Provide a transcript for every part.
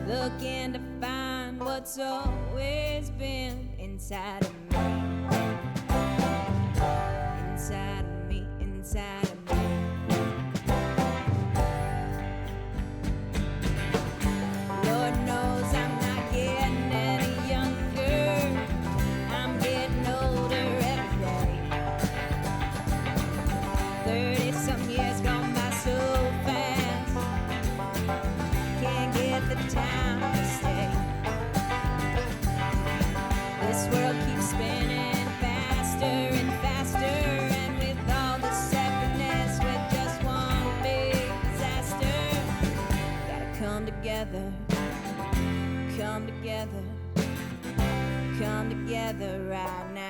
looking to find what's always been inside of me, inside of me, inside of me. Lord knows I'm not getting any younger, I'm getting older every day. 30-some years gone by so fast, can't get the time to stay. This world keeps spinning faster and faster, and with all the separateness, we're just one big disaster. Gotta come together, come together, come together right now.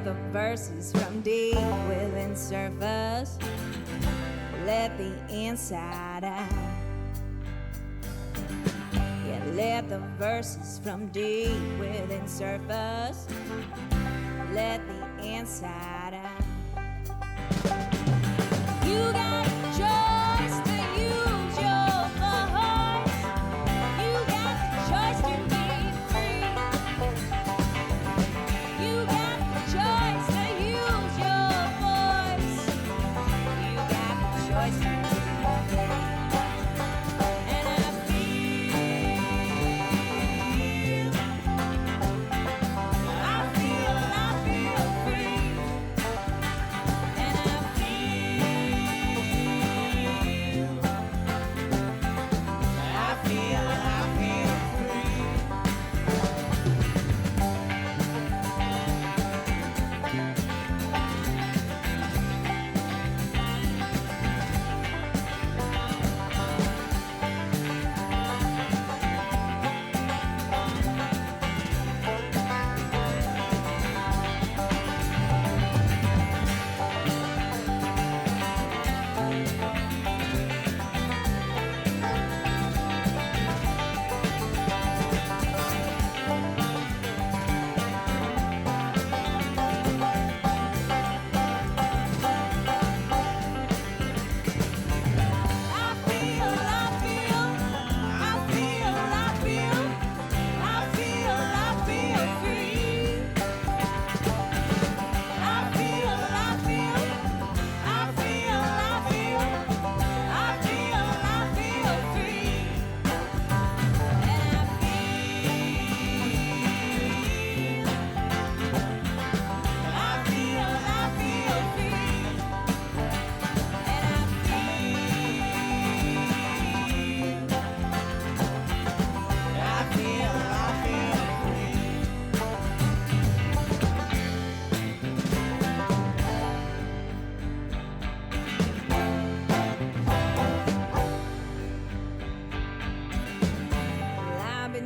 The verses from deep within surface, let the inside out. Yeah, let the verses from deep within surface, let the inside out. You got a choice to use your voice. You got the choice to be free. You got choice to use your voice. You got the choice to be free. And I feel free. And I feel free.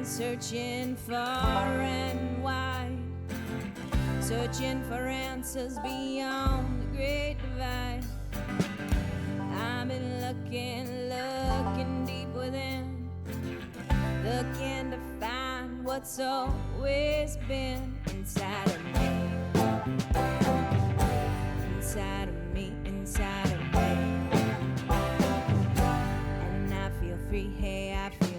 Searching far and wide, searching for answers beyond the great divide. I've been looking deep within, looking to find what's always been inside of me, inside of me, inside of me. And I feel free, hey, I feel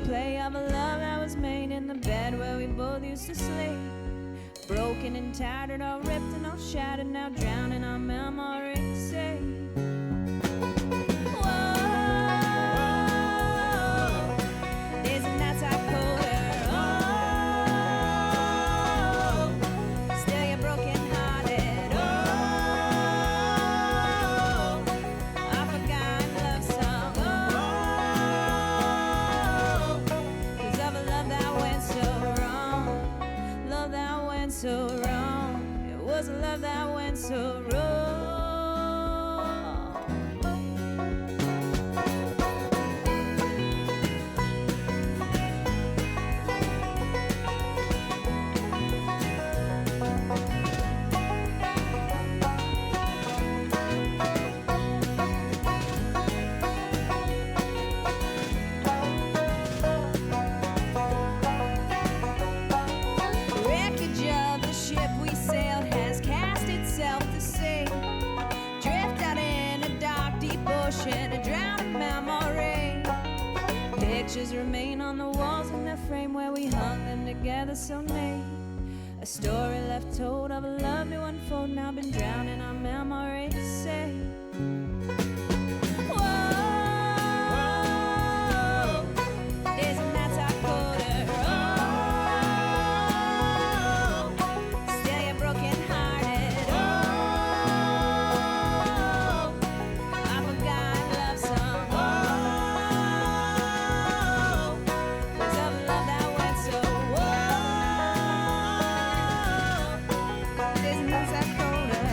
display of a love that was made in the bed where we both used to sleep. Broken and tattered, all ripped and all shattered, now drowned in our memories. Say, days and nights are colder. Oh, still you're broken hearted. Oh, I forgot love song. Oh, 'cause of a love that went so wrong. Love that went so wrong. It was a love that went so wrong. Wreckage of the ship we sailed has cast itself to sea. Drift out in a dark, deep ocean, a drowning memory. Pictures remain on the walls in the frame where we hung them together so neat. A story left told of a love to unfold, now been drowned in our memories. Say, whoa, days and nights are colder. Oh, still you're broken hearted. Oh, I forgot love song. Oh, 'cause of love that went so. Whoa, days and nights are colder.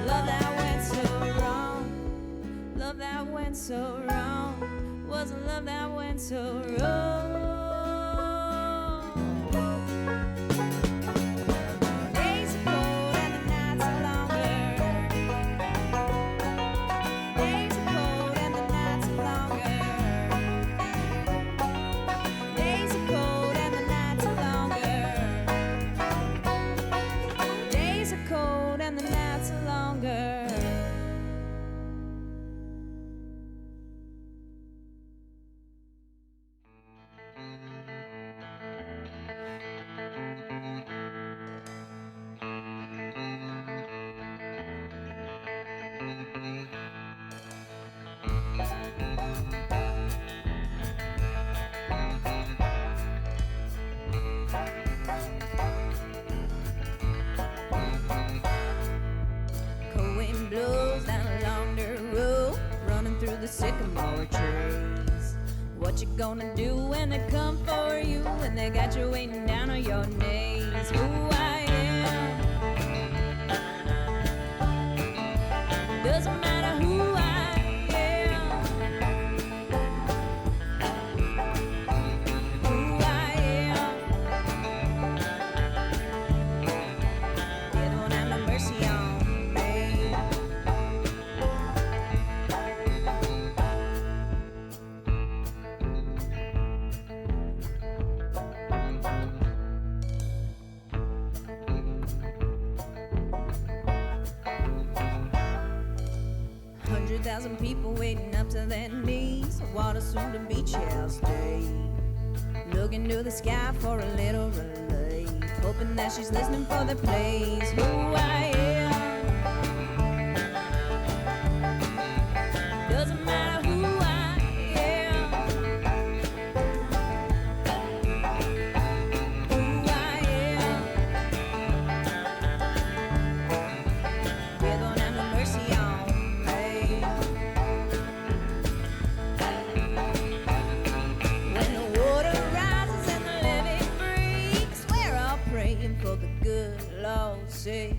Love that went so wrong. Love that went so wrong. Was a love that went so wrong. Days are cold and the nights are longer. Days are cold and the nights are longer. Days are cold and the nights are longer. Days are cold and the nights are longer. Cold wind blows down along the road, running through the sycamore trees. What you gonna do when they come for you, when they got you waiting down on your knees? Who I am doesn't matter who I am. Who I am, you don't have no mercy on me. 100,000 people waiting up to their knees. Water soon to beach house day. Looking to the sky for a little relief, hoping that she's listening for the plays. Who I am doesn't matter who I am. Who I am, you don't have no mercy on me. When the water rises and the levee breaks, we're all praying for the good Lord's sake.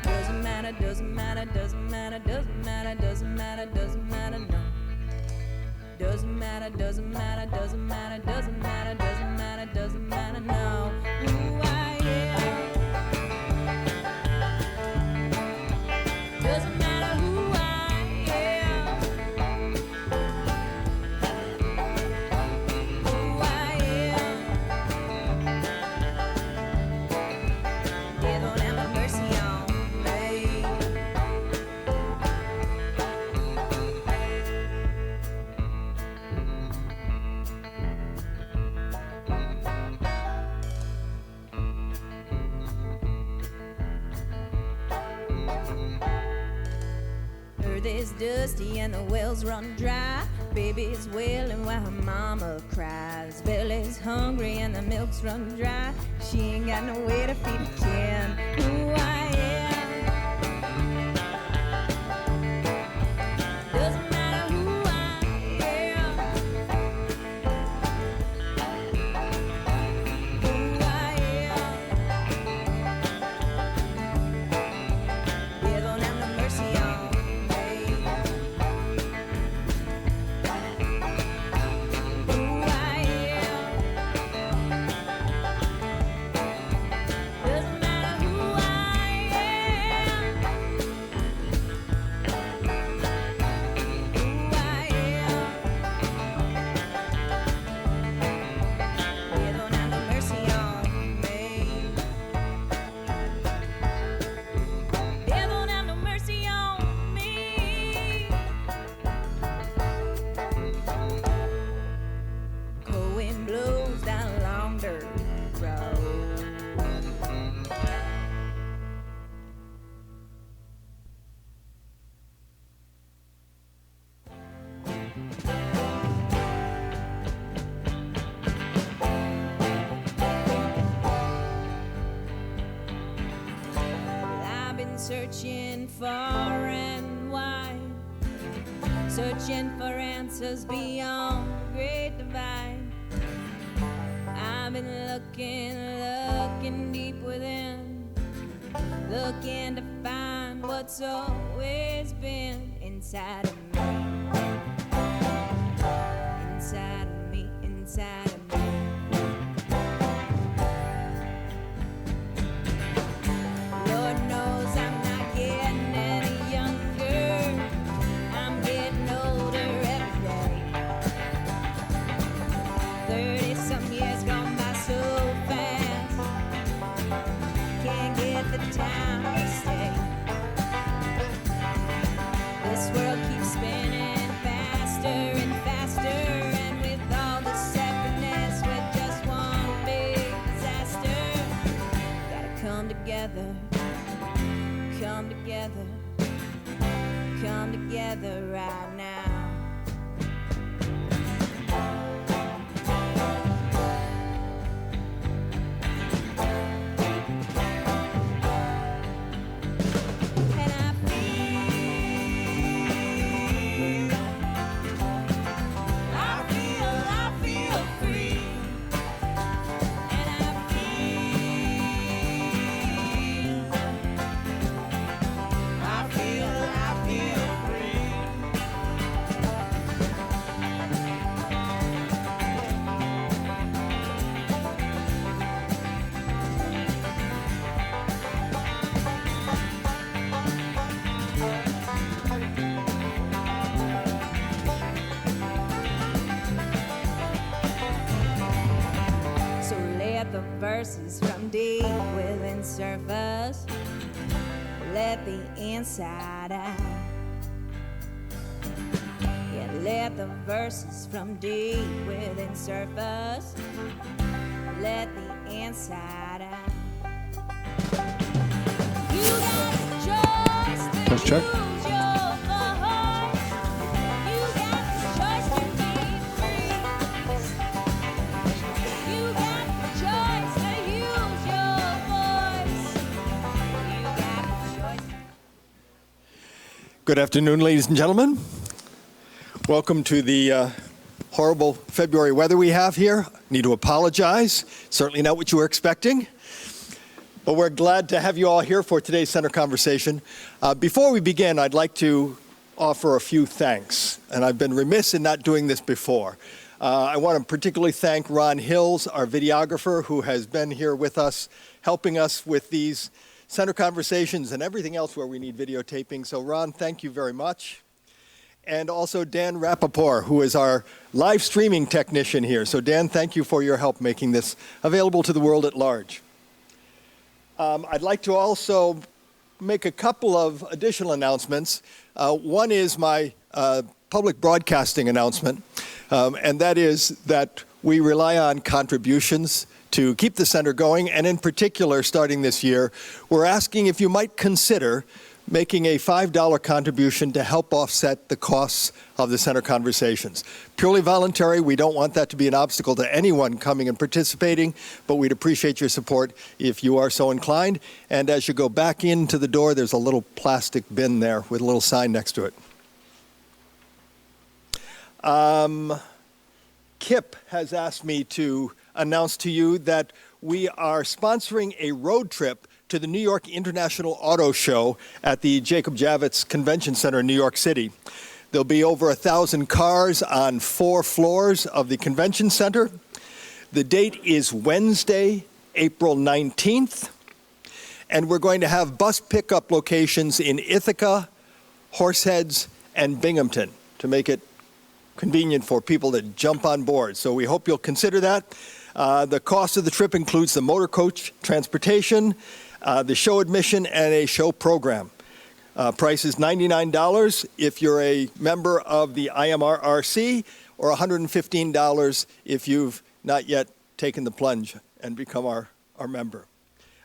Doesn't matter, doesn't matter, doesn't matter, doesn't matter, doesn't matter, doesn't matter, no. Doesn't matter, doesn't matter, doesn't matter, doesn't matter, doesn't matter, doesn't matter, no. Who I am doesn't matter who I am. dusty and the wells run dry. Baby's wailing while her mama cries. Belly's hungry and the milk's run dry. She ain't got no way to feed a kid. Who I am doesn't matter who I am. Who I am. Yeah, don't have no mercy on me. Who I am doesn't matter who I am. Who I am. Yeah, don't have no mercy on me. Yeah, don't have no mercy on me. Cold wind blows down a long dirt road. Well, I've been searching far and wide, searching for answers beyond the great divide. I've been looking deep within, looking to find what's always been inside of me. Inside of me, inside of me. Lord knows I'm not getting any younger. I'm getting older every day. 30-some years gone by so fast. Can't get the time to stay. This world keeps spinning faster and faster, and with all the separateness, we're just one big disaster. Gotta come together, come together, come together right now. And I feel free. And I feel free. So let the verses from deep within surface, let the inside out. Yeah, let the verses from deep within surface, let the inside out. You got a choice to Test check. use your voice. You got the choice to be free. You got the choice to use your voice. You got the choice. Good afternoon, ladies and gentlemen. Welcome to the horrible February weather we have here. Need to apologize. Certainly not what you were expecting. But we're glad to have you all here for today's center conversation. Before we begin, I'd like to offer a few thanks. And I've been remiss in not doing this before. I want to particularly thank Ron Hills, our videographer, who has been here with us, helping us with these center conversations and everything else where we need videotaping. So Ron, thank you very much. And also Dan Rappaport, who is our live streaming technician here. So Dan, thank you for your help making this available to the world at large. I'd like to also make a couple of additional announcements. One is my public broadcasting announcement, and that is that we rely on contributions to keep the center going, and in particular, starting this year, we're asking if you might consider making a $5 contribution to help offset the costs of the center conversations. Purely voluntary. We don't want that to be an obstacle to anyone coming and participating, but we'd appreciate your support if you are so inclined. And as you go back into the door, there's a little plastic bin there with a little sign next to it. Kip has asked me to announce to you that we are sponsoring a road trip to the New York International Auto Show at the Jacob Javits Convention Center in New York City. There'll be over 1,000 cars on 4 floors of the convention center. The date is Wednesday, April 19th, and we're going to have bus pickup locations in Ithaca, Horseheads, and Binghamton to make it convenient for people to jump on board. So we hope you'll consider that. The cost of the trip includes the motor coach transportation, the show admission, and a show program. Price is $99 if you're a member of the IMRRC, or $115 if you've not yet taken the plunge and become our member.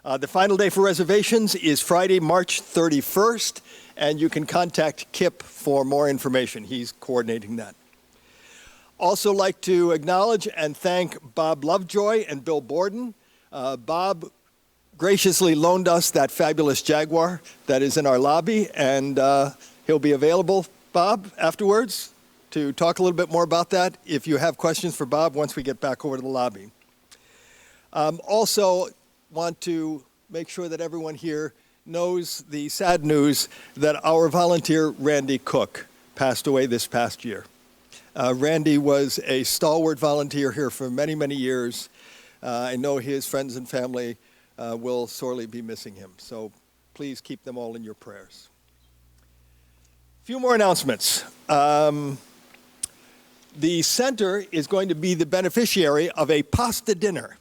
The final day for reservations is Friday, March 31st, and you can contact Kip for more information. He's coordinating that. Also like to acknowledge and thank Bob Lovejoy and Bill Borden. Bob graciously loaned us that fabulous Jaguar that is in our lobby, and he'll be available, Bob, afterwards to talk a little bit more about that if you have questions for Bob once we get back over to the lobby. Also want to make sure that everyone here knows the sad news that our volunteer, Randy Cook, passed away this past year. Randy was a stalwart volunteer here for many, many years. I know his friends and family will sorely be missing him. So please keep them all in your prayers. A few more announcements. The center is going to be the beneficiary of a pasta dinner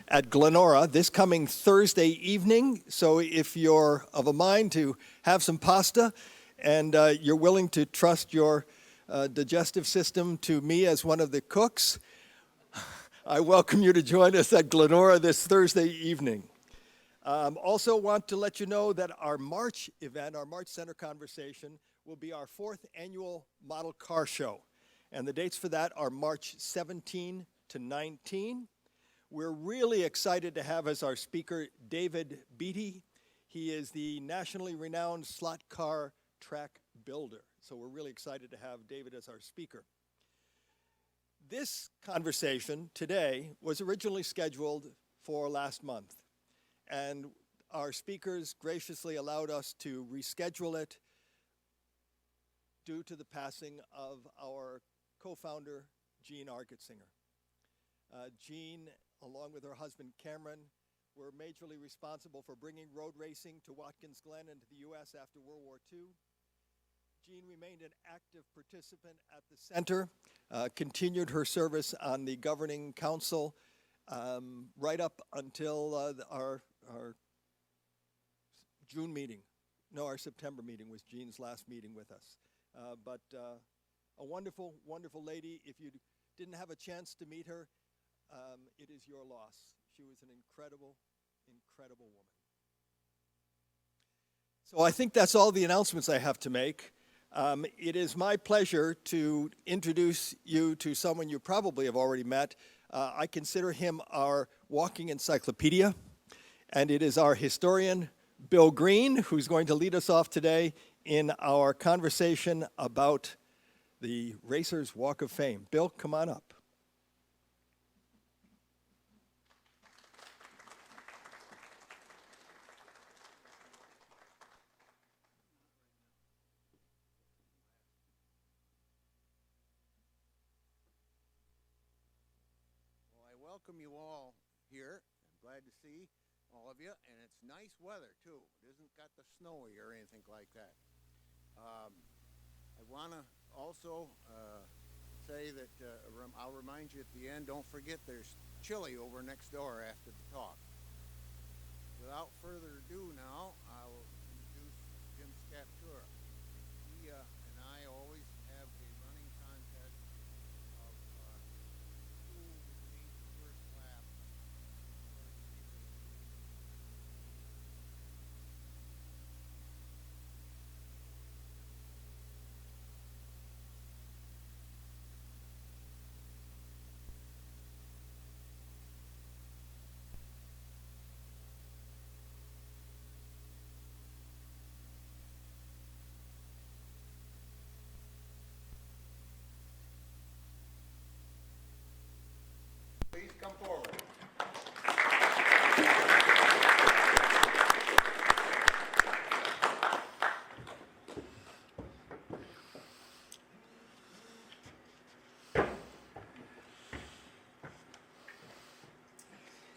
at Glenora this coming Thursday evening. So if you're of a mind to have some pasta and you're willing to trust your digestive system to me as one of the cooks, I welcome you to join us at Glenora this Thursday evening. Also want to let you know that our March event, our March Center Conversation, will be our 4th annual model car show. And the dates for that are March 17 to 19. We're really excited to have as our speaker David Beatty. He is the nationally renowned slot car track builder. So we're really excited to have David as our speaker. This conversation today was originally scheduled for last month, and our speakers graciously allowed us to reschedule it due to the passing of our co-founder, Jean Argetsinger. Jean, along with her husband Cameron, were majorly responsible for bringing road racing to Watkins Glen and to the U.S. after World War II. Jean remained an active participant at the center, continued her service on the governing council right up until our June meeting. No, our September meeting was Jean's last meeting with us. But a wonderful, wonderful lady. If you didn't have a chance to meet her, it is your loss. She was an incredible, incredible woman. So I think that's all the announcements I have to make. It is my pleasure to introduce you to someone you probably have already met. I consider him our walking encyclopedia, and it is our historian, Bill Green, who's going to lead us off today in our conversation about the Racers Walk of Fame. Bill, come on up. Welcome you all here. I'm glad to see all of you, and it's nice weather too. It isn't got the snowy or anything like that. I want to also say that I'll remind you at the end, don't forget there's chili over next door after the talk. Without further ado now, I will introduce Jim Scaptura. He and I always have a running contest of who leads the first lap. come forward.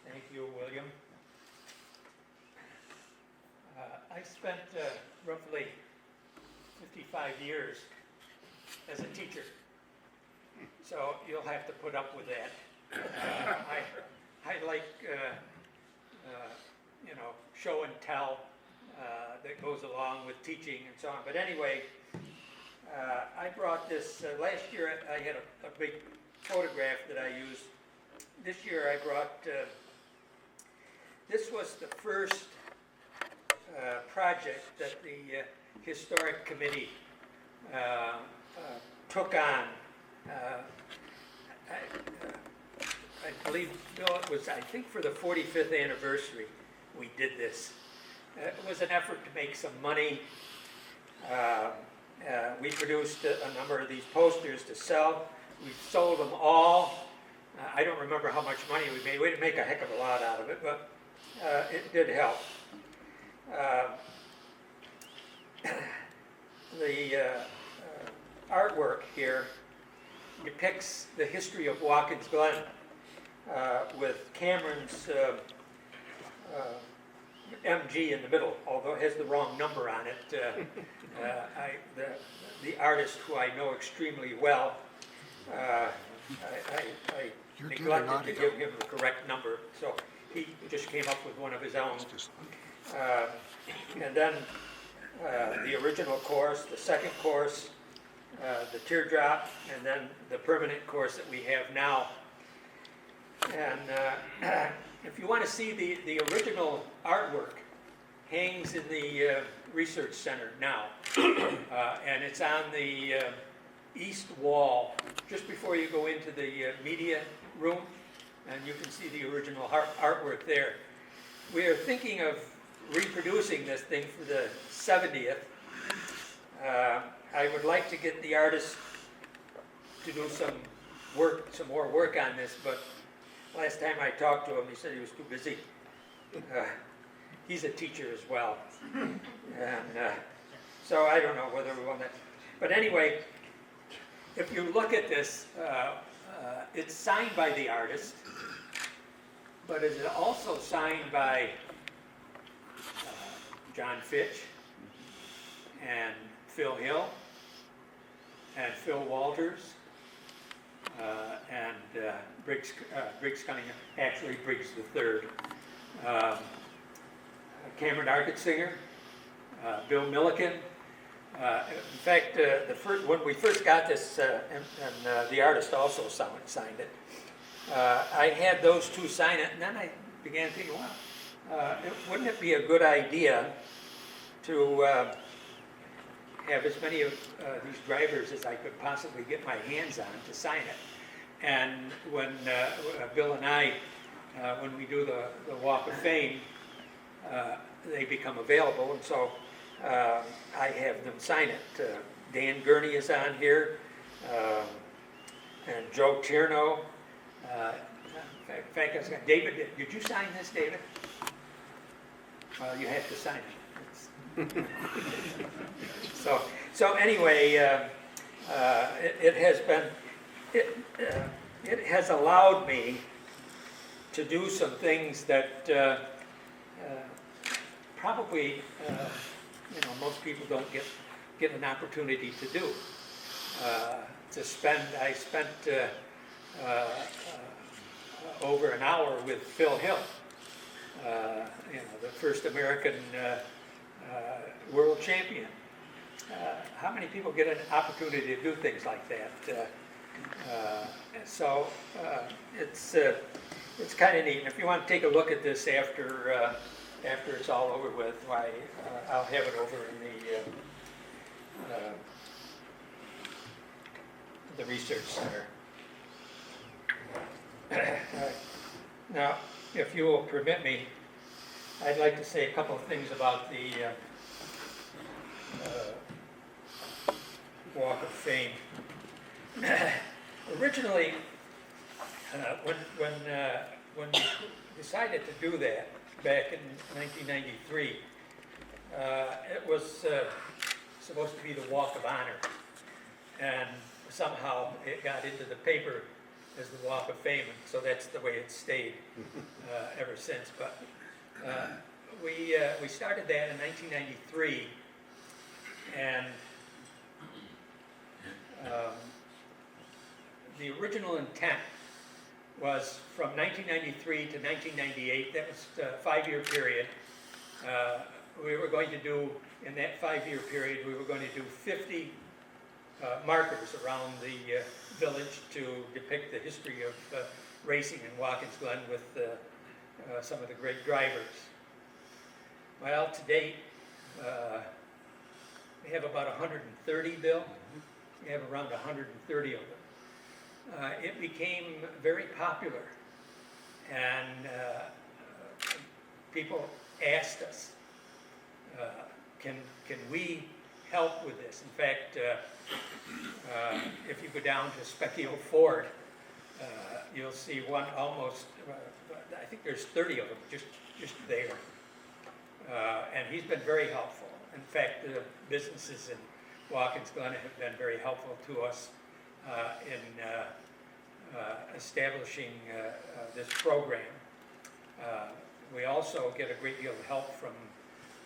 Thank you, William. I spent roughly 55 years as a teacher, so you'll have to put up with that. I like, you know, show and tell that goes along with teaching and so on. But anyway, I brought this, last year I had a big photograph that I used. This year I brought, this was the first project that the Historic Committee took on. I believe, Bill, it was, I think for the 45th anniversary we did this. It was an effort to make some money. We produced a number of these posters to sell. We sold them all. I don't remember how much money we made. We didn't make a heck of a lot out of it, but it did help. The artwork here depicts the history of Watkins Glen with Cameron's MG in the middle, although it has the wrong number on it. The artist, who I know extremely well, I neglected to give him the correct number, so he just came up with one of his own. And then the original course, the second course, the teardrop, and then the permanent course that we have now. And if you want to see the original artwork, hangs in the research center now, and it's on the east wall just before you go into the media room, and you can see the original artwork there. We are thinking of reproducing this thing for the 70th. I would like to get the artist to do some more work on this, but last time I talked to him, he said he was too busy. He's a teacher as well, and so I don't know whether we want that. But anyway, if you look at this, it's signed by the artist, but it's also signed by John Fitch and Phil Hill and Phil Walters and Briggs Cunningham, actually Briggs III, Cameron Arkitsinger, Bill Milliken. In fact, when we first got this, and the artist also signed it, I had those two sign it, and then I began thinking, wow, wouldn't it be a good idea to have as many of these drivers as I could possibly get my hands on to sign it? And when Bill and I, when we do the Walk of Fame, they become available, and so I have them sign it. Dan Gurney is on here, and Joe Tierno. In fact, I was going, David, did you sign this, David? Well, you have to sign it. So anyway, it has been, it has allowed me to do some things that probably most people don't get an opportunity to do. I spent over an hour with Phil Hill, the first American world champion. How many people get an opportunity to do things like that? So it's kind of neat. And if you want to take a look at this after it's all over with, why I'll have it over in the research center. Now, if you will permit me, I'd like to say a couple of things about the Walk of Fame. Originally, When we decided to do that back in 1993, it was supposed to be the Walk of Honor, and somehow it got into the paper as the Walk of Fame, and so that's the way it's stayed ever since. But we started that in 1993, and the original intent was from 1993 to 1998. That was a 5-year period. We were going to do, in that 5-year period, we were going to do 50 markers around the village to depict the history of racing in Watkins Glen with some of the great drivers. Well, to date, we have about 130, Bill. We have around 130 of them. It became very popular, and people asked us, can we help with this? In fact, if you go down to Specchio Ford, you'll see one almost, I think there's 30 of them just there. And he's been very helpful. In fact, the businesses in Watkins Glen have been very helpful to us in establishing this program. We also get a great deal of help from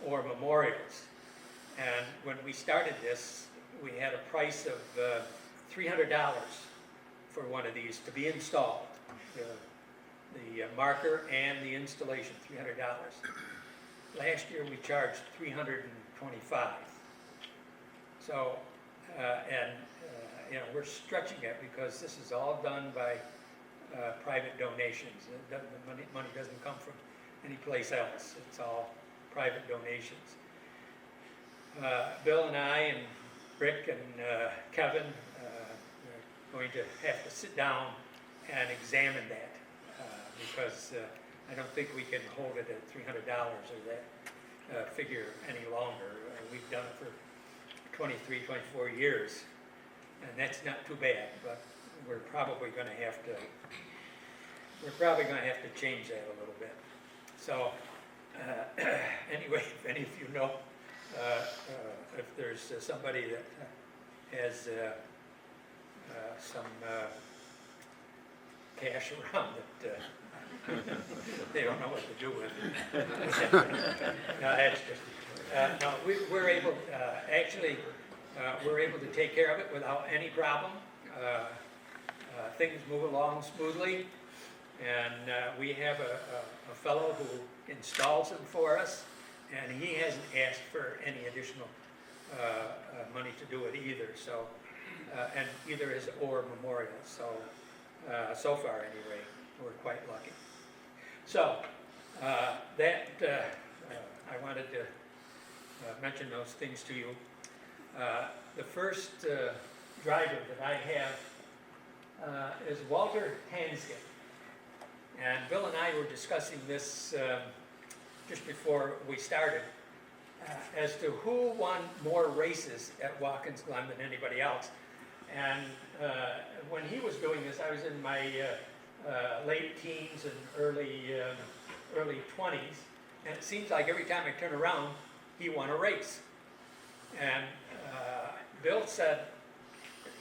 War Memorials. And when we started this, we had a price of $300 for one of these to be installed. The marker and the installation, $300. Last year we charged $325. So, you know, we're stretching it because this is all done by private donations. The money doesn't come from any place else. It's all private donations. Bill and I and Rick and Kevin are going to have to sit down and examine that because I don't think we can hold it at $300 or that figure any longer. We've done it for 23, 24 years, and that's not too bad, but we're probably going to have to change that a little bit. So anyway, if any of you know if there's somebody that has some cash around that they don't know what to do with. No, that's just, no, we're able, actually, we're able to take care of it without any problem. Things move along smoothly, and we have a fellow who installs them for us, and he hasn't asked for any additional money to do it either. So, and either is Orr Memorial. So, so far anyway, we're quite lucky. So, I wanted to mention those things to you. The first driver that I have is Walter Hanskin. And Bill and I were discussing this just before we started as to who won more races at Watkins Glen than anybody else. And when he was doing this, I was in my late teens and early 20s, and it seems like every time I turn around, he won a race. And Bill said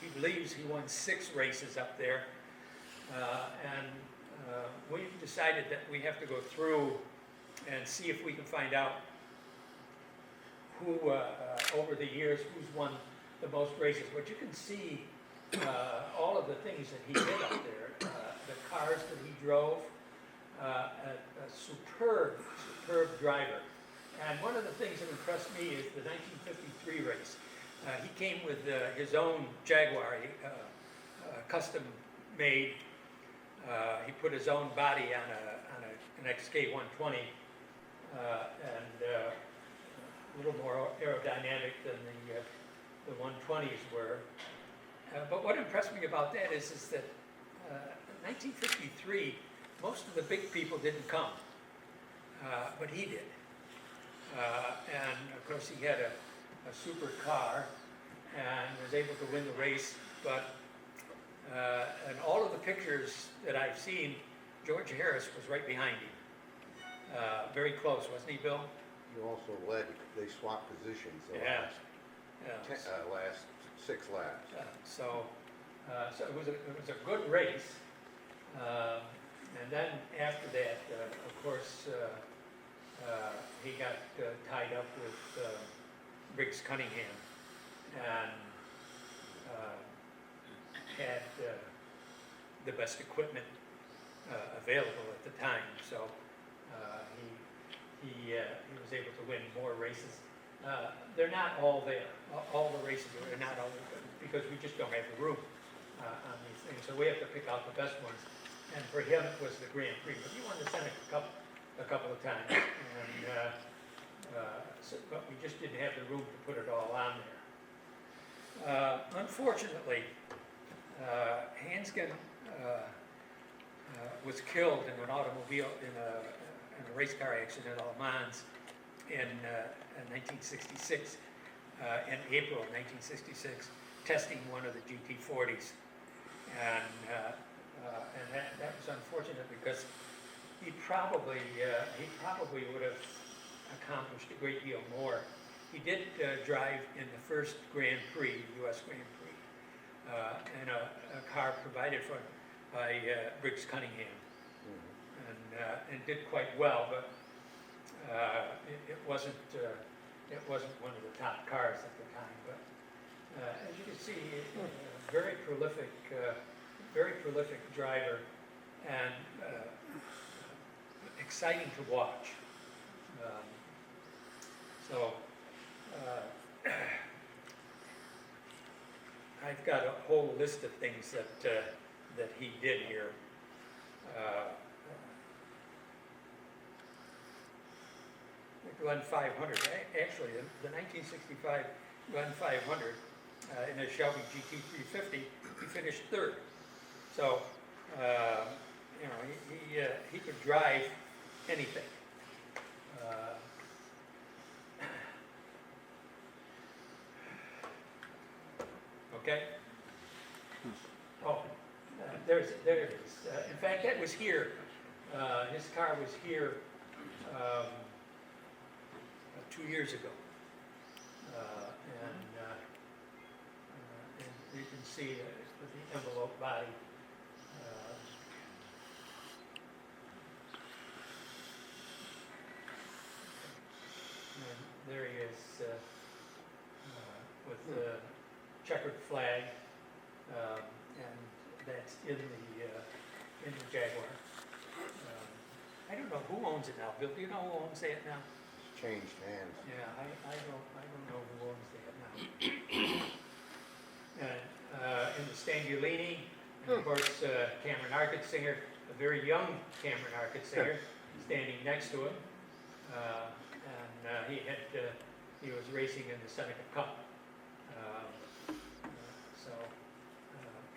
he believes he won 6 races up there, and we've decided that we have to go through and see if we can find out who, over the years, who's won the most races. But you can see all of the things that he did up there, the cars that he drove, a superb driver. And one of the things that impressed me is the 1953 race. He came with his own Jaguar, custom made. He put his own body on an XK 120 and a little more aerodynamic than the 120s were. But what impressed me about that is that in 1953, most of the big people didn't come, but he did. And of course he had a super car and was able to win the race, but And all of the pictures that I've seen, George Harris was right behind him. Very close, wasn't he, Bill? You also led, they swapped positions the Yeah. last 6 laps. So it was a good race. And then after that, of course, he got tied up with Briggs Cunningham and had the best equipment available at the time. So he was able to win more races. They're not all there. All the races are not all there because we just don't have the room on these things. So we have to pick out the best ones. And for him, it was the Grand Prix. But he won the Senate Cup a couple of times. And, but we just didn't have the room to put it all on there. Unfortunately, Hanskin was killed in an automobile, in a race car accident at Le Mans in 1966, in April of 1966, testing one of the GT40s. And that was unfortunate because he probably would have accomplished a great deal more. He did drive in the first Grand Prix, U.S. Grand Prix, in a car provided for by Briggs Cunningham, and did quite well, but it wasn't one of the top cars at the time. But as you can see, very prolific driver, and exciting to watch. I've got a whole list of things that he did here. The Glen 500, actually, the 1965 Glen 500 in a Shelby GT350, he finished third. So, you know, he could drive anything. Okay. Oh, there it is. In fact, that was here. His car was here 2 years ago, and you can see the envelope body. And there he is with the checkered flag, and that's in the Jaguar. I don't know who owns it now. Bill, do you know who owns it now? It's changed hands. Yeah, I don't know who owns that now. And in the Stangulini, and of course, Cameron Arkitsinger, a very young Cameron Arkitsinger, standing next to him, and he was racing in the Seneca Cup.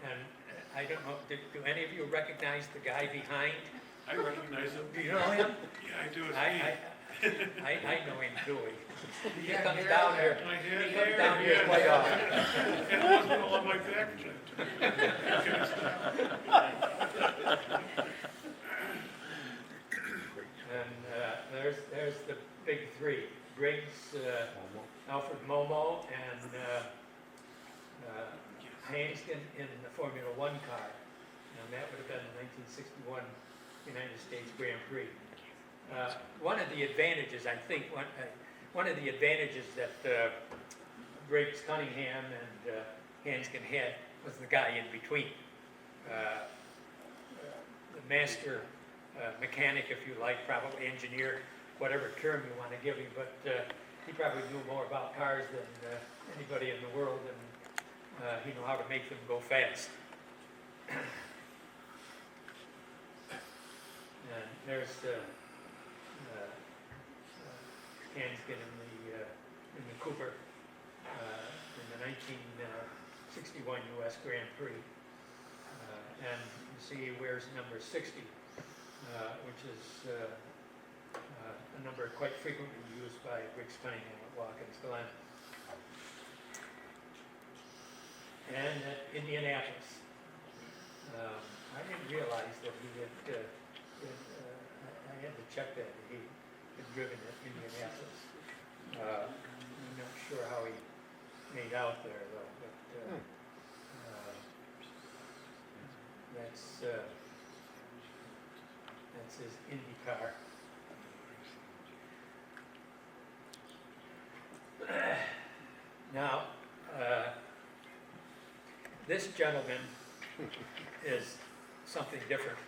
And I don't know, do any of you recognize the guy behind? I recognize him. Do you know him? Yeah, I do. It's I know him too. He comes down here. my hair. He comes down here quite often. And it wasn't all on my back. And there's the big three: Briggs, Alfred Momo, and Hanskin in the Formula One car. And that would have been the 1961 United States Grand Prix. One of the advantages, I think, one of the advantages that Briggs Cunningham and Hanskin had was the guy in between. The master mechanic, if you like, probably engineer, whatever term you want to give him, but he probably knew more about cars than anybody in the world, and he knew how to make them go fast. And there's Hanskin in the Cooper in the 1961 U.S. Grand Prix, and you see he wears number 60, which is a number quite frequently used by Briggs Cunningham at Watkins Glen. And at Indianapolis, I didn't realize that he had, I had to check that he had driven at Indianapolis. I'm not sure how he made out there though, but that's his Indy car. Now, this gentleman is something different.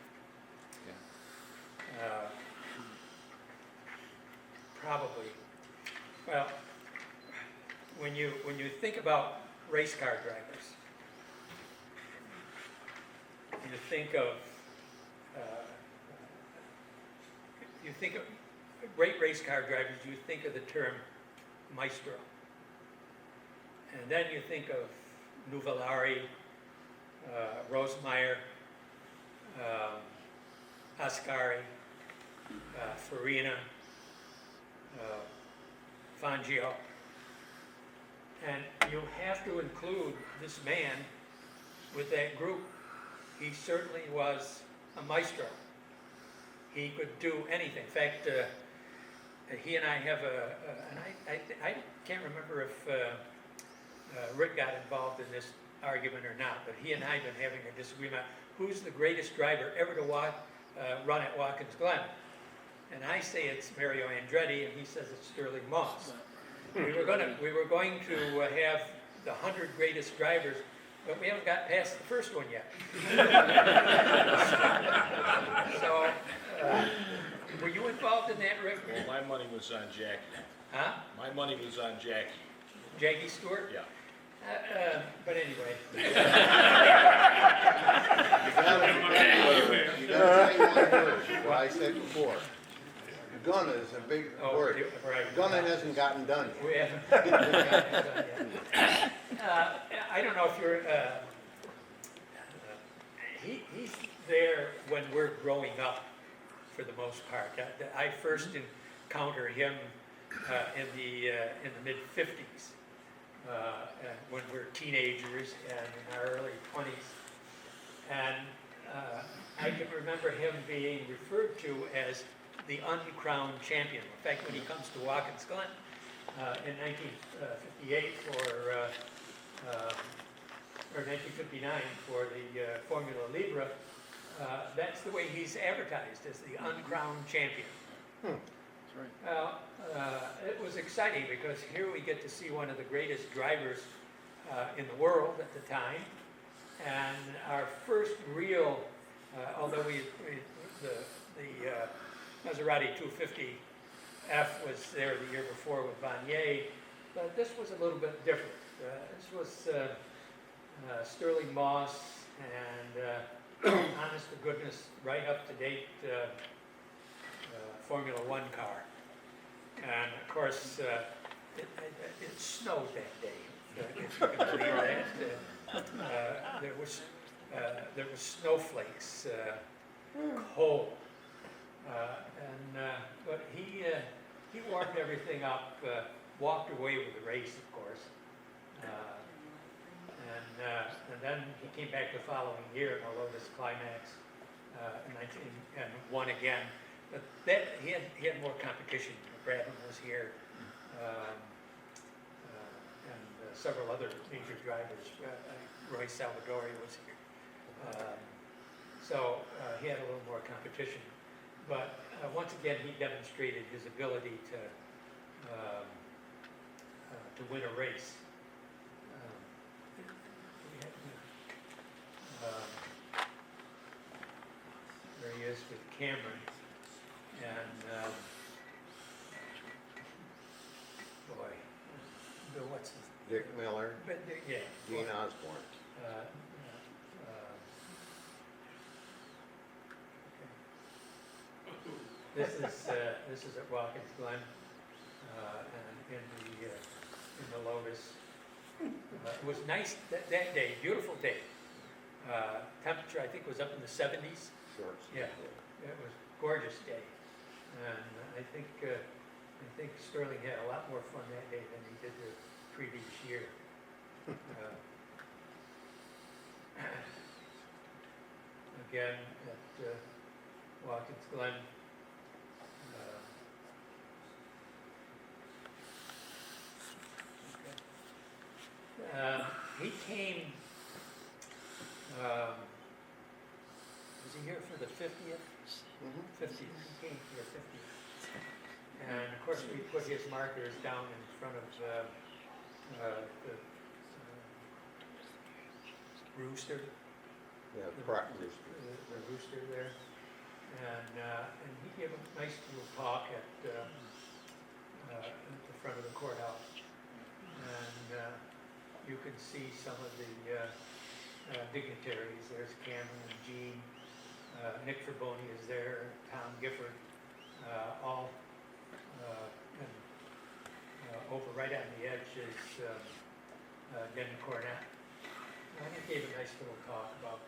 Probably. Well, when you think about race car drivers, you think of great race car drivers. You think of the term maestro, and then you think of Nuvolari, Rosemeyer, Ascari, Farina, Fangio, and you have to include this man with that group. He certainly was a maestro. He could do anything. In fact, he and I have and I can't remember if Rick got involved in this argument or not, but he and I have been having a disagreement. Who's the greatest driver ever to run at Watkins Glen? And I say it's Mario Andretti, and he says it's Sterling Moss. We were going to have the 100 greatest drivers, but we haven't got past the first one yet. So, were you involved in that, Rick? Well, my money was on Jackie. Huh? My money was on Jackie. Jackie Stewart? Yeah. But anyway. You gotta say one word, what I said before. Gonna is a big word. Right. Gonna hasn't gotten done yet. We haven't. I don't know if you're. He's there when we're growing up, for the most part. I first encountered him in the mid '50s, when we were teenagers and in our early 20s, and I can remember him being referred to as the uncrowned champion. In fact, when he comes to Watkins Glen in 1958 or 1959 for the Formula Libre, that's the way he's advertised, as the uncrowned champion. That's right. Well, it was exciting because here we get to see one of the greatest drivers in the world at the time, and our first real, although the Maserati 250F was there the year before with Vanier, but this was a little bit different. This was Sterling Moss and honest to goodness, right up to date Formula One car. And of course, it snowed that day, if you can believe that. There was snowflakes, cold. But he warmed everything up, walked away with the race, of course, and then he came back the following year in the Lotus Climax, and won again. But he had more competition. Bradman was here, and several other major drivers. Roy Salvadori was here, so he had a little more competition. But once again, he demonstrated his ability to win a race. There he is with Cameron, and boy, Bill, what's his? Dick Miller, Yeah. Gene Osborne. This is at Watkins Glen, and in the Lotus. It was nice that day, beautiful day. Temperature I think was up in the 70s. Shorts. Yeah, it was a gorgeous day, and I think Sterling had a lot more fun that day than he did the previous year. again at Watkins Glen. He came, was he here for the 50th? 50th, he came for the 50th. And of course, we put his markers down in front of the rooster. Yeah, the- correct. The rooster there. And he gave a nice little talk at the front of the courthouse. And you can see some of the dignitaries. There's Cameron and Gene. Nick Ferboni is there, Tom Gifford, all. And over right on the edge is Denny Cornett. And he gave a nice little talk about,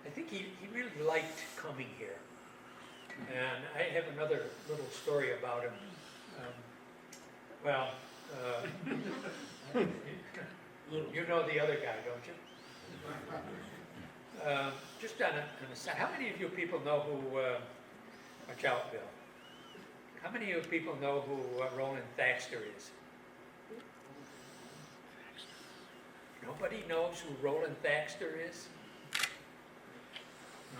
I think he really liked coming here. And I have another little story about him. You know the other guy, don't you? Just on a side, how many of you people know who, watch out, Bill. How many of you people know who Roland Thaxter is? Nobody knows who Roland Thaxter is?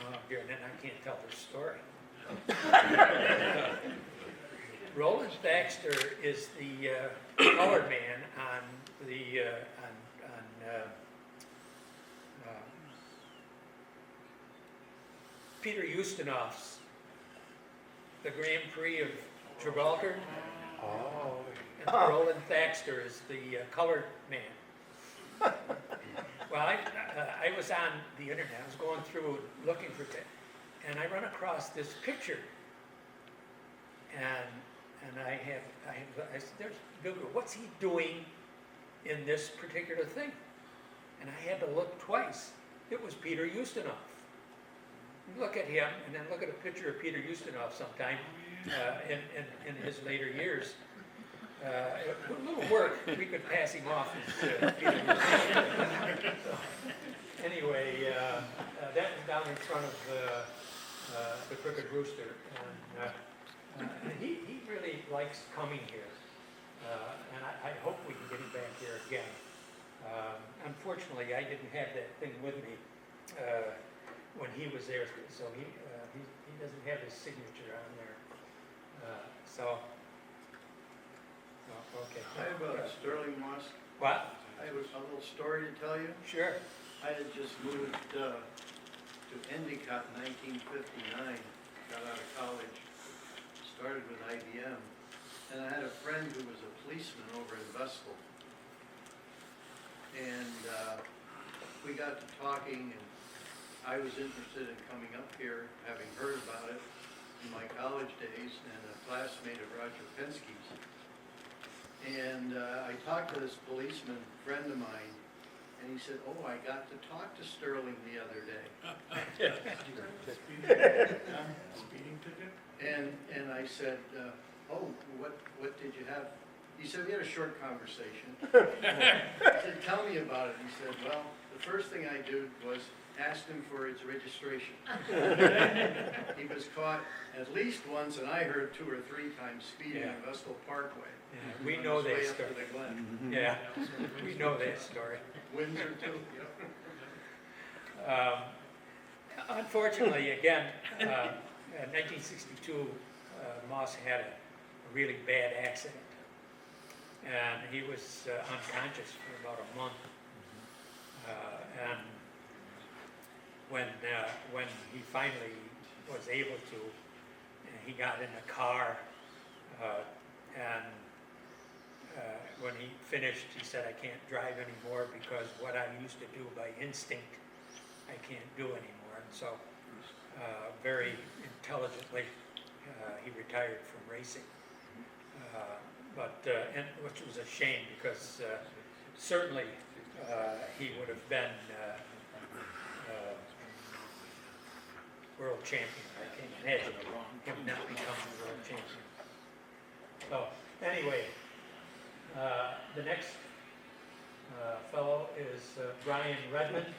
Oh, dear, then I can't tell the story. Roland Thaxter is the colored man on the Peter Ustinov's the Grand Prix of Gibraltar. Oh. And Roland Thaxter is the colored man. Well, I was on the internet. I was going through looking for and I run across this picture. And I said, there's Google, what's he doing in this particular thing? And I had to look twice. It was Peter Ustinov. You look at him, and then look at a picture of Peter Ustinov sometime in his later years. A little work, we could pass him off as Peter Ustinov. Anyway, that was down in front of the Crooked Rooster. And he really likes coming here. And I hope we can get him back here again. Unfortunately, I didn't have that thing with me when he was there, so he doesn't have his signature on there. Okay. I have a Sterling Moss. What? I have a little story to tell you. Sure. I had just moved to Endicott in 1959, got out of college, started with IBM, and I had a friend who was a policeman over in Vestal. And we got to talking, and I was interested in coming up here, having heard about it in my college days, and a classmate of Roger Penske's. And I talked to this policeman friend of mine, and he said, "Oh, I got to talk to Sterling the other day." Speeding ticket? And I said, "Oh, what did you have?" He said, "We had a short conversation." I said, "Tell me about it." He said, "Well, the first thing I did was asked him for his registration." He was caught at least once, and I heard 2 or 3 times speeding on Vestal Parkway. Yeah, we on know his that way up story. to the Glen. Yeah, we know that story. Windsor too. Unfortunately, again, in 1962, Moss had a really bad accident. And he was unconscious for about a month. And when he finally was able to, he got in a car, and when he finished, he said, "I can't drive anymore because what I used to do by instinct, I can't do anymore." And so, very intelligently, he retired from racing. And which was a shame because certainly he would have been world champion. I can't imagine him not becoming world champion. So anyway, the next fellow is Brian Redmond.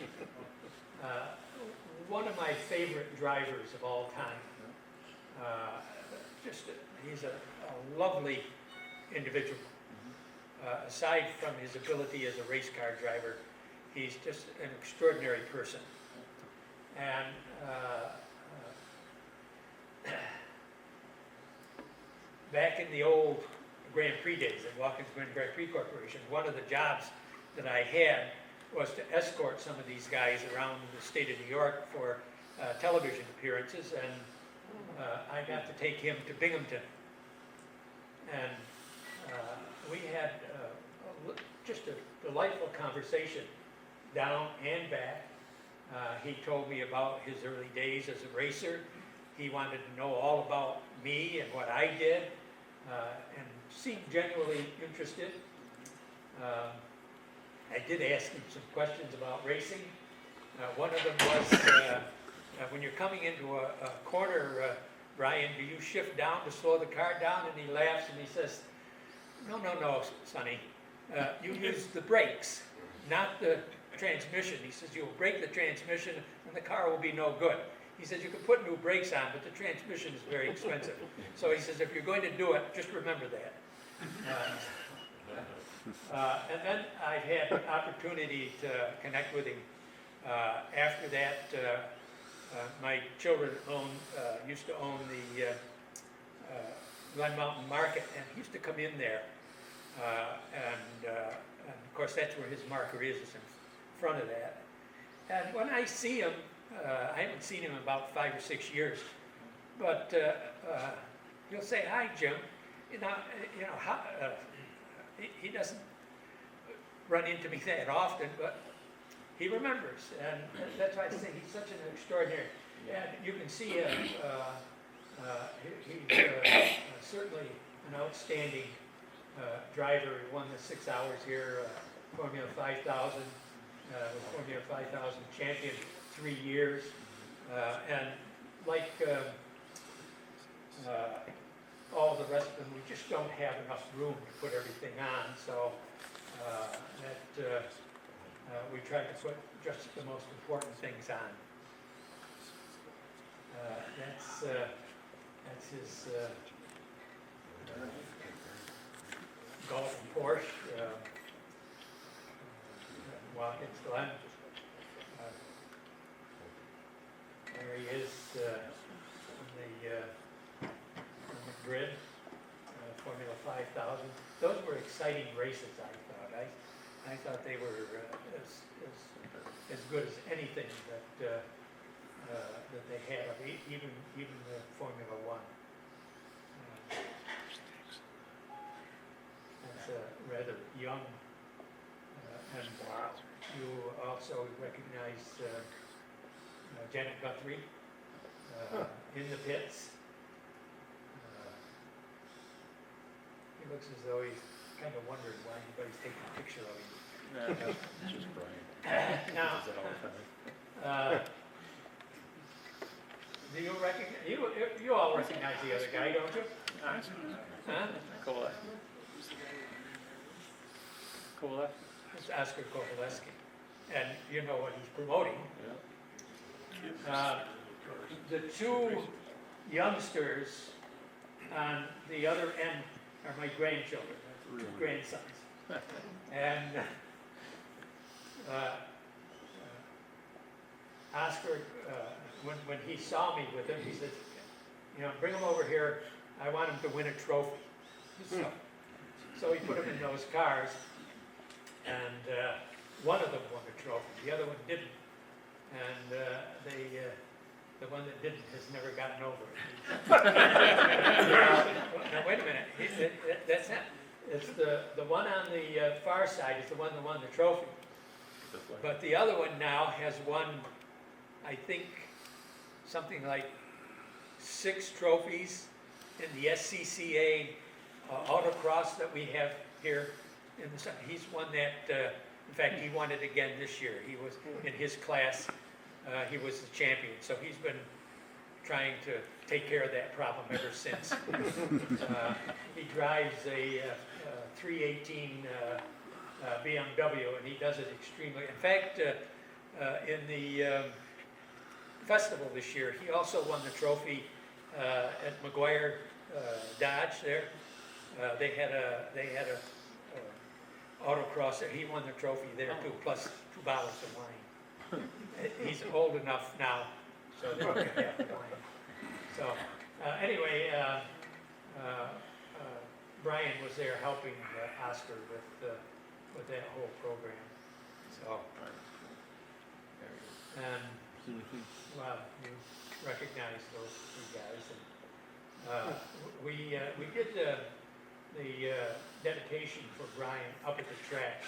one of my favorite drivers of all time. He's a lovely individual. Aside from his ability as a race car driver, he's just an extraordinary person. And back in the old Grand Prix days at Watkins Glen Grand Prix Corporation, one of the jobs that I had was to escort some of these guys around the state of New York for television appearances, and I got to take him to Binghamton. And we had just a delightful conversation down and back. He told me about his early days as a racer. He wanted to know all about me and what I did, and seemed genuinely interested. I did ask him some questions about racing. One of them was, when you're coming into a corner, Brian, do you shift down to slow the car down? And he laughs and he says, no, Sonny. You use the brakes, not the transmission. He says, you'll break the transmission and the car will be no good. He says, you can put new brakes on, but the transmission is very expensive. So he says, if you're going to do it, just remember that. And then I had the opportunity to connect with him. After that, my children used to own the Glen Mountain Market, and he used to come in there. And of course, that's where his marker is in front of that. And when I see him, I haven't seen him in about 5 or 6 years, but he'll say, "Hi, Jim." He doesn't run into me that often, but he remembers, and that's why I say he's such an extraordinary. And you can see he's certainly an outstanding driver. He won the 6 hours here, Formula 5000, Formula 5000 champion 3 years, and like all the rest of them, we just don't have enough room to put everything on. So we tried to put just the most important things on. That's his Golf and Porsche, Watkins Glen. There he is on the grid, Formula 5000. Those were exciting races, I thought. I thought they were as good as anything that they had, even the Formula 1. That's rather young, and you also recognize Janet Guthrie in the pits. He looks as though he's kind of wondering why anybody's taking a picture of him. Just Brian. Now, do you recognize, you all recognize the other guy, don't you? Huh? Cool. It's Oscar Kovaleski. And you know what he's promoting. The two youngsters on the other end are my grandchildren, grandsons. And Oscar, when he saw me with him, he said, bring him over here. I want him to win a trophy. So he put him in those cars, and one of them won a trophy. The other one didn't. And the one that didn't has never gotten over it. Now wait a minute. That's not. It's the one on the far side is the one that won the trophy. But the other one now has won, I think, something like 6 trophies in the SCCA autocross that we have here in the sun. He's won that. In fact, he won it again this year. He was in his class. He was the champion. So he's been trying to take care of that problem ever since. He drives a 318 BMW, and he does it extremely. In fact, in the festival this year. He also won the trophy at McGuire Dodge there. They had a autocross there. He won the trophy there too, plus 2 bottles of wine. He's old enough now, so they can have the wine. So anyway, Brian was there helping Oscar with that whole program. So, and well, you recognize those 2 guys. And, we did the dedication for Brian up at the track.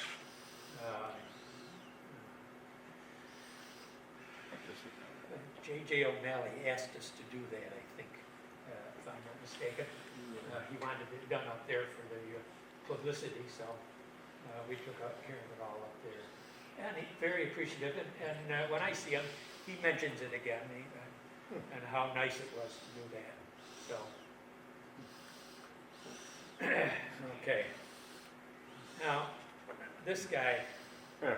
J.J. O'Malley asked us to do that, I think, if I'm not mistaken. He wanted it done up there for the publicity, so we took care of it all up there. And he's very appreciative, and when I see him, he mentions it again, and how nice it was to do that, so. Okay. Now, this guy, can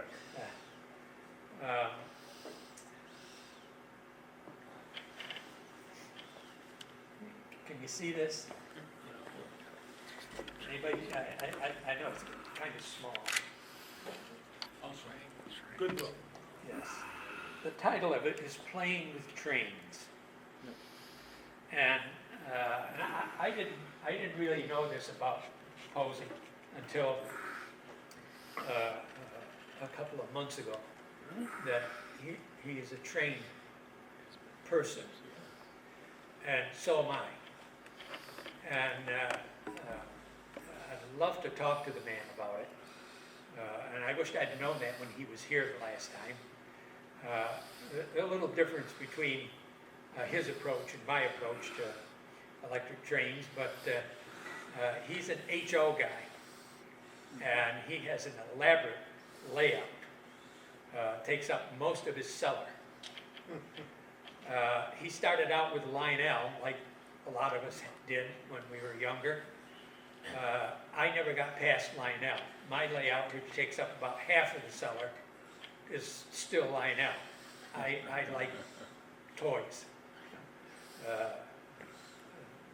you see this? Anybody? I know it's kind of small. Good book. Yes. The title of it is Playing with Trains. And I didn't really know this about Posey until a couple of months ago, that he is a trained person, and so am I. And I'd love to talk to the man about it. And I wished I'd known that when he was here the last time. The little difference between his approach and my approach to electric trains, but he's an HO guy, and he has an elaborate layout. Takes up most of his cellar. He started out with line L, like a lot of us did when we were younger. I never got past line L. My layout, which takes up about half of the cellar, is still line L. I like toys.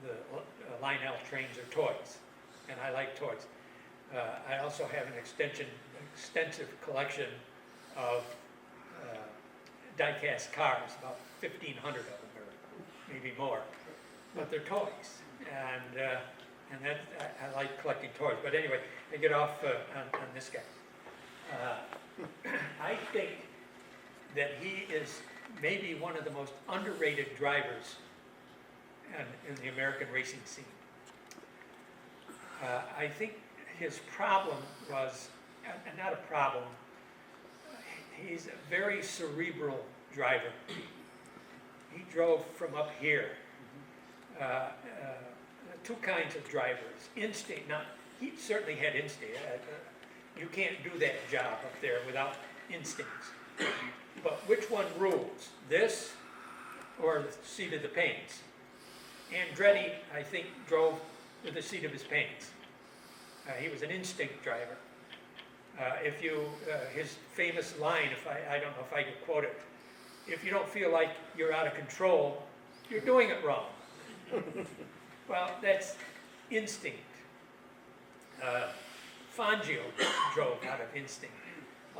The line L trains are toys, and I like toys. I also have an extensive collection of die-cast cars, about 1,500 of them, or maybe more, but they're toys, and that I like collecting toys. But anyway, I get off on this guy. I think that he is maybe one of the most underrated drivers in the American racing scene. I think his problem was, not a problem, he's a very cerebral driver. He drove from up here. 2 kinds of drivers. Instinct, now, he certainly had instinct. You can't do that job up there without instincts. But which one rules, this or the seat of the pants? Andretti, I think, drove with the seat of his pants. He was an instinct driver. His famous line, I don't know if I could quote it, if you don't feel like you're out of control, you're doing it wrong. Well, that's instinct. Fangio drove out of instinct,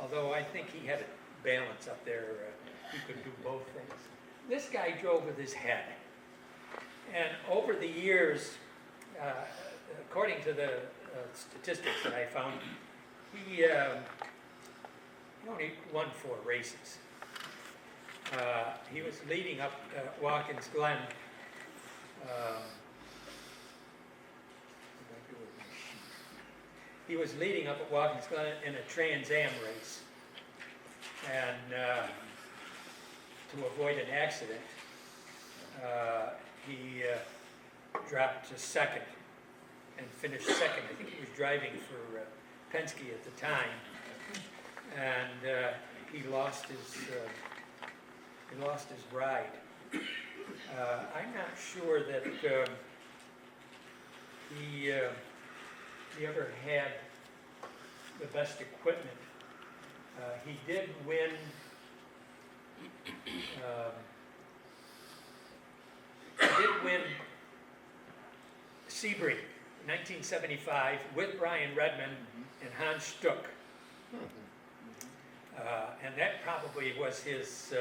although I think he had a balance up there. He could do both things. This guy drove with his head. And over the years, according to the statistics that I found, he only won 4 races. He was leading up Watkins Glen. He was leading up at Watkins Glen in a Trans Am race, and to avoid an accident, he dropped to second and finished second. I think he was driving for Penske at the time, and he lost his ride. I'm not sure that he ever had the best equipment. He did win He did win Sebring, 1975, with Brian Redman and Hans Stuck. And that probably was his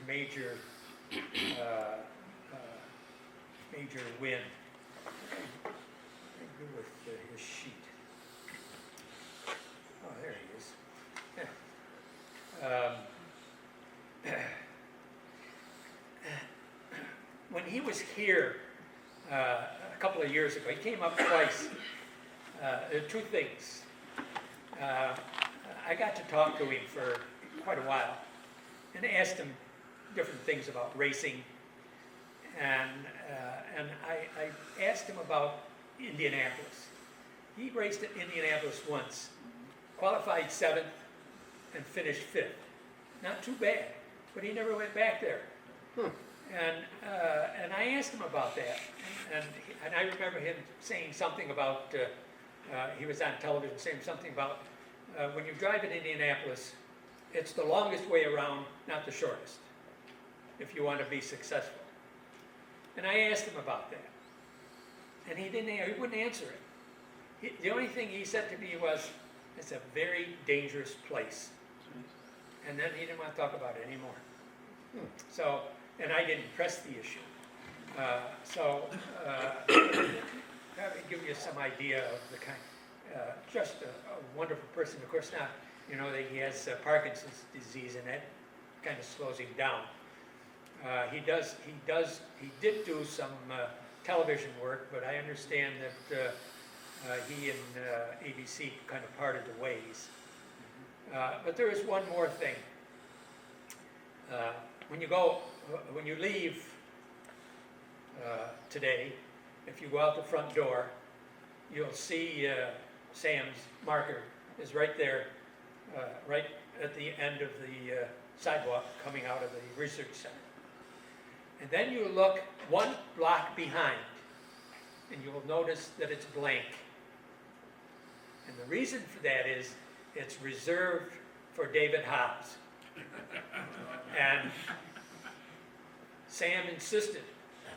major major win. Good with his sheet. Oh, there he is. Yeah. When he was here a couple of years ago, he came up twice. There are two things. I got to talk to him for quite a while and asked him different things about racing. And I asked him about Indianapolis. He raced at Indianapolis once, qualified 7th and finished 5th. Not too bad, but he never went back there. And I asked him about that, and I remember him saying something about, he was on television saying something about, when you drive in Indianapolis, it's the longest way around, not the shortest, if you want to be successful. And I asked him about that, and he wouldn't answer it. The only thing he said to me was, it's a very dangerous place. And then he didn't want to talk about it anymore. So, and I didn't press the issue. That would give you some idea of the kind, just a wonderful person. Of course now, you know that he has Parkinson's disease, and that kind of slows him down. He did do some television work, but I understand that he and ABC kind of parted the ways. But there is one more thing. When you leave today, if you go out the front door, you'll see Sam's marker is right there, right at the end of the sidewalk coming out of the research center. And then you look one block behind, and you will notice that it's blank. And the reason for that is it's reserved for David Hobbs. And Sam insisted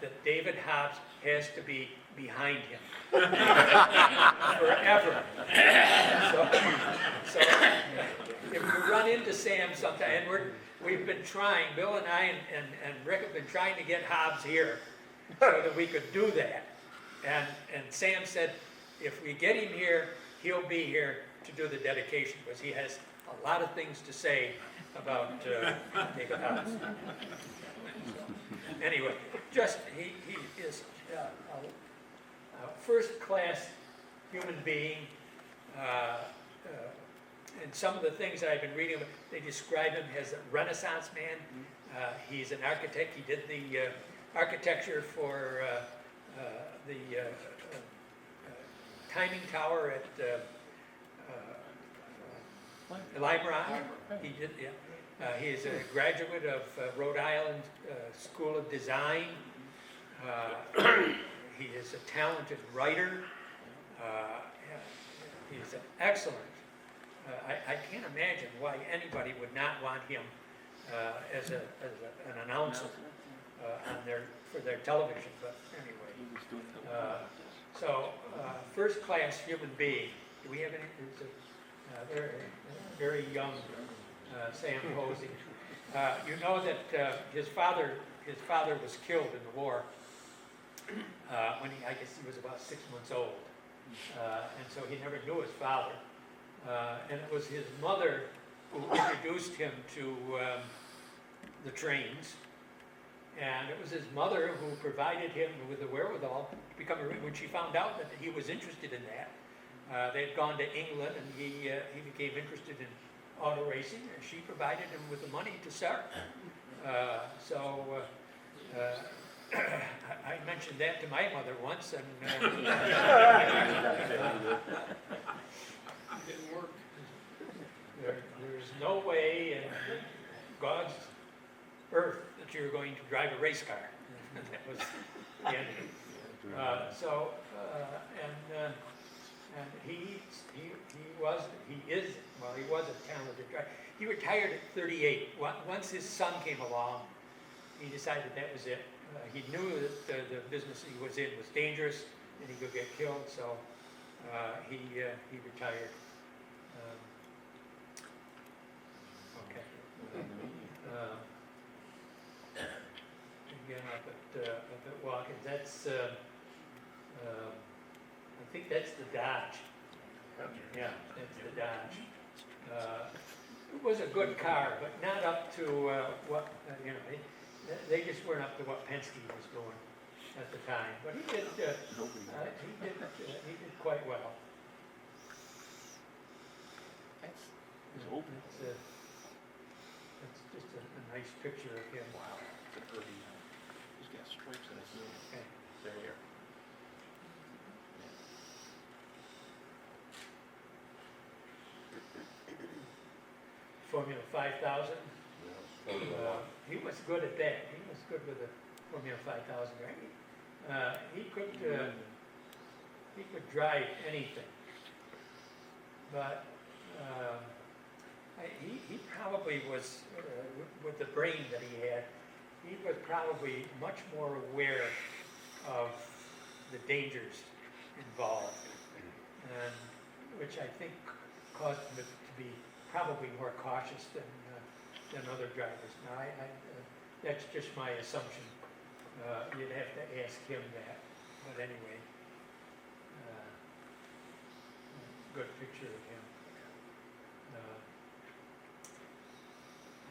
that David Hobbs has to be behind him forever. So if you run into Sam sometime, and we've been trying, Bill and I and Rick have been trying to get Hobbs here so that we could do that. And Sam said, if we get him here, he'll be here to do the dedication, because he has a lot of things to say about David Hobbs. Anyway, he is a first-class human being. And some of the things that I've been reading, they describe him as a Renaissance man. He's an architect. He did the architecture for the timing tower at Lime Rock. He did, yeah. He is a graduate of Rhode Island School of Design. He is a talented writer. He's an excellent. I can't imagine why anybody would not want him as an announcer for their television. But anyway, first-class human being. Do we have any? Very, very young Sam Posey. You know that his father was killed in the war when I guess he was about 6 months old, and so he never knew his father. And it was his mother who introduced him to the trains, and it was his mother who provided him with the wherewithal to become when she found out that he was interested in that. They had gone to England, and he became interested in auto racing, and she provided him with the money to start. I mentioned that to my mother once, and It didn't work. there's no way in God's earth that you're going to drive a race car. That was the end of it. And he was a talented driver. He retired at 38. Once his son came along, he decided that was it. He knew that the business he was in was dangerous and he could get killed, so he retired. Okay. Again, up at Watkins, that's, I think that's the Dodge. Yeah, that's the Dodge. It was a good car, but not up to what, they just weren't up to what Penske was doing at the time. But he did quite well. That's just a nice picture of him. Wow, it's an early, he's got stripes in his nose. Okay. They're here. Formula 5000. He was good at that. He was good with the Formula 5000. Right? He could drive anything, but he probably was with the brain that he had. He was probably much more aware of the dangers involved, and which I think caused him to be probably more cautious than other drivers. Now, that's just my assumption. You'd have to ask him that. But anyway, good picture of him.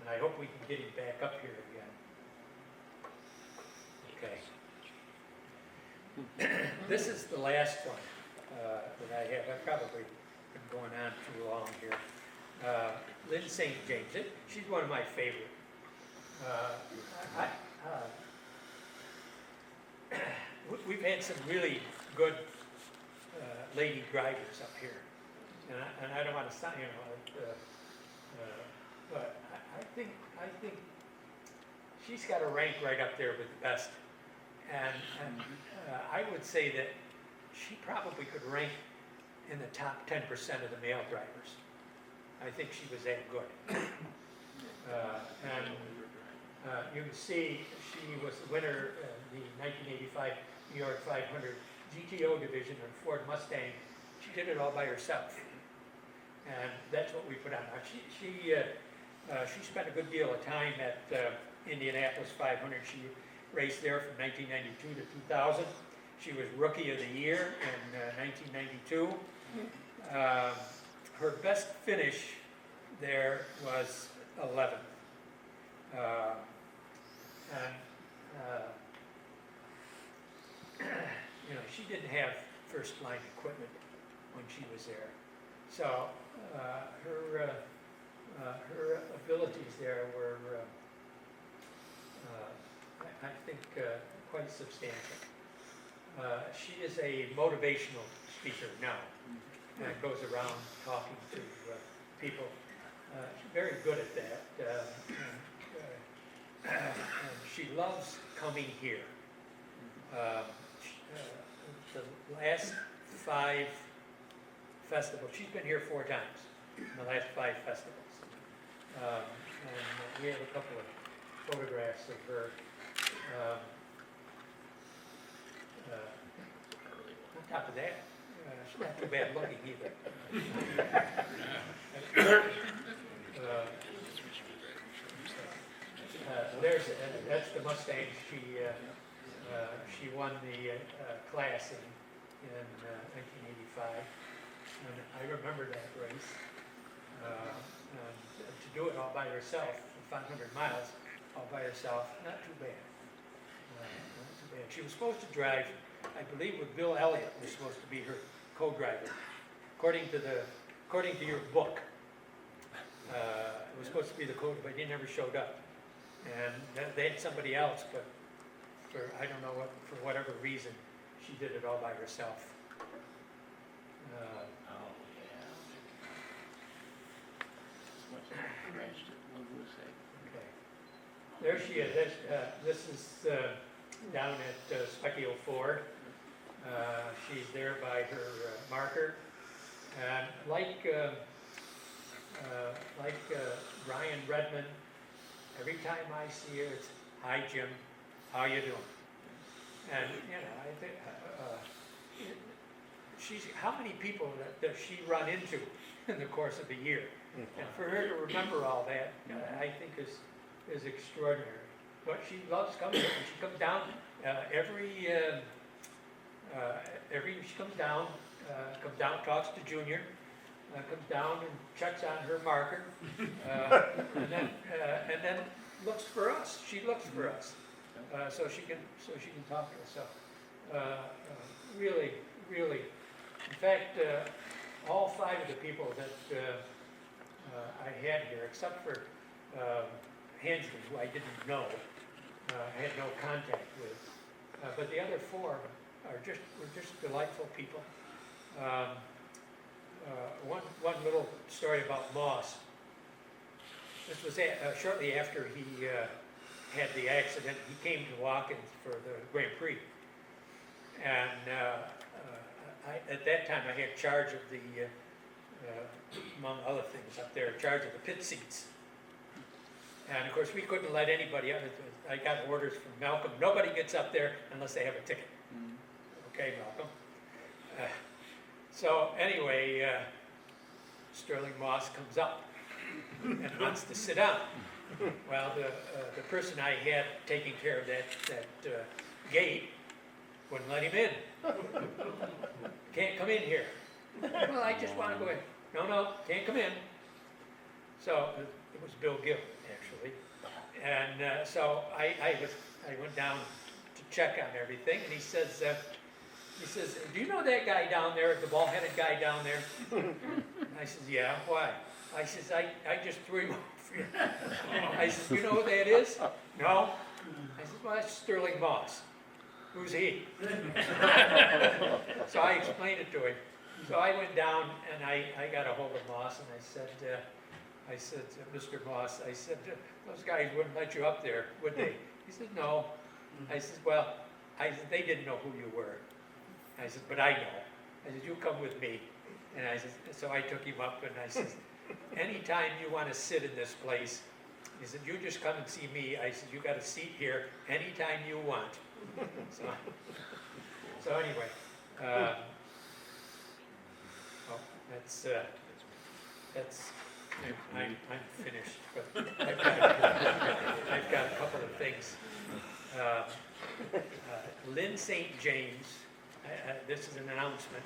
And I hope we can get him back up here again. Okay. This is the last one that I have. I've probably been going on too long here. Lynn St. James, she's one of my favorite. We've had some really good lady drivers up here, and I don't want to sound, but I think she's got a rank right up there with the best, and I would say that she probably could rank in the top 10% of the male drivers. I think she was that good. You can see she was the winner in the 1985 New York 500 GTO division on Ford Mustang. She did it all by herself. And that's what we put on. Now, she spent a good deal of time at Indianapolis 500. She raced there from 1992 to 2000. She was Rookie of the Year in 1992. Her best finish there was 11th. She didn't have first line equipment when she was there. So her abilities there were, I think, quite substantial. She is a motivational speaker now, and goes around talking to people. She's very good at that. And she loves coming here. The last 5 festivals, she's been here 4 times in the last 5 festivals. And we have a couple of photographs of her. On top of that, she's not too bad looking either. That's the Mustang. She won the class in 1985, and I remember that race. And to do it all by herself, 500 miles all by herself, not too bad. Not too bad. She was supposed to drive, I believe, with Bill Elliott was supposed to be her co-driver, according to your book. It was supposed to be the co, but he never showed up. And they had somebody else, but I don't know what, for whatever reason, she did it all by herself. Okay. There she is. This is down at Specchio Ford. She's there by her marker. And like Ryan Redmond, every time I see her, it's, "Hi, Jim, how you doing?" And, you know, I think, how many people does she run into in the course of a year? And for her to remember all that, I think is extraordinary. But she loves coming here, and she comes down she comes down, talks to Junior, comes down and checks on her marker, and then looks for us. She looks for us, so she can talk to us. So really, in fact, all 5 of the people that I had here, except for Hensley, who I didn't know, I had no contact with, but the other 4 were just delightful people. One little story about Moss. This was shortly after he had the accident. He came to Watkins for the Grand Prix, and at that time I had charge of the, among other things up there, charge of the pit seats. And of course, we couldn't let anybody up. I got orders from Malcolm, nobody gets up there unless they have a ticket. Okay, Malcolm. So anyway, Sterling Moss comes up and wants to sit down. Well, the person I had taking care of that gate wouldn't let him in. "Can't come in here." "Well, I just want to go in." No, can't come in. So it was Bill Gill, actually. And so I went down to check on everything, and he says, "Do you know that guy down there, the bald-headed guy down there?" I says, "Yeah, why?" I says, I just threw him off here. I says, "You know who that is?" "No." I says, "Well, that's Sterling Moss." "Who's he?" So I explained it to him. So I went down and I got a hold of Moss, and I said, "Mr. Moss," I said, "those guys wouldn't let you up there, would they?" He said, "No." I said, "Well," they didn't know who you were. I said, "But I know." I said, "You come with me." And I said, so I took him up and I said, "Anytime you want to sit in this place," he said, "you just come and see me." I said, "You got a seat here anytime you want." So anyway, I'm finished, but I've got a couple of things. Lynn St. James, this is an announcement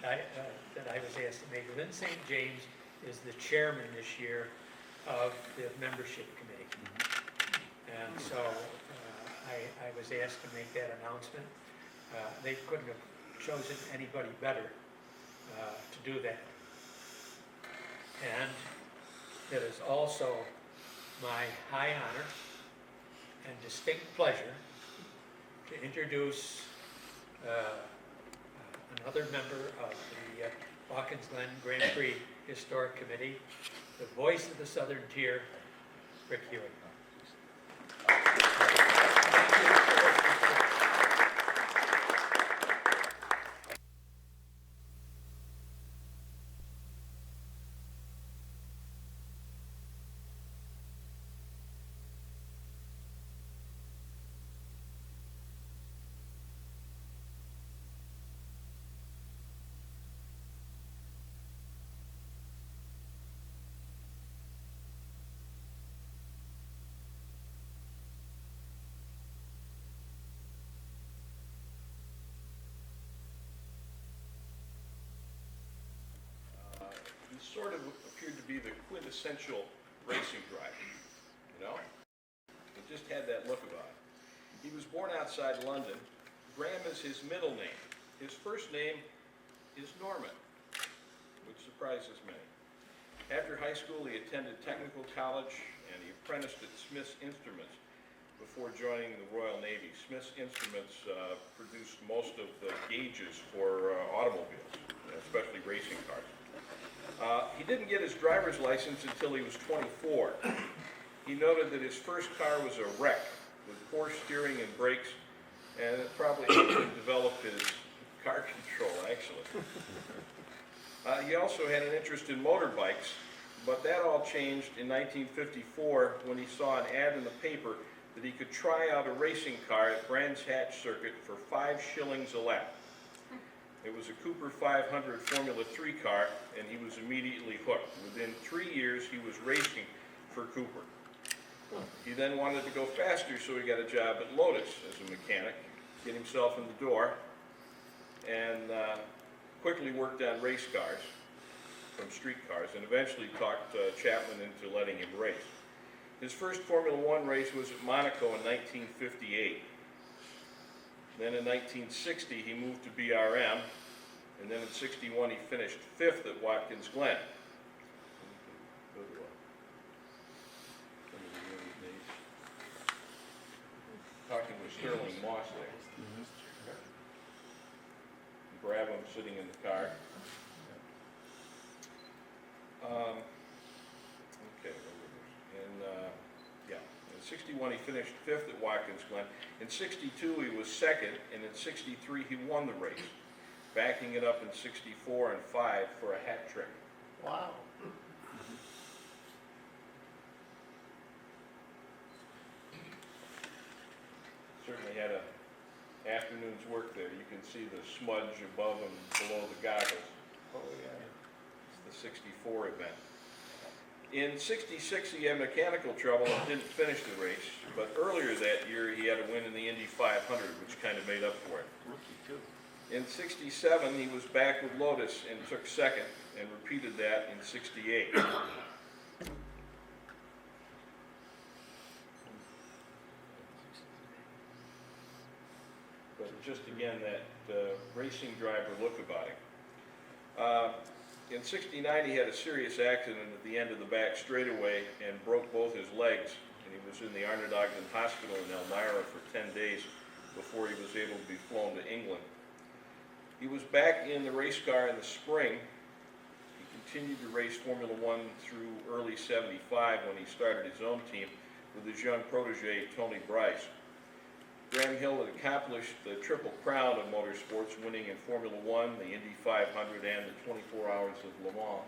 that I was asked to make. Lynn St. James is the chairman this year of the membership committee. And so I was asked to make that announcement. They couldn't have chosen anybody better to do that. And it is also my high honor and distinct pleasure to introduce another member of the Watkins Glen Grand Prix Historic Committee, the voice of the Southern Tier, Rick Ewing. Sort of appeared to be the quintessential racing driver, you know? He just had that look about him. He was born outside London. Graham is his middle name. His first name is Norman, which surprises many. After high school, he attended technical college and he apprenticed at Smith's Instruments before joining the Royal Navy. Smith's Instruments produced most of the gauges for automobiles, especially racing cars. He didn't get his driver's license until he was 24. He noted that his first car was a wreck with poor steering and brakes, and it probably helped him develop his car control, actually. He also had an interest in motorbikes, but that all changed in 1954 when he saw an ad in the paper that he could try out a racing car at Brands Hatch Circuit for 5 shillings a lap. It was a Cooper 500 Formula 3 car, and he was immediately hooked. Within 3 years, he was racing for Cooper. He then wanted to go faster, so he got a job at Lotus as a mechanic, get himself in the door, and quickly worked on race cars from street cars, and eventually talked Chapman into letting him race. His first Formula One race was at Monaco in 1958. Then in 1960, he moved to BRM, and then in 61, he finished 5th at Watkins Glen. Talking with Sterling Moss there. Grab him sitting in the car. Okay, in 61 he finished 5th at Watkins Glen. In 62 he was 2nd, and in 63 he won the race, backing it up in 64 and 5 for a hat trick. Wow. Certainly had a afternoon's work there. You can see the smudge above and below the goggles. Oh yeah. It's the 64 event. In 66 he had mechanical trouble and didn't finish the race, but earlier that year he had a win in the Indy 500, which kind of made up for it. In 67 he was back with Lotus and took 2nd, and repeated that in 68. But just again, that racing driver look about him. In 69, he had a serious accident at the end of the back straightaway and broke both his legs, and he was in the Arnold Ogden Hospital in Elmira for 10 days before he was able to be flown to England. He was back in the race car in the spring. He continued to race Formula One through early 75 when he started his own team with his young protege, Tony Bryce. Graham Hill had accomplished the Triple Crown of motorsports, winning in Formula One, the Indy 500, and the 24 Hours of Le Mans.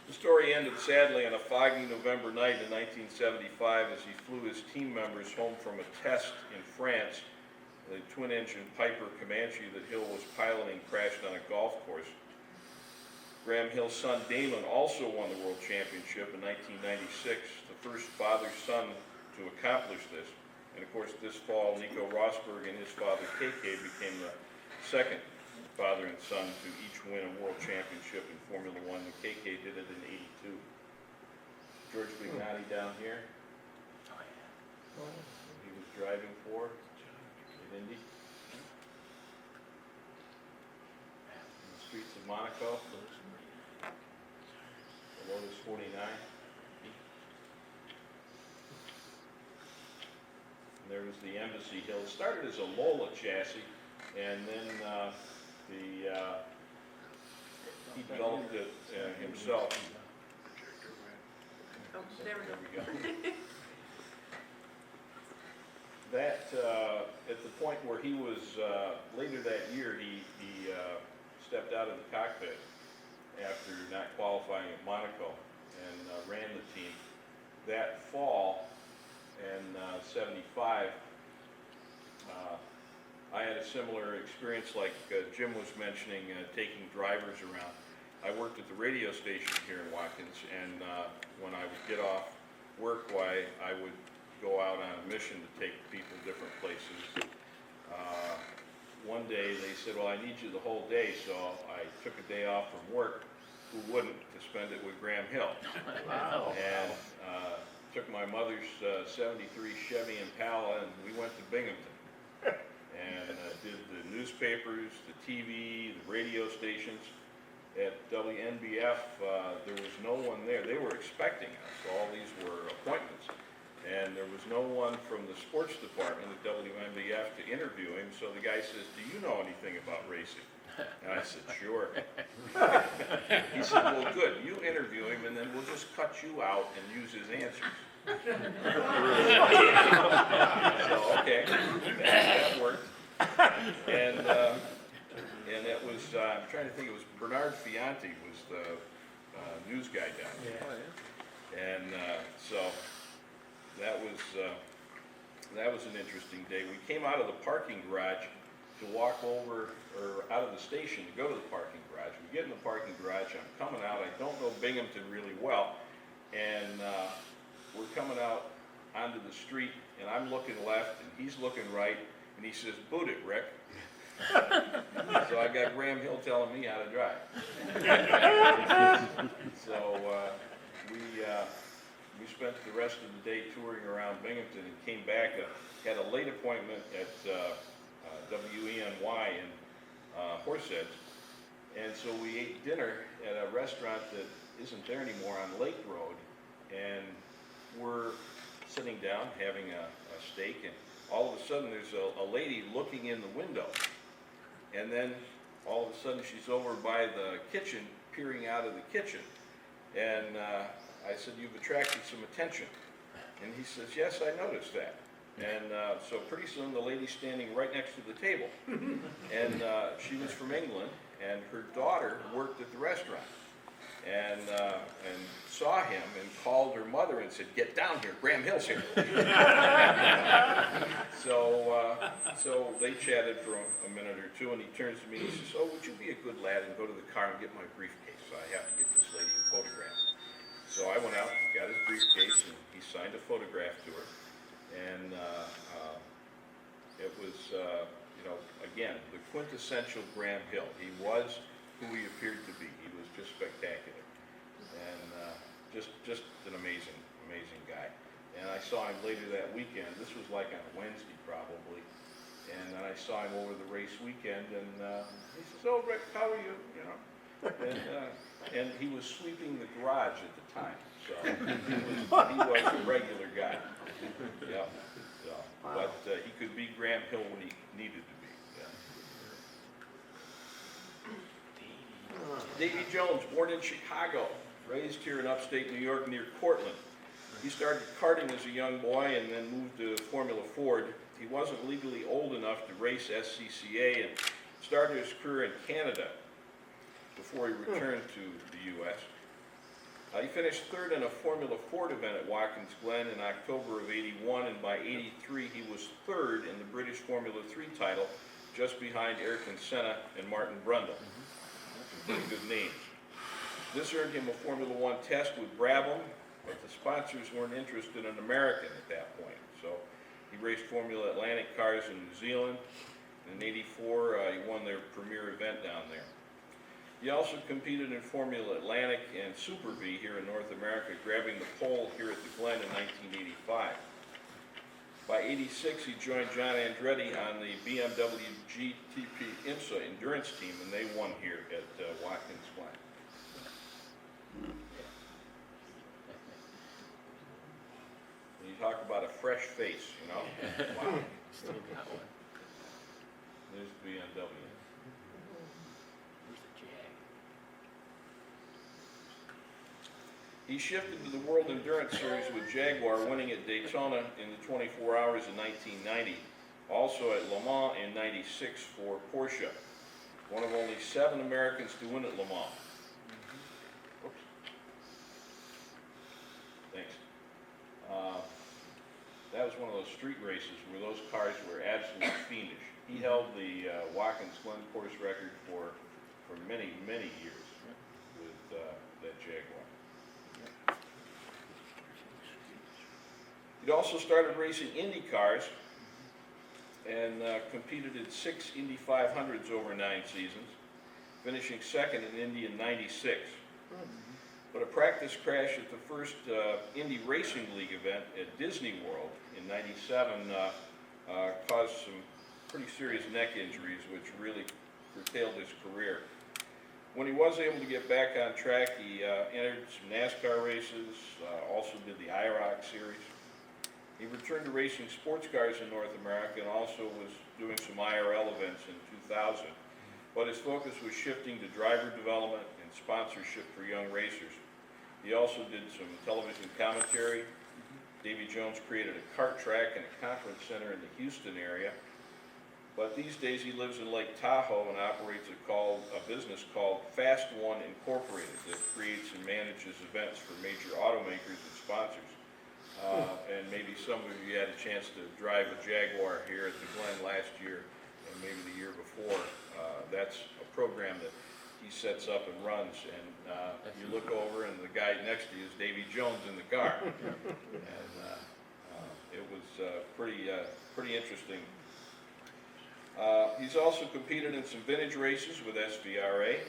The story ended sadly on a foggy November night in 1975 as he flew his team members home from a test in France. The twin-engine Piper Comanche that Hill was piloting crashed on a golf course. Graham Hill's son Damon also won the World Championship in 1996, the first father-son to accomplish this. And of course, this fall, Nico Rosberg and his father KK became the second father and son to each win a World Championship in Formula One. And KK did it in '82. George Bignotti down here. He was driving for at Indy. In the streets of Monaco. The Lotus 49. And there was the Embassy Hill. It started as a Lola chassis, and then he developed it himself. Oh, there we go. That, at the point where he was, later that year, he stepped out of the cockpit after not qualifying at Monaco and ran the team. That fall in 75, I had a similar experience like Jim was mentioning, taking drivers around. I worked at the radio station here in Watkins, and when I would get off work, I would go out on a mission to take people different places. One day they said, well, I need you the whole day, so I took a day off from work, who wouldn't, to spend it with Graham Hill. Wow. And took my mother's 73 Chevy Impala, and we went to Binghamton. And did the newspapers, the TV, the radio stations. At WNBF, there was no one there. They were expecting us. All these were appointments. And there was no one from the sports department at WNBF to interview him, so the guy says, do you know anything about racing? And I said, sure. He said, well, good, you interview him, and then we'll just cut you out and use his answers. So, okay, that worked. And it was, I'm trying to think, it was Bernard Fianti was the news guy down there. Yeah. And so that was an interesting day. We came out of the parking garage to walk over, or out of the station to go to the parking garage. We get in the parking garage, I'm coming out, I don't know Binghamton really well, and we're coming out onto the street, and I'm looking left, and he's looking right, and he says, "Boot it, Rick." So I got Graham Hill telling me how to drive. So we spent the rest of the day touring around Binghamton and came back, had a late appointment at WENY in Horseheads, and so we ate dinner at a restaurant that isn't there anymore on Lake Road, and we're sitting down having a steak, and all of a sudden there's a lady looking in the window, and then all of a sudden she's over by the kitchen, peering out of the kitchen, and I said, "You've attracted some attention." And he says, "Yes, I noticed that." And so pretty soon the lady's standing right next to the table, and she was from England, and her daughter worked at the restaurant, and saw him and called her mother and said, "Get down here, Graham Hill's here." So they chatted for a minute or two, and he turns to me and he says, "Oh, would you be a good lad and go to the car and get my briefcase? So I have to get this lady a photograph." So I went out and got his briefcase, and he signed a photograph to her. And it was, again, the quintessential Graham Hill. He was who he appeared to be. He was just spectacular, and just an amazing guy. And I saw him later that weekend. This was like on a Wednesday probably, and then I saw him over the race weekend, and he says, "Oh, Rick, how are you?" And he was sweeping the garage at the time, so he was a regular guy. Yeah. So, but he could be Graham Hill when he needed to be. Yeah. Davy Jones, born in Chicago, raised here in upstate New York near Cortland. He started karting as a young boy and then moved to Formula Ford. He wasn't legally old enough to race SCCA and started his career in Canada before he returned to the U.S. He finished third in a Formula Ford event at Watkins Glen in October of '81, and by '83 he was third in the British Formula 3 title, just behind Ayrton Senna and Martin Brundle. Pretty good names. This earned him a Formula One test with Brabham, but the sponsors weren't interested in an American at that point. So he raced Formula Atlantic cars in New Zealand. In '84, he won their premier event down there. He also competed in Formula Atlantic and Super V here in North America, grabbing the pole here at the Glen in 1985. By '86, he joined John Andretti on the BMW GTP IMSA endurance team, and they won here at Watkins Glen. And you talk about a fresh face, Wow. There's the BMW. He shifted to the World Endurance Series with Jaguar, winning at Daytona in the 24 Hours in 1990, also at Le Mans in '96 for Porsche. One of only 7 Americans to win at Le Mans. Oops. Thanks. That was one of those street races where those cars were absolutely fiendish. He held the Watkins Glen course record for many, many years with that Jaguar. He'd also started racing Indy cars and competed in 6 Indy 500s over 9 seasons, finishing second in Indy in '96. But a practice crash at the first Indy Racing League event at Disney World in '97 caused some pretty serious neck injuries, which really curtailed his career. When he was able to get back on track, he entered some NASCAR races, also did the IMRRC series. He returned to racing sports cars in North America and also was doing some IRL events in 2000. But his focus was shifting to driver development and sponsorship for young racers. He also did some television commentary. Davy Jones created a kart track and a conference center in the Houston area. But these days he lives in Lake Tahoe and operates a business called Fast One Incorporated that creates and manages events for major automakers and sponsors. And maybe some of you had a chance to drive a Jaguar here at the Glen last year and maybe the year before. That's a program that he sets up and runs, and you look over and the guy next to you is Davy Jones in the car. And it was pretty interesting. He's also competed in some vintage races with SVRA.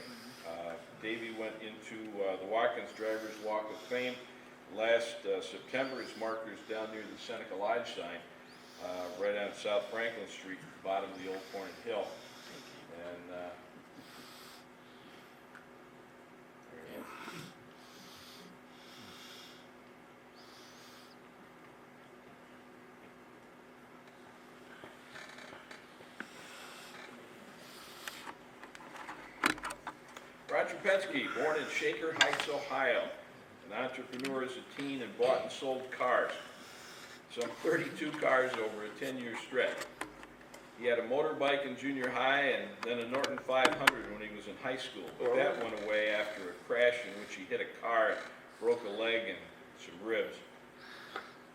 Davy went into the Watkins Drivers Walk of Fame last September. His marker's down near the Seneca Lodge sign, right on South Franklin Street, at the bottom of the Old Corning Hill. And there he is. Roger Penske, born in Shaker Heights, Ohio, an entrepreneur as a teen and bought and sold cars, some 32 cars over a 10-year stretch. He had a motorbike in junior high and then a Norton 500 when he was in high school, but that went away after a crash in which he hit a car and broke a leg and some ribs.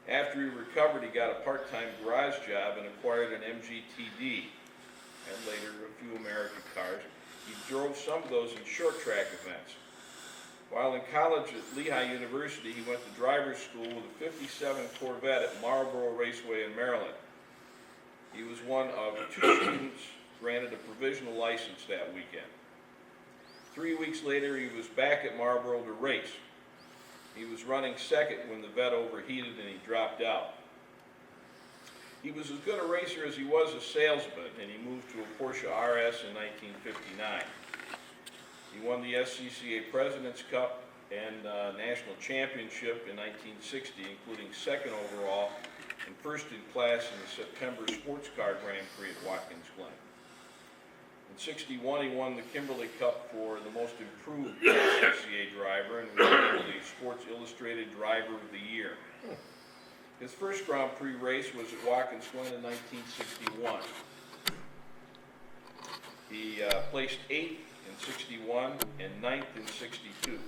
After he recovered, he got a part-time garage job and acquired an MGTD and later a few American cars. He drove some of those in short track events. While in college at Lehigh University, he went to driver's school with a 57 Corvette at Marlboro Raceway in Maryland. He was one of 2 students granted a provisional license that weekend. 3 weeks later, he was back at Marlboro to race. He was running second when the vet overheated and he dropped out. He was as good a racer as he was a salesman, and he moved to a Porsche RS in 1959. He won the SCCA President's Cup and National Championship in 1960, including second overall and first in class in the September Sports Car Grand Prix at Watkins Glen. In 61, he won the Kimberly Cup for the most improved SCCA driver and was named the Sports Illustrated Driver of the Year. His first Grand Prix race was at Watkins Glen in 1961. He placed 8th in 61 and 9th in 62.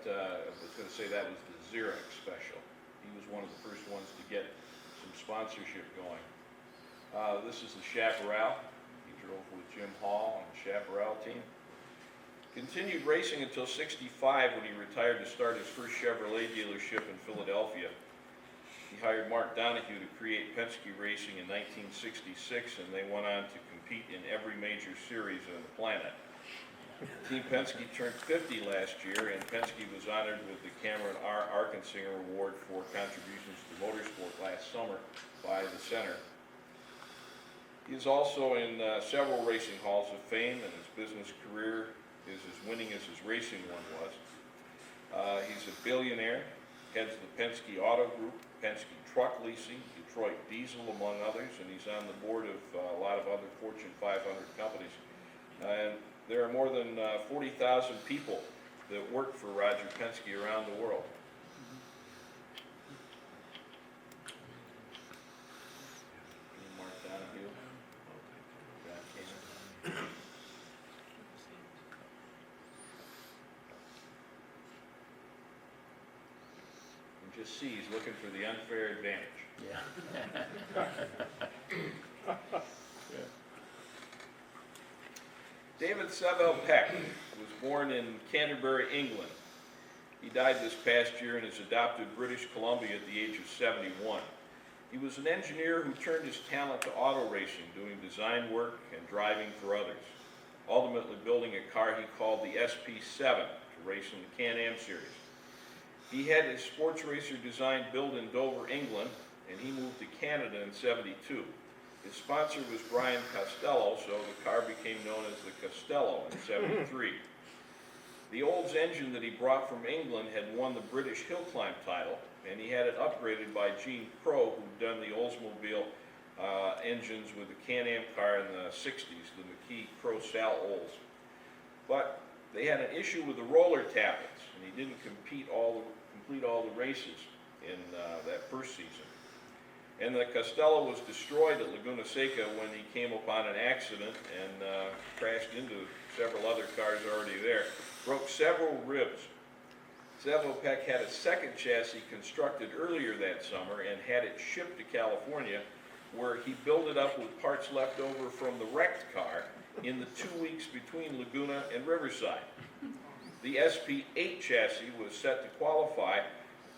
I was going to say that was the Xerox special. He was one of the first ones to get some sponsorship going. This is the Chaparral. He drove with Jim Hall on the Chaparral team. Continued racing until 65 when he retired to start his first Chevrolet dealership in Philadelphia. He hired Mark Donahue to create Penske Racing in 1966, and they went on to compete in every major series on the planet. Team Penske turned 50 last year, and Penske was honored with the Cameron R. Arkensinger Award for contributions to motorsport last summer by the Center. He is also in several racing halls of fame, and his business career is as winning as his racing one was. He's a billionaire, heads the Penske Auto Group, Penske Truck Leasing, Detroit Diesel, among others, and he's on the board of a lot of other Fortune 500 companies. And there are more than 40,000 people that work for Roger Penske around the world. Mark Donahue. And just see, he's looking for the unfair advantage. David Saville Peck was born in Canterbury, England. He died this past year in his adopted British Columbia at the age of 71. He was an engineer who turned his talent to auto racing, doing design work and driving for others, ultimately building a car he called the SP7 to race in the Can-Am series. He had his sports racer design built in Dover, England, and he moved to Canada in '72. His sponsor was Brian Costello, so the car became known as the Costello in '73. The Olds engine that he brought from England had won the British Hill Climb title, and he had it upgraded by Gene Crow, who'd done the Oldsmobile engines with the Can-Am car in the '60s, the McKee Crow Sal Olds. But they had an issue with the roller tappets, and he didn't complete all the races in that first season. And the Costello was destroyed at Laguna Seca when he came upon an accident and crashed into several other cars already there, broke several ribs. Zevo Peck had a second chassis constructed earlier that summer and had it shipped to California, where he built it up with parts left over from the wrecked car in the 2 weeks between Laguna and Riverside. The SP8 chassis was set to qualify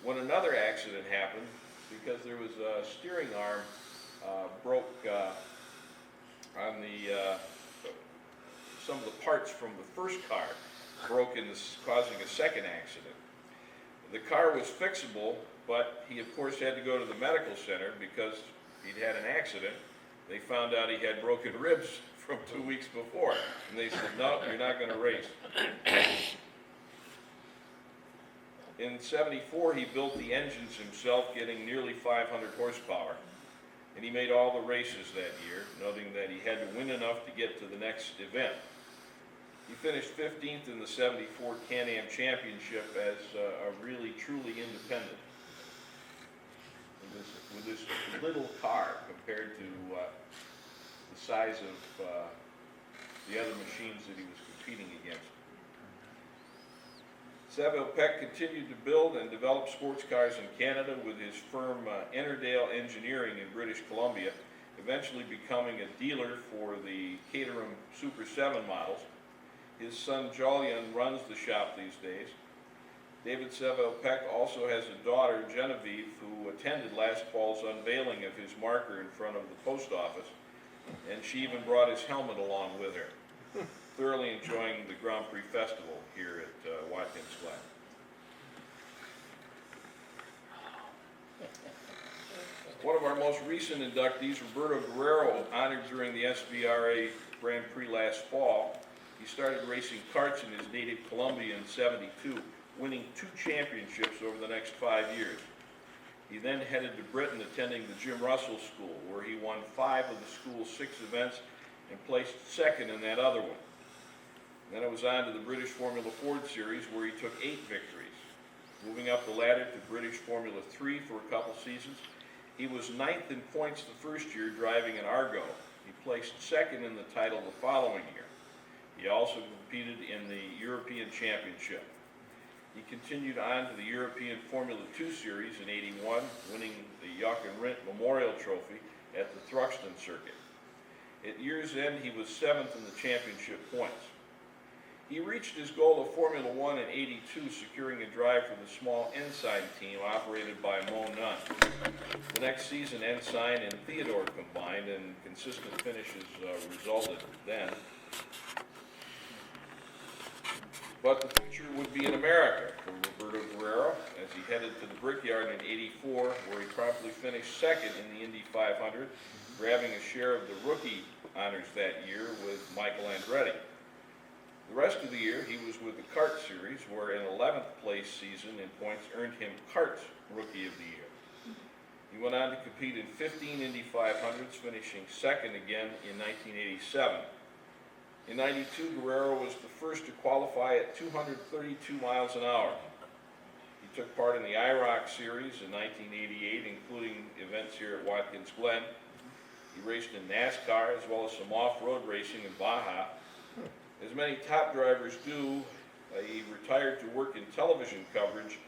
when another accident happened because there was a steering arm broke on the some of the parts from the first car broke causing a second accident. The car was fixable, but he of course had to go to the medical center because he'd had an accident. They found out he had broken ribs from 2 weeks before, and they said, no, you're not going to race. In '74, he built the engines himself, getting nearly 500 horsepower, and he made all the races that year, noting that he had to win enough to get to the next event. He finished 15th in the '74 Can-Am Championship as a really, truly independent with this little car compared to the size of the other machines that he was competing against. Zevo Peck continued to build and develop sports cars in Canada with his firm Ennerdale Engineering in British Columbia, eventually becoming a dealer for the Caterham Super 7 models. His son Jolyon runs the shop these days. David Zevo Peck also has a daughter, Genevieve, who attended last fall's unveiling of his marker in front of the post office, and she even brought his helmet along with her. Thoroughly enjoying the Grand Prix Festival here at Watkins Glen. One of our most recent inductees, Roberto Guerrero, honored during the SVRA Grand Prix last fall. He started racing karts in his native Colombia in '72, winning 2 championships over the next 5 years. He then headed to Britain, attending the Jim Russell School, where he won 5 of the school's 6 events and placed second in that other one. Then it was on to the British Formula Ford Series, where he took 8 victories. Moving up the ladder to British Formula 3 for a couple seasons, he was 9th in points the first year driving an Argo. He placed second in the title the following year. He also competed in the European Championship. He continued on to the European Formula 2 Series in '81, winning the Jochen Rindt Memorial Trophy at the Thruxton Circuit. At year's end, he was 7th in the championship points. He reached his goal of Formula 1 in '82, securing a drive for the small Ensign team operated by Mo Nunn. The next season, Ensign and Theodore combined, and consistent finishes resulted then. But the future would be in America for Roberto Guerrero as he headed to the Brickyard in '84, where he promptly finished second in the Indy 500, grabbing a share of the rookie honors that year with Michael Andretti. The rest of the year, he was with the Kart Series, where an 11th place season in points earned him Kart's Rookie of the Year. He went on to compete in 15 Indy 500s, finishing second again in 1987. In '92, Guerrero was the first to qualify at 232 miles an hour. He took part in the IMRRC Series in 1988, including events here at Watkins Glen. He raced in NASCAR as well as some off-road racing in Baja. As many top drivers do, he retired to work in television coverage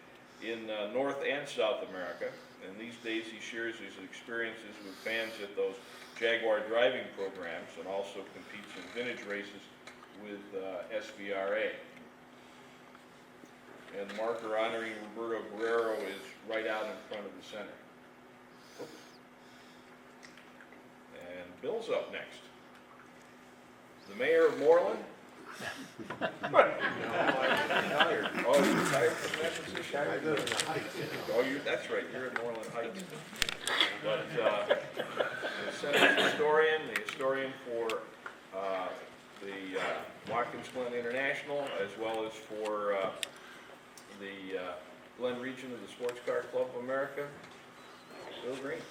in North and South America, and these days he shares his experiences with fans at those Jaguar driving programs and also competes in vintage races with SVRA. And the marker honoring Roberto Guerrero is right out in front of the center. Oops. And Bill's up next. The mayor of Moreland, Oh, you retired from that position? Oh, that's right, you're at Moreland Heights. But the Senate historian, the historian for the Watkins Glen International, as well as for the Glen region of the Sports Car Club of America, Bill Green.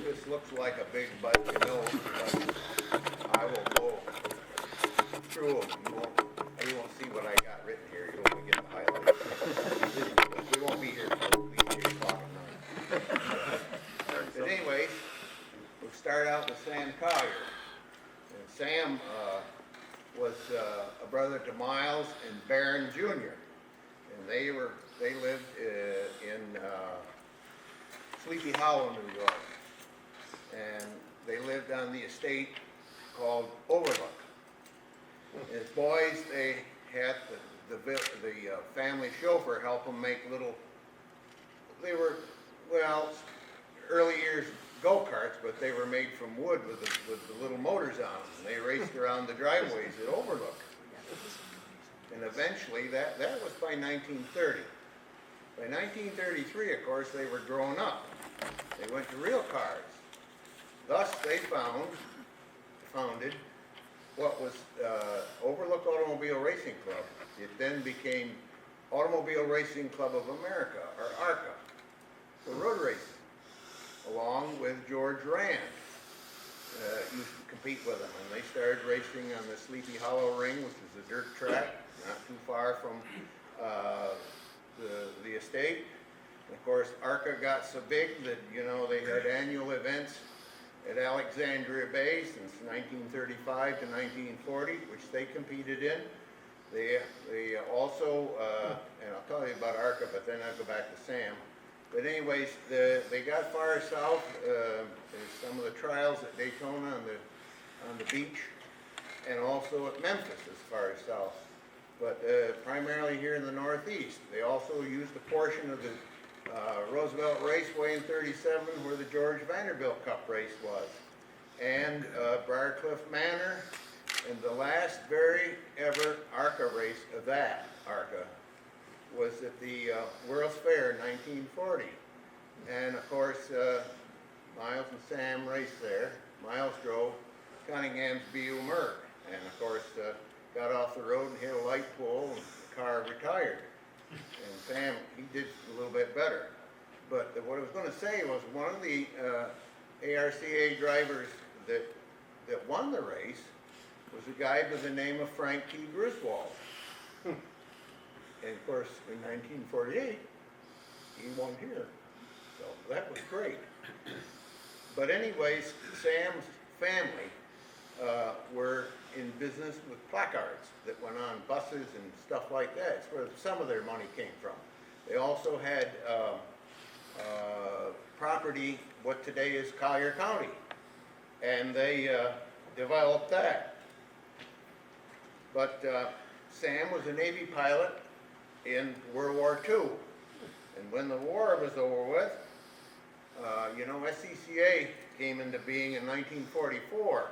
This looks like a big bunch of notes, but I will go through them. You won't see what I got written here. You only get the highlights. We won't be here till at least 8 o'clock at night. But anyways, we'll start out with Sam Collier. And Sam was a brother to Miles and Barron Jr. And they lived in Sleepy Hollow, New York. And they lived on the estate called Overlook. As boys, they had the family chauffeur help them make little, they were, well, early years go-karts, but they were made from wood with the little motors on them. And they raced around the driveways at Overlook. And eventually, that was by 1930. By 1933, of course, they were grown up. They went to real cars. Thus, they founded what was Overlook Automobile Racing Club. It then became Automobile Racing Club of America, or ARCA, for road racing, along with George Rand. Used to compete with them, and they started racing on the Sleepy Hollow Ring, which is a dirt track, not too far from the estate. And of course, ARCA got so big that, you know, they had annual events at Alexandria Bay since 1935 to 1940, which they competed in. They also, and I'll tell you about ARCA, but then I'll go back to Sam. But anyways, they got far south. There's some of the trials at Daytona on the beach, and also at Memphis as far as south. But primarily here in the Northeast. They also used a portion of the Roosevelt Raceway in 37 where the George Vanderbilt Cup race was. And Briarcliff Manor, and the last very ever ARCA race of that ARCA was at the World's Fair in 1940. And of course, Miles and Sam raced there. Miles drove Cunningham's BU Merc, and of course got off the road and hit a light pole, and the car retired. And Sam, he did a little bit better. But what I was going to say was one of the ARCA drivers that won the race was a guy by the name of Frank T. Griswold. And of course, in 1948, he won here. So that was great. But anyways, Sam's family were in business with placards that went on buses and stuff like that. It's where some of their money came from. They also had property, what today is Collier County, and they developed that. But Sam was a Navy pilot in World War II. And when the war was over with, you know, SCCA came into being in 1944.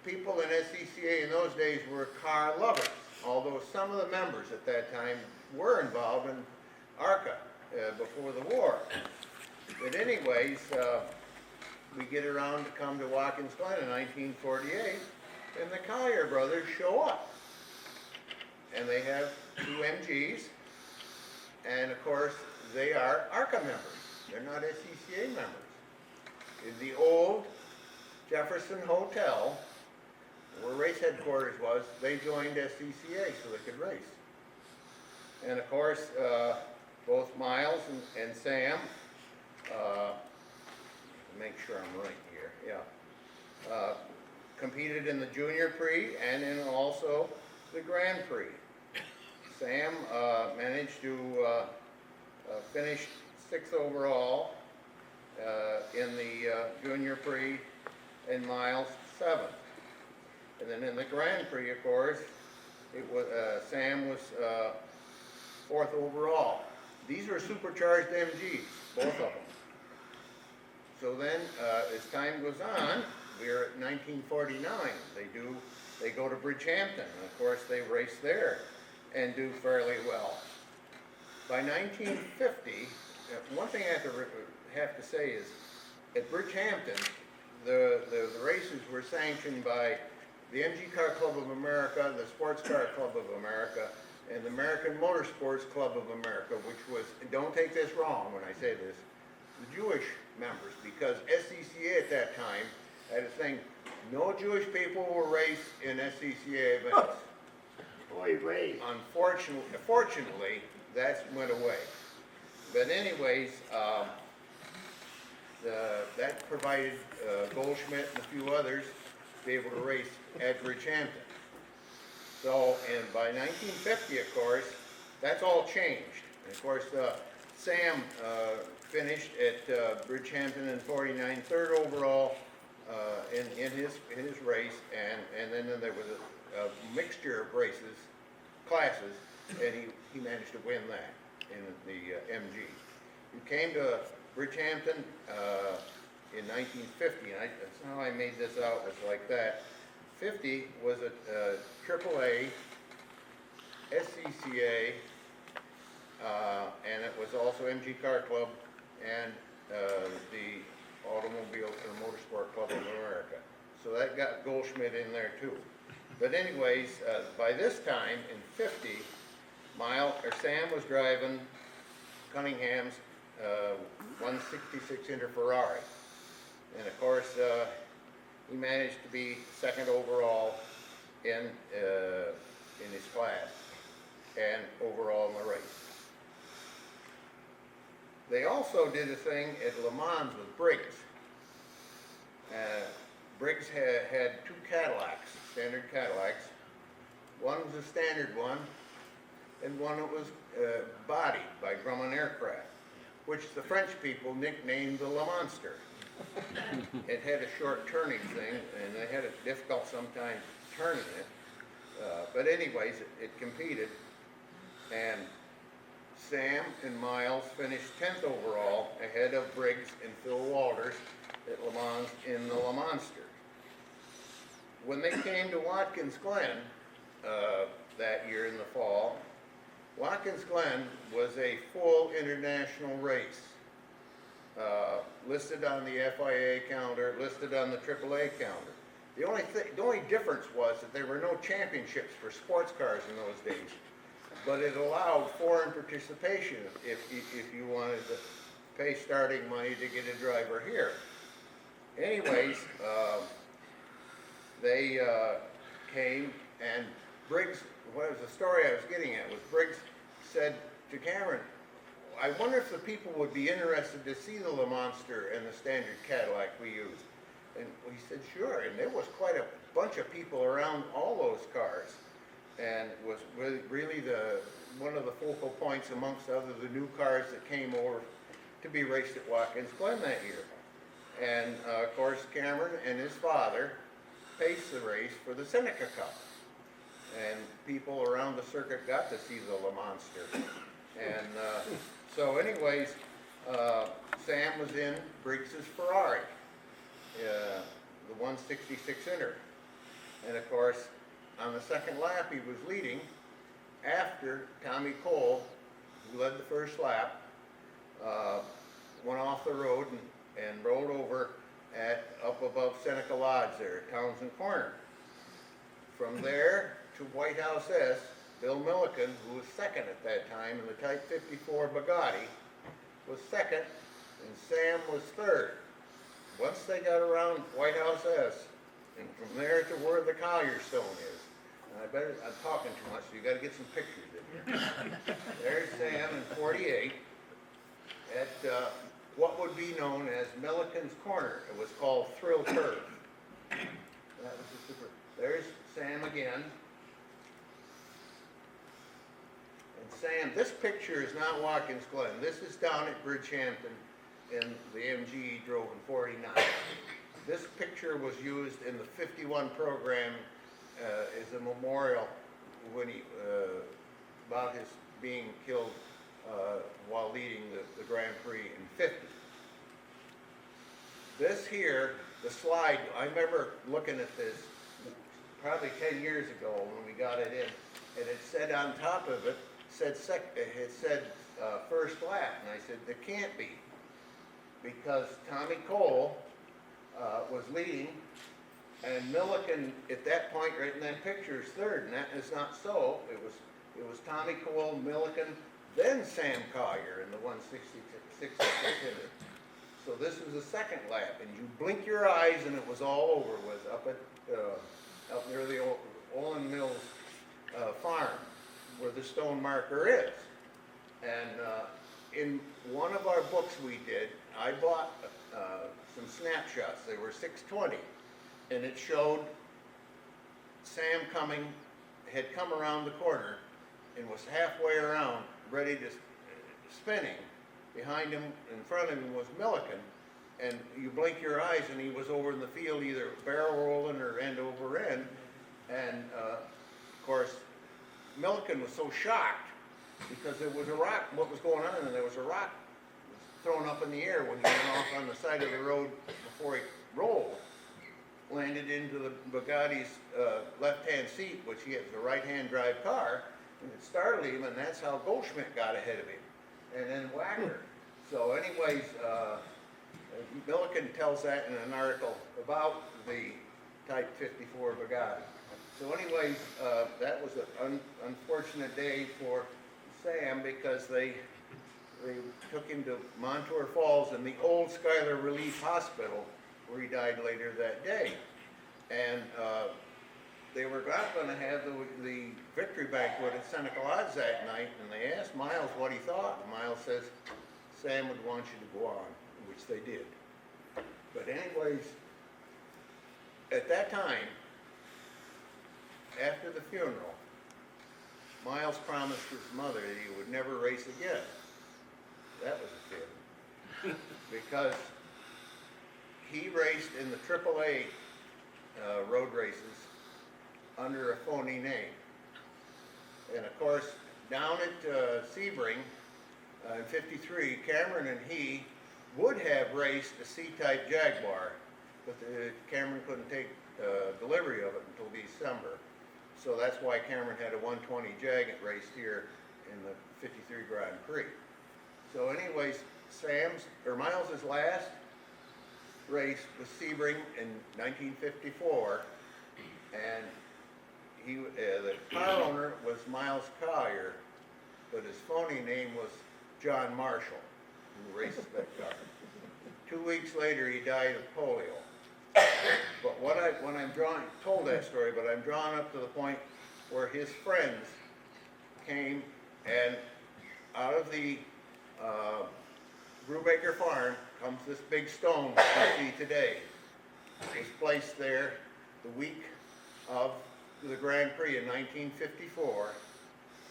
People in SCCA in those days were car lovers, although some of the members at that time were involved in ARCA before the war. But anyways, we get around to come to Watkins Glen in 1948, and the Collier brothers show up. And they have 2 MGs, and of course, they are ARCA members. They're not SCCA members. In the old Jefferson Hotel, where race headquarters was, they joined SCCA so they could race. And of course, both Miles and Sam, make sure I'm right here, yeah, competed in the Junior Prix and in also the Grand Prix. Sam managed to finish 6th overall in the Junior Prix and Miles 7th. And then in the Grand Prix, of course, it was, Sam was 4th overall. These are supercharged MGs, both of them. So then, as time goes on, we're at 1949. They go to Bridgehampton, and of course they race there and do fairly well. By 1950, one thing I have to say is, at Bridgehampton, the races were sanctioned by the MG Car Club of America, the Sports Car Club of America, and the American Motorsports Club of America, which was, and don't take this wrong when I say this, the Jewish members, because SCCA at that time had a thing, no Jewish people will race in SCCA events. Fortunately, that went away. But anyways, that provided Goldschmidt and a few others to be able to race at Bridgehampton. So, and by 1950, of course, that's all changed. And of course, Sam finished at Bridgehampton in 49, 3rd overall in his race, and then there was a mixture of races, classes, and he managed to win that in the MG. He came to Bridgehampton in 1950, and that's how I made this out, was like that. 50 was a AAA, SCCA, and it was also MG Car Club and the Automobile and Motorsport Club of America. So that got Goldschmidt in there too. But anyways, by this time in 50, Sam was driving Cunningham's 166 Inter Ferrari. And of course, he managed to be 2nd overall in his class and overall in the race. They also did a thing at Le Mans with Briggs. Briggs had 2 Cadillacs, standard Cadillacs. One was a standard one, and one that was bodied by Grumman Aircraft, which the French people nicknamed the Le Monster. It had a short turning thing, and they had it difficult sometimes turning it. But anyways, it competed, and Sam and Miles finished 10th overall ahead of Briggs and Phil Walters at Le Mans in the Le Monster. When they came to Watkins Glen that year in the fall, Watkins Glen was a full international race. Listed on the FIA calendar, listed on the AAA calendar. The only difference was that there were no championships for sports cars in those days, but it allowed foreign participation if you wanted to pay starting money to get a driver here. Anyways, they came, and Briggs, what was the story I was getting at was Briggs said to Cameron, I wonder if the people would be interested to see the Le Monster and the standard Cadillac we use. And he said, sure, and there was quite a bunch of people around all those cars, and was really one of the focal points amongst the new cars that came over to be raced at Watkins Glen that year. And of course, Cameron and his father paced the race for the Seneca Cup. And people around the circuit got to see the Le Monster. And so anyways, Sam was in Briggs's Ferrari, the 166 Inter. And of course, on the 2nd lap, he was leading after Tommy Cole, who led the 1st lap, went off the road and rolled over up above Seneca Lodge there at Townsend Corner. From there to White House S, Bill Milliken, who was 2nd at that time in the Type 54 Bugatti, was 2nd, and Sam was 3rd. Once they got around White House S, and from there to where the Collier Stone is, and I'm talking too much, so you got to get some pictures in here. There's Sam in 48 at what would be known as Milliken's Corner. It was called Thrill Curve. That was the super. There's Sam again. And Sam, this picture is not Watkins Glen. This is down at Bridgehampton and the MG he drove in 49. This picture was used in the 51 program as a memorial when he, about his being killed while leading the Grand Prix in 50. This here, the slide, I remember looking at this probably 10 years ago when we got it in, and it said on top of it, it said first lap, and I said, it can't be, because Tommy Cole was leading, and Milliken at that point, right in that picture, is third, and that is not so. It was Tommy Cole, Milliken, then Sam Collier in the 166 hitter. So this was the second lap, and you blink your eyes, and it was all over. It was up near the Olin Mills farm, where the stone marker is. And in one of our books we did, I bought some snapshots. They were 620, and it showed Sam had come around the corner and was halfway around, ready to spinning. Behind him, in front of him was Milliken, and you blink your eyes and he was over in the field either barrel rolling or end over end. And of course, Milliken was so shocked because there was a rock, what was going on, and there was a rock thrown up in the air when he went off on the side of the road before he rolled, landed into the Bugatti's left-hand seat, which he has a right-hand drive car, and it startled him, and that's how Goldschmidt got ahead of him, and then Wacker. So anyways, Milliken tells that in an article about the Type 54 Bugatti. So anyways, that was an unfortunate day for Sam because they took him to Montour Falls in the old Schuyler Relief Hospital where he died later that day. And they were not going to have the victory banquet at Seneca Lodge that night, and they asked Miles what he thought, and Miles says, Sam would want you to go on, which they did. But anyways, at that time, after the funeral, Miles promised his mother that he would never race again. That was a fib, because he raced in the AAA road races under a phony name. And of course, down at Sebring in 53, Cameron and he would have raced a C-type Jaguar, but Cameron couldn't take delivery of it until December. So that's why Cameron had a 120 Jag raced here in the 53 Grand Prix. So anyways, Miles's last race was Sebring in 1954, and the car owner was Miles Collier, but his phony name was John Marshall, who races that car. 2 weeks later, he died of polio. But when I'm told that story, but I'm drawn up to the point where his friends came, and out of the Brubaker farm comes this big stone you see today. It was placed there the week of the Grand Prix in 1954,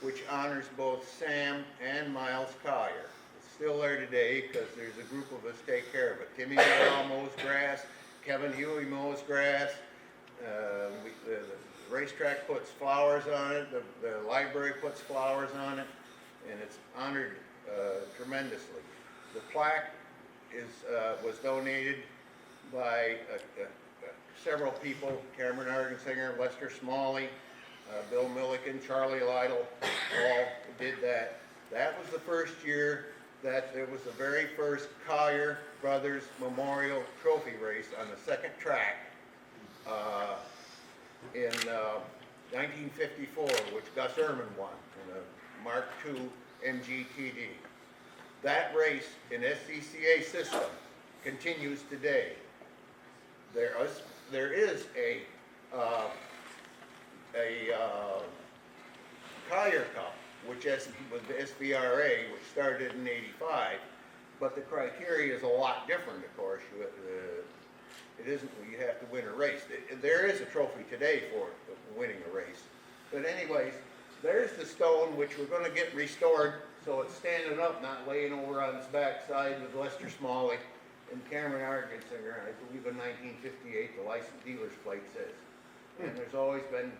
which honors both Sam and Miles Collier. It's still there today because there's a group of us take care of it. Timmy Morrell mows grass, Kevin Huey mows grass, the racetrack puts flowers on it, the library puts flowers on it, and it's honored tremendously. The plaque was donated by several people, Cameron Argensinger, Lester Smalley, Bill Milliken, Charlie Lytle, all did that. That was the first year that there was the very first Collier Brothers Memorial Trophy race on the second track in 1954, which Gus Ehrman won in a Mark II MGTD. That race in SCCA system continues today. There is a Collier Cup, which was the SVRA, which started in '85, but the criteria is a lot different, of course. It isn't you have to win a race. There is a trophy today for winning a race. But anyways, there's the stone which we're going to get restored So it's standing up, not laying over on its backside with Lester Smalley and Cameron Argensinger, I believe in 1958, the license dealer's plate says. And there's always been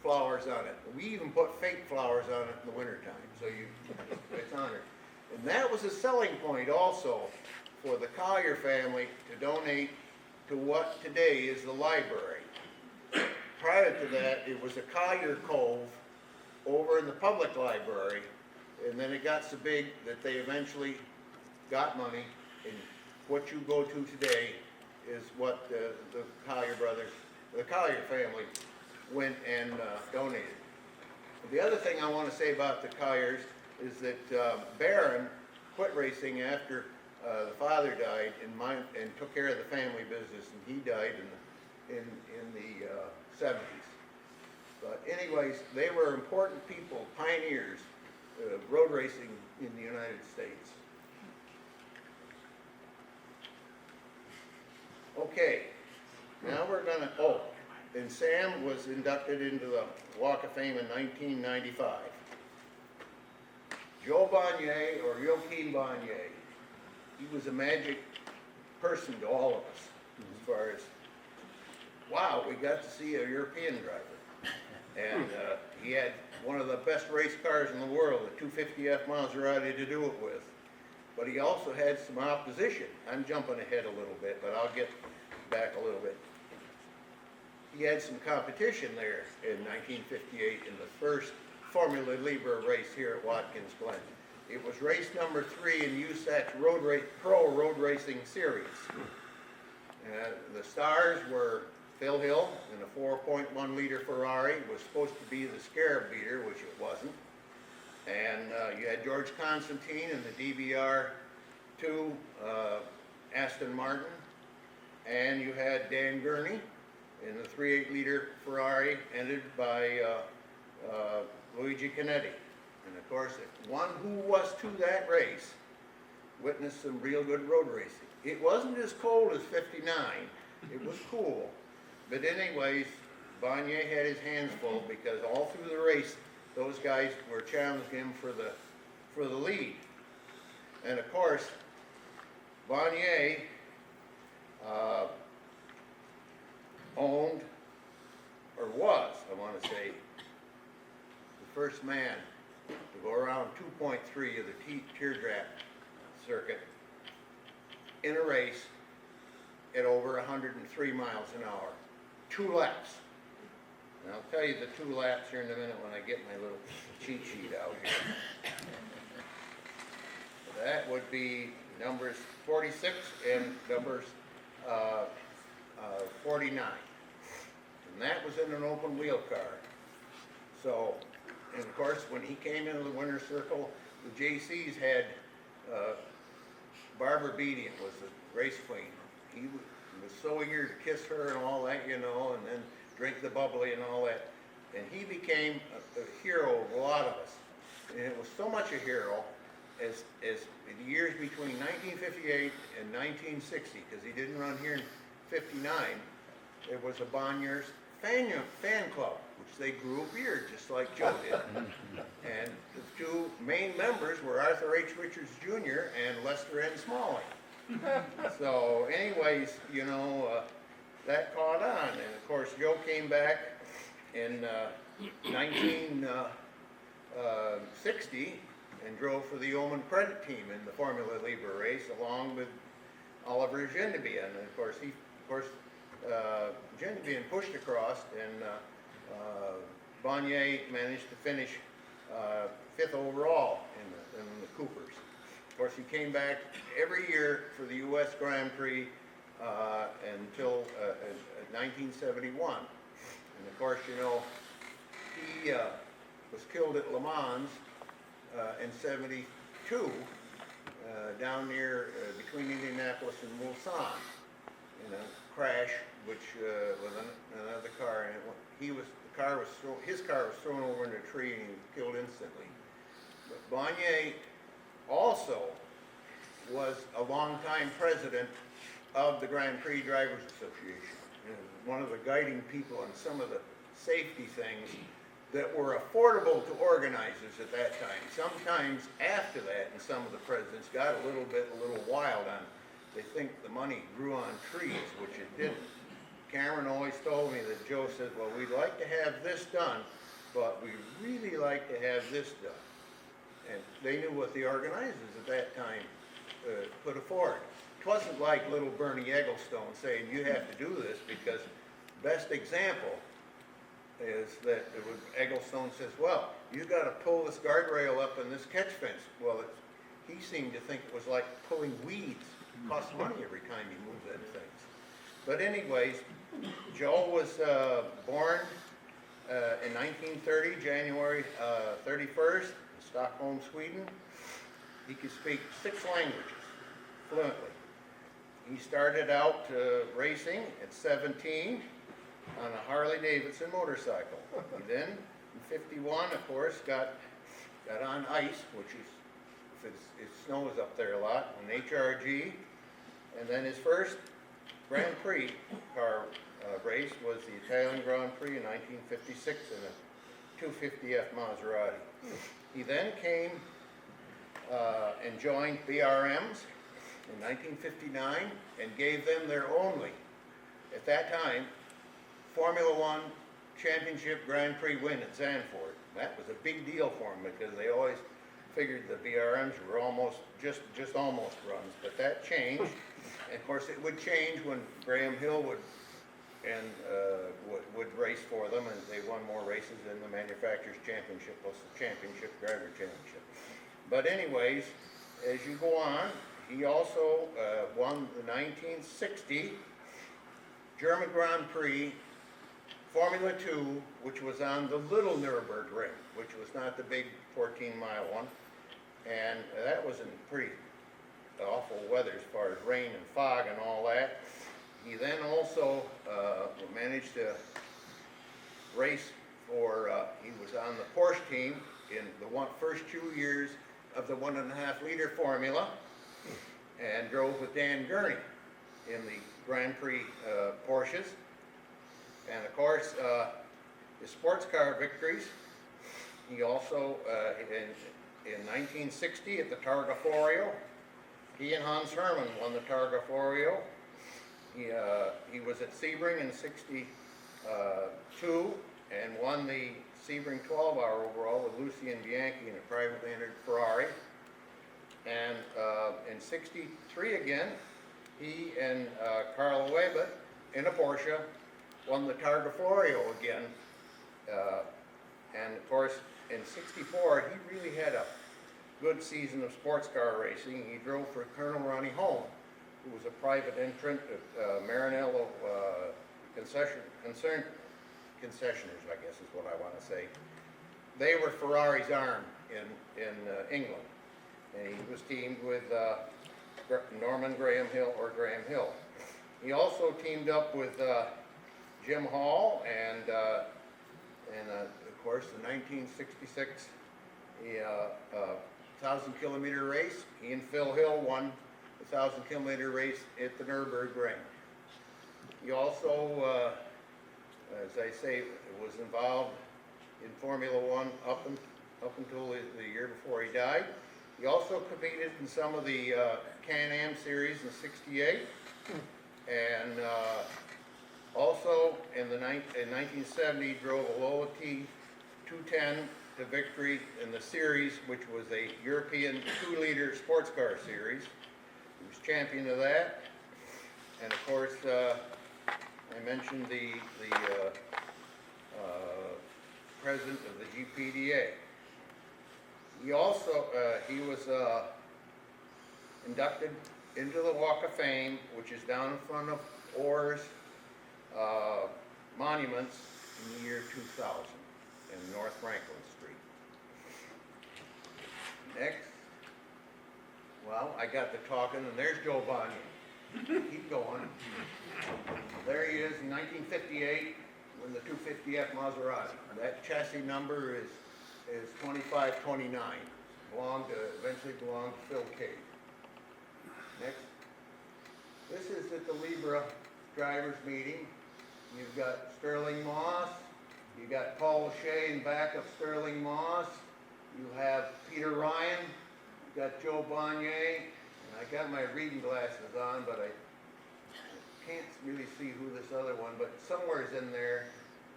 flowers on it. We even put fake flowers on it in the wintertime, so it's honored. And that was a selling point also for the Collier family to donate to what today is the library. Prior to that, it was a Collier Cove over in the public library, and then it got so big that they eventually got money, and what you go to today is what the Collier brothers, the Collier family went and donated. The other thing I want to say about the Colliers is that Barron quit racing after the father died and took care of the family business, and he died in the 70s. But anyways, they were important people, pioneers of road racing in the United States. Okay, now we're gonna, and Sam was inducted into the Walk of Fame in 1995. Joe Bonnier, or Joachim Bonnier, he was a magic person to all of us, as far as, wow, we got to see a European driver. And he had one of the best race cars in the world, a 250F Maserati to do it with. But he also had some opposition. I'm jumping ahead a little bit, but I'll get back a little bit. He had some competition there in 1958 in the first Formula Libre race here at Watkins Glen. It was race number 3 in USAC's Pro Road Racing Series. The stars were Phil Hill in a 4.1 liter Ferrari. It was supposed to be the Scarab beater, which it wasn't. And you had George Constantine in the DBR2 Aston Martin. And you had Dan Gurney in the 3.8 liter Ferrari, ended by Luigi Canetti. And of course, one who was to that race witnessed some real good road racing. It wasn't as cold as 59. It was cool. But anyways, Bonnier had his hands full because all through the race, those guys were challenging him for the lead. And of course, Bonnier owned, or was, I want to say, the first man to go around 2.3 of the teardrop circuit in a race at over 103 miles an hour. 2 laps. And I'll tell you the 2 laps here in a minute when I get my little cheat sheet out here. That would be numbers 46 and numbers 49. And that was in an open wheel car. So, and of course, when he came into the winner's circle, the JCs had Barbara Beatty was the race queen. He was so eager to kiss her and all that, you know, and then drink the bubbly and all that. And he became a hero of a lot of us. And it was so much a hero as the years between 1958 and 1960, because he didn't run here in 59, there was a Bonnier's fan club, which they grew a beard just like Joe did. And the 2 main members were Arthur H. Richards Jr. and Lester N. Smalley. So anyways, you know, that caught on. And of course, Joe came back in 1960 and drove for the Yeoman Credit Team in the Formula Libre race along with Oliver Genevieve. And of course, Genevieve pushed across, and Bonnier managed to finish 5th overall in the Coopers. Of course, he came back every year for the U.S. Grand Prix until 1971. And of course, you know, he was killed at Le Mans in 72 down near between Indianapolis and Mulsanne in a crash, which was another car, and his car was thrown over in a tree and he was killed instantly. But Bonnier also was a longtime president of the Grand Prix Drivers Association, and one of the guiding people on some of the safety things that were affordable to organizers at that time. Sometimes after that, and some of the presidents got a little wild on it. They think the money grew on trees, which it didn't. Cameron always told me that Joe said, well, we'd like to have this done, but we really like to have this done. And they knew what the organizers at that time could afford. It wasn't like little Bernie Egglestone saying, you have to do this, because best example is that Egglestone says, well, you got to pull this guardrail up and this catch fence. Well, he seemed to think it was like pulling weeds. It costs money every time you move them things. But anyways, Joe was born in 1930, January 31st, in Stockholm, Sweden. He could speak 6 languages fluently. He started out racing at 17 on a Harley-Davidson motorcycle. He then, in 51, of course, got on ice, which is, it snows up there a lot, an HRG. And then his first Grand Prix car race was the Italian Grand Prix in 1956 in a 250F Maserati. He then came and joined BRMs in 1959 and gave them their only, at that time, Formula One championship Grand Prix win at Zandvoort. That was a big deal for them because they always figured the BRMs were almost, just almost runs, but that changed. And of course it would change when Graham Hill would race for them, and they won more races than the Manufacturers Championship plus the Championship Driver Championship. But anyways, as you go on, he also won the 1960 German Grand Prix Formula 2, which was on the little Nürburgring, which was not the big 14-mile one. And that was in pretty awful weather as far as rain and fog and all that. He then also managed to race for, he was on the Porsche team in the first 2 years of the 1.5-liter formula, and drove with Dan Gurney in the Grand Prix Porsches. And of course, his sports car victories. He also, in 1960 at the Targa Florio, he and Hans Hermann won the Targa Florio. He was at Sebring in 62 and won the Sebring 12-hour overall with Lucien Bianchi in a privately entered Ferrari. And in 63 again, he and Carl Weber in a Porsche won the Targa Florio again. And of course, in 64, he really had a good season of sports car racing. He drove for Colonel Ronnie Holm, who was a private entrant at Maranello concessioners, I guess is what I want to say. They were Ferrari's arm in England. And he was teamed with Norman Graham Hill or Graham Hill. He also teamed up with Jim Hall and of course the 1966 1,000-kilometer race. He and Phil Hill won the 1,000-kilometer race at the Nürburgring. He also, as I say, was involved in Formula One up until the year before he died. He also competed in some of the Can-Am series in '68, and also in 1970 drove a Lola T 210 to victory in the series, which was a European 2-liter sports car series. He was champion of that, and of course I mentioned the president of the GPDA. He also, he was inducted into the Walk of Fame, which is down in front of Orr's Monuments in the year 2000 in North Franklin Street. Next, well, I got to talking, and there's Joe Bonnier. Keep going. There he is in 1958 with the 250F Maserati. That chassis number is 2529. Eventually belonged to Phil Cade. Next. This is at the Libra drivers meeting. You've got Sterling Moss, You got Paul Shea in back of Sterling Moss. You have Peter Ryan. You got Joe Bonnier. And I got my reading glasses on, but I can't really see who this other one, but somewhere's in there,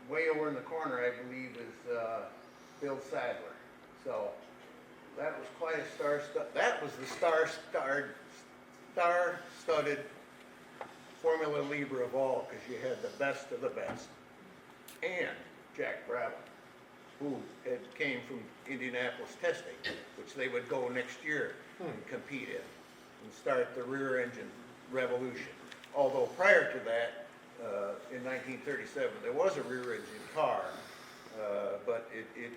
way over in the corner, I believe, is Bill Sadler. So that was quite a that was the star-studded Formula Libre of all, because you had the best of the best. And Jack Brabham, who came from Indianapolis testing, which they would go next year and compete in and start the rear engine revolution. Although prior to that, in 1937, there was a rear engine car, but it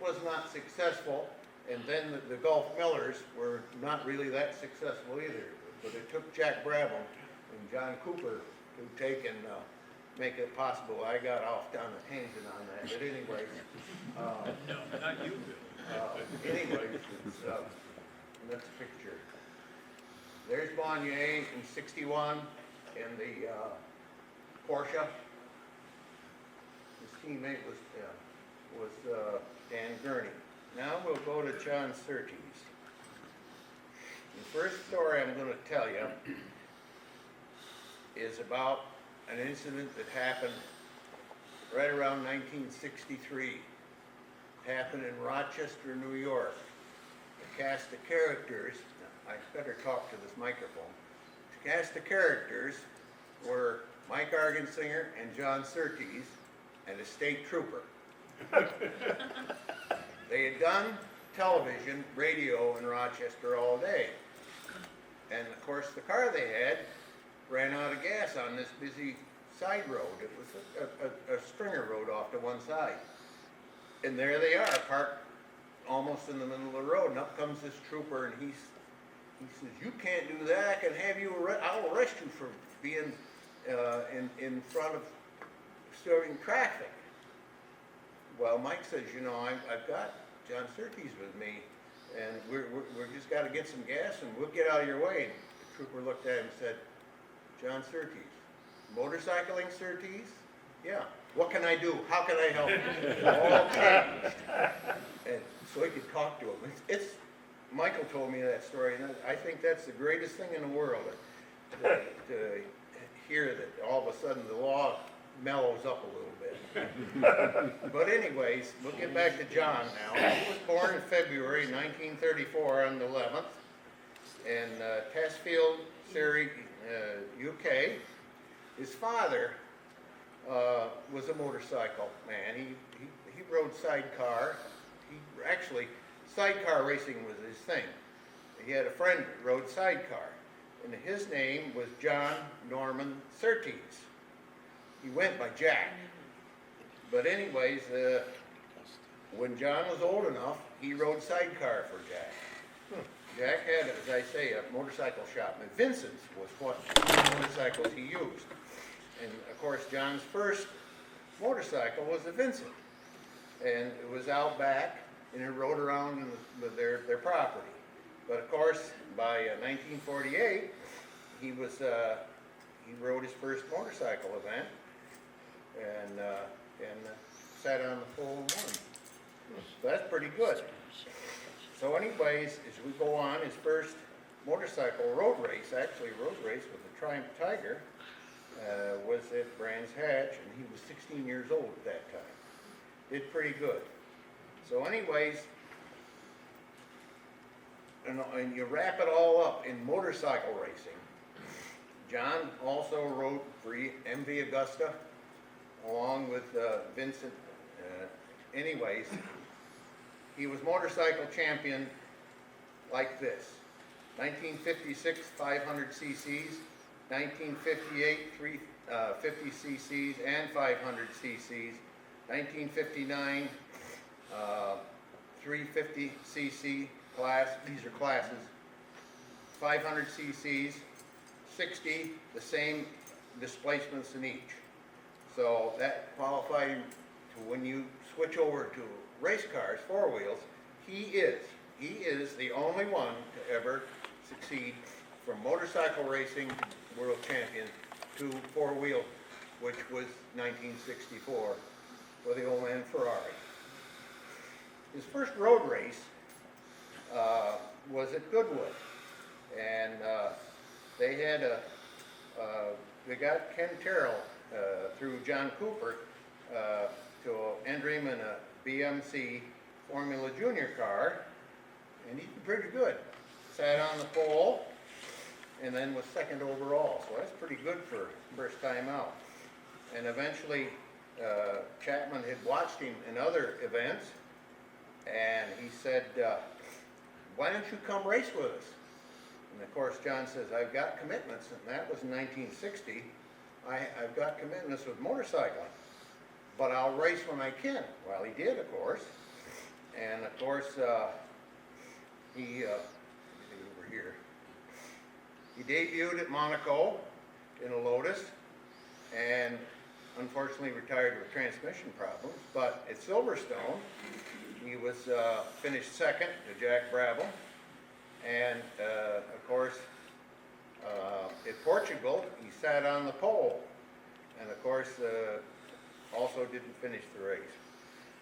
was not successful. And then the Gulf Millers were not really that successful either. But it took Jack Brabham and John Cooper to take and make it possible. I got off down a tangent on that, but anyways. No, not you, Bill. Anyways, that's a picture. There's Bonnier in '61 in the Porsche. His teammate was Dan Gurney. Now we'll go to John Surtees. The first story I'm going to tell you is about an incident that happened right around 1963. It happened in Rochester, New York. The cast of characters, I better talk to this microphone. The cast of characters were Mike Argensinger and John Surtees and a state trooper. They had done television, radio in Rochester all day. And of course the car they had ran out of gas on this busy side road. It was a stringer road off to one side. And there they are, parked almost in the middle of the road, and up comes this trooper, and he says, "You can't do that. I can have you I'll arrest you for being in front of serving traffic." Well, Mike says, "You know, I've got John Surtees with me, and we're just got to get some gas, and we'll get out of your way." And the trooper looked at him and said, "John Surtees, motorcycling Surtees? Yeah. What can I do? How can I help you?" All changed. And so he could talk to him. Michael told me that story, and I think that's the greatest thing in the world, to hear that all of a sudden the law mellows up a little bit. But anyways, we'll get back to John now. He was born in February 1934 on the 11th in Testfield, Surrey, UK. His father was a motorcycle man. He rode sidecar. Sidecar racing was his thing. He had a friend that rode sidecar, and his name was John Norman Surtees. He went by Jack. But anyways, when John was old enough, he rode sidecar for Jack. Jack had, as I say, a motorcycle shop, and Vincent's was what motorcycles he used. And of course, John's first motorcycle was a Vincent, and it was out back, and it rode around in their property. But of course, by 1948, he rode his first motorcycle event, and sat on the full one. So that's pretty good. So anyways, as we go on, his first motorcycle road race with the Triumph Tiger, was at Brands Hatch, and he was 16 years old at that time. Did pretty good. So anyways, and you wrap it all up in motorcycle racing. John also rode for MV Augusta, along with Vincent. Anyways, he was motorcycle champion like this. 1956, 500 cc's, 1958, 350 cc's and 500 cc's, 1959, 350 cc class, these are classes, 500 cc's, 60, the same displacements in each. So that qualified him to, when you switch over to race cars, four wheels, he is the only one to ever succeed from motorcycle racing, world champion, to four-wheel which was 1964 for the old man Ferrari. His first road race was at Goodwood, and they had they got Ken Terrell through John Cooper to enter him in a BMC Formula Junior car, and he did pretty good. Sat on the pole, and then was second overall, so that's pretty good for first time out. And eventually, Chapman had watched him in other events, and he said, why don't you come race with us? And of course, John says, I've got commitments, and that was in 1960. I've got commitments with motorcycling, but I'll race when I can. Well, he did, of course. And of course, he, over here, he debuted at Monaco in a Lotus, and unfortunately retired with transmission problems. But at Silverstone, he was finished second to Jack Brabham, and of course, at Portugal, he sat on the pole, and of course, also didn't finish the race.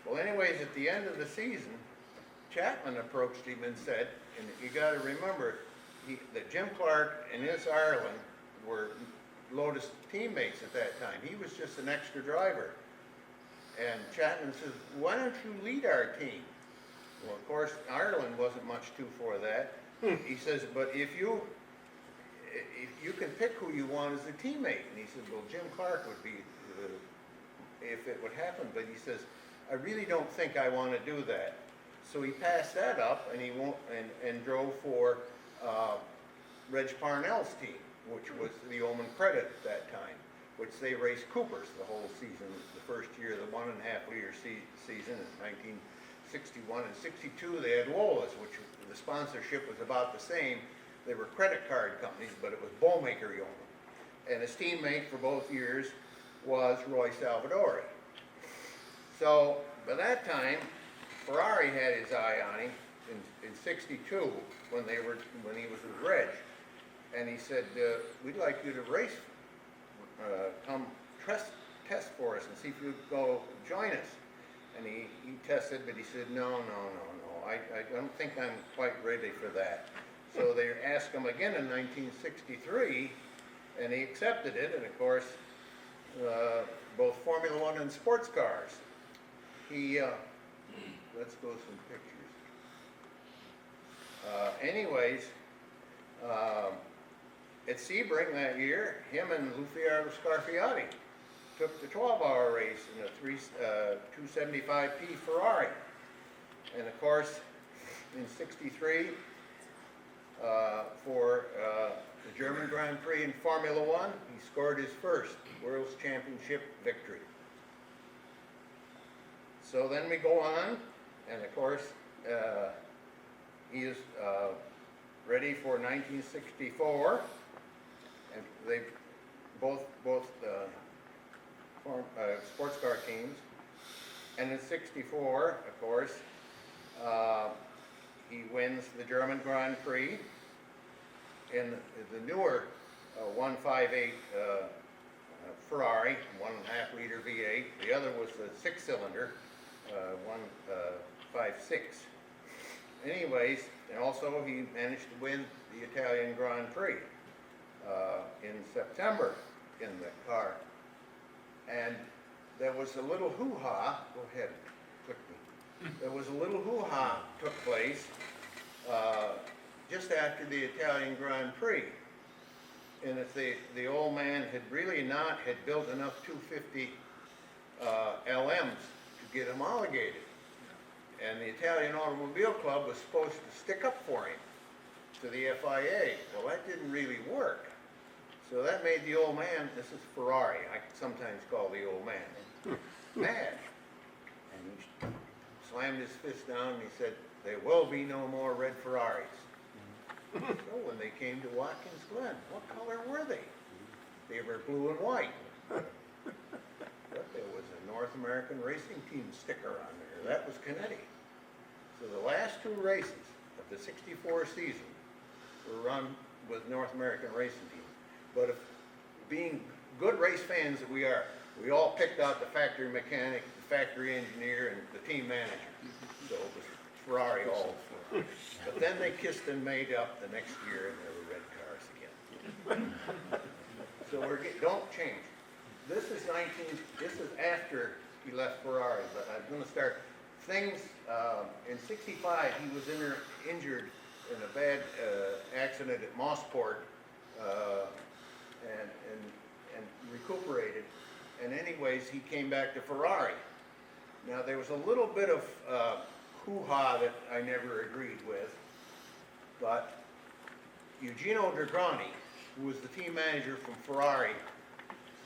Well, anyways, at the end of the season, Chapman approached him and said, and you got to remember that Jim Clark and his Ireland were Lotus teammates at that time. He was just an extra driver. And Chapman says, why don't you lead our team? Well, of course, Ireland wasn't much too for that. He says, but if you can pick who you want as a teammate. And he said, well, Jim Clark would be, if it would happen. But he says, I really don't think I want to do that. So he passed that up, and he won't, and drove for Reg Parnell's team, which was the Omen Credit at that time, which they raced Coopers the whole season. The first year, the 1.5 liter season in 1961 and 62, they had Lola's, which the sponsorship was about the same. They were credit card companies, but it was Bowmaker Yeoman. And his teammate for both years was Roy Salvadori. So by that time, Ferrari had his eye on him in 62 when he was with Reg. And he said, we'd like you to race, come test for us and see if you'd go join us. And he tested, but he said, no, I don't think I'm quite ready for that. So they asked him again in 1963, and he accepted it, and of course, both Formula One and sports cars. He, let's go some pictures. Anyways, at Sebring that year, him and Luciano Scarfiotti took the 12-hour race in a 275P Ferrari. And of course, in 63, for the German Grand Prix in Formula One, he scored his first World's Championship victory. So then we go on, and of course, he is ready for 1964, and they both sports car teams. And in 64, of course, he wins the German Grand Prix in the newer 1.58 Ferrari, 1.5 liter V8. The other was the 6-cylinder 1.56. Anyways, and also he managed to win the Italian Grand Prix in September in the car. And there was a little hoo-ha, go ahead, click me. There was a little hoo-ha took place just after the Italian Grand Prix. And if the old man had really not had built enough 250 LMs to get homologated. And the Italian Automobile Club was supposed to stick up for him to the FIA. Well, that didn't really work. So that made the old man, this is Ferrari, I sometimes call the old man, mad. And he slammed his fist down and he said, there will be no more red Ferraris. So when they came to Watkins Glen, what color were they? They were blue and white. But there was a North American Racing Team sticker on there. That was Canetti. So the last two races of the 64 season were run with North American Racing Teams. But if being good race fans that we are, we all picked out the factory mechanic, the factory engineer, and the team manager. So it was Ferrari all. But then they kissed and made up the next year, and there were red cars again. So don't change. This is after he left Ferrari, but I'm gonna start. Things, in '65, he was injured in a bad accident at Mossport, and recuperated. And anyways, he came back to Ferrari. Now, there was a little bit of hoo-ha that I never agreed with, but Eugenio Dragani, who was the team manager from Ferrari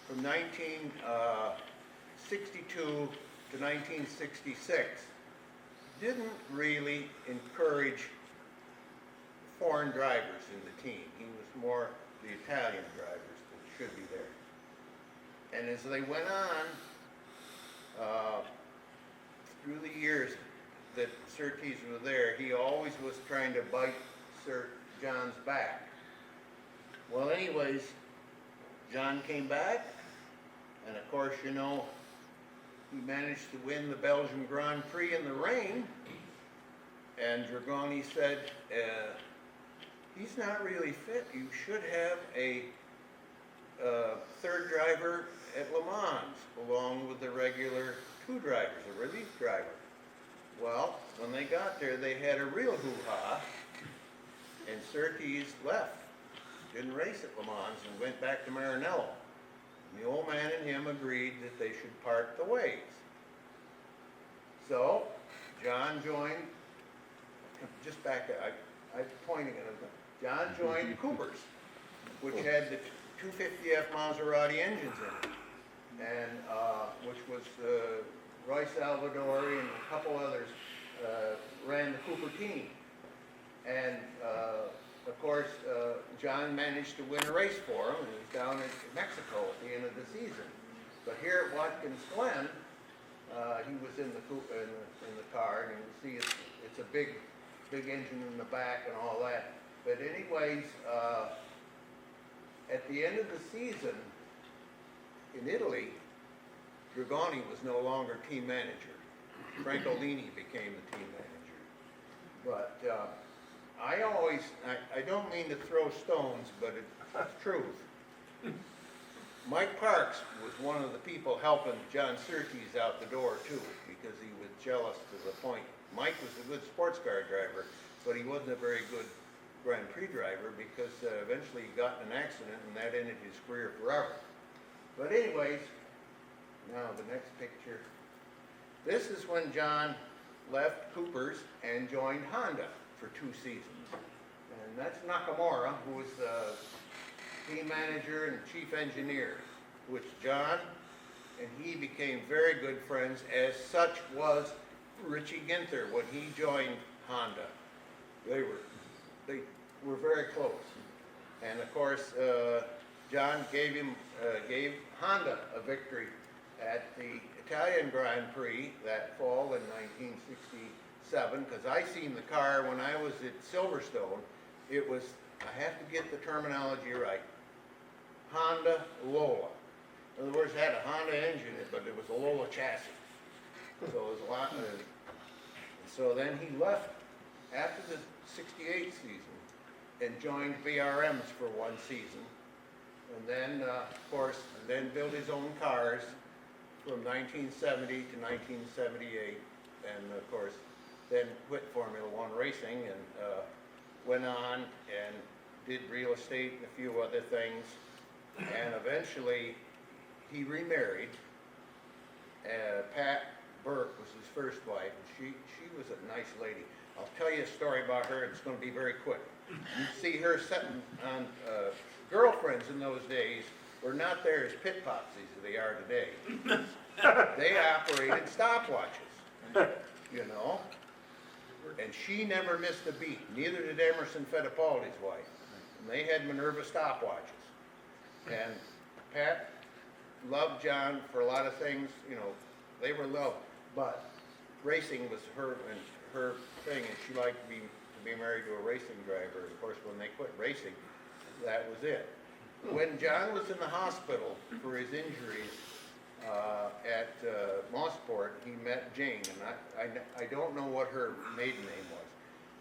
from 1962 to 1966, didn't really encourage foreign drivers in the team. He was more the Italian drivers that should be there. And as they went on, through the years that Surtees was there, he always was trying to bite Sir John's back. Well, anyways, John came back, and of course, you know, he managed to win the Belgian Grand Prix in the rain, and Dragani said, he's not really fit. You should have a third driver at Le Mans, along with the regular two drivers, a relief driver. Well, when they got there, they had a real hoo-ha, and Surtees left, didn't race at Le Mans, and went back to Maranello. And the old man and him agreed that they should part the ways. So, John joined, just back there, I'm pointing at him. John joined Cooper's, which had the 250F Maserati engines in it, and which was Roy Salvadori and a couple others ran the Cooper team. And of course, John managed to win a race for him, and he was down in Mexico at the end of the season. But here at Watkins Glen, he was in the car, and you see it's a big engine in the back and all that. But anyways, at the end of the season in Italy, Dragani was no longer team manager. Francolini became the team manager. But I don't mean to throw stones, but it's truth. Mike Parks was one of the people helping John Surtees out the door too, because he was jealous to the point. Mike was a good sports car driver, but he wasn't a very good Grand Prix driver, because eventually he got in an accident and that ended his career forever. But anyways, now the next picture. This is when John left Cooper's and joined Honda for 2 seasons. And that's Nakamura, who was the team manager and chief engineer, which John and he became very good friends, as such was Richie Ginther when he joined Honda. They were very close. And of course, John gave Honda a victory at the Italian Grand Prix that fall in 1967, because I seen the car when I was at Silverstone. It was, I have to get the terminology right, Honda Lola. In other words, it had a Honda engine in it, but it was a Lola chassis. So it was a lot. So then he left after the '68 season and joined VRMs for 1 season. And then, of course, then built his own cars from 1970 to 1978. And of course, then quit Formula One racing and went on and did real estate and a few other things. And eventually, he remarried. Pat Burke was his first wife, and she was a nice lady. I'll tell you a story about her, it's going to be very quick. You see her sitting on, girlfriends in those days were not there as pit popsies as they are today. They operated stopwatches, you know, and she never missed a beat. Neither did Emerson Fittipaldi's wife. And they had Minerva stopwatches. And Pat loved John for a lot of things, you know, they were loved, but racing was her thing, and she liked to be married to a racing driver. And of course, when they quit racing, that was it. when John was in the hospital for his injuries at Mossport, he met Jane, and I don't know what her maiden name was.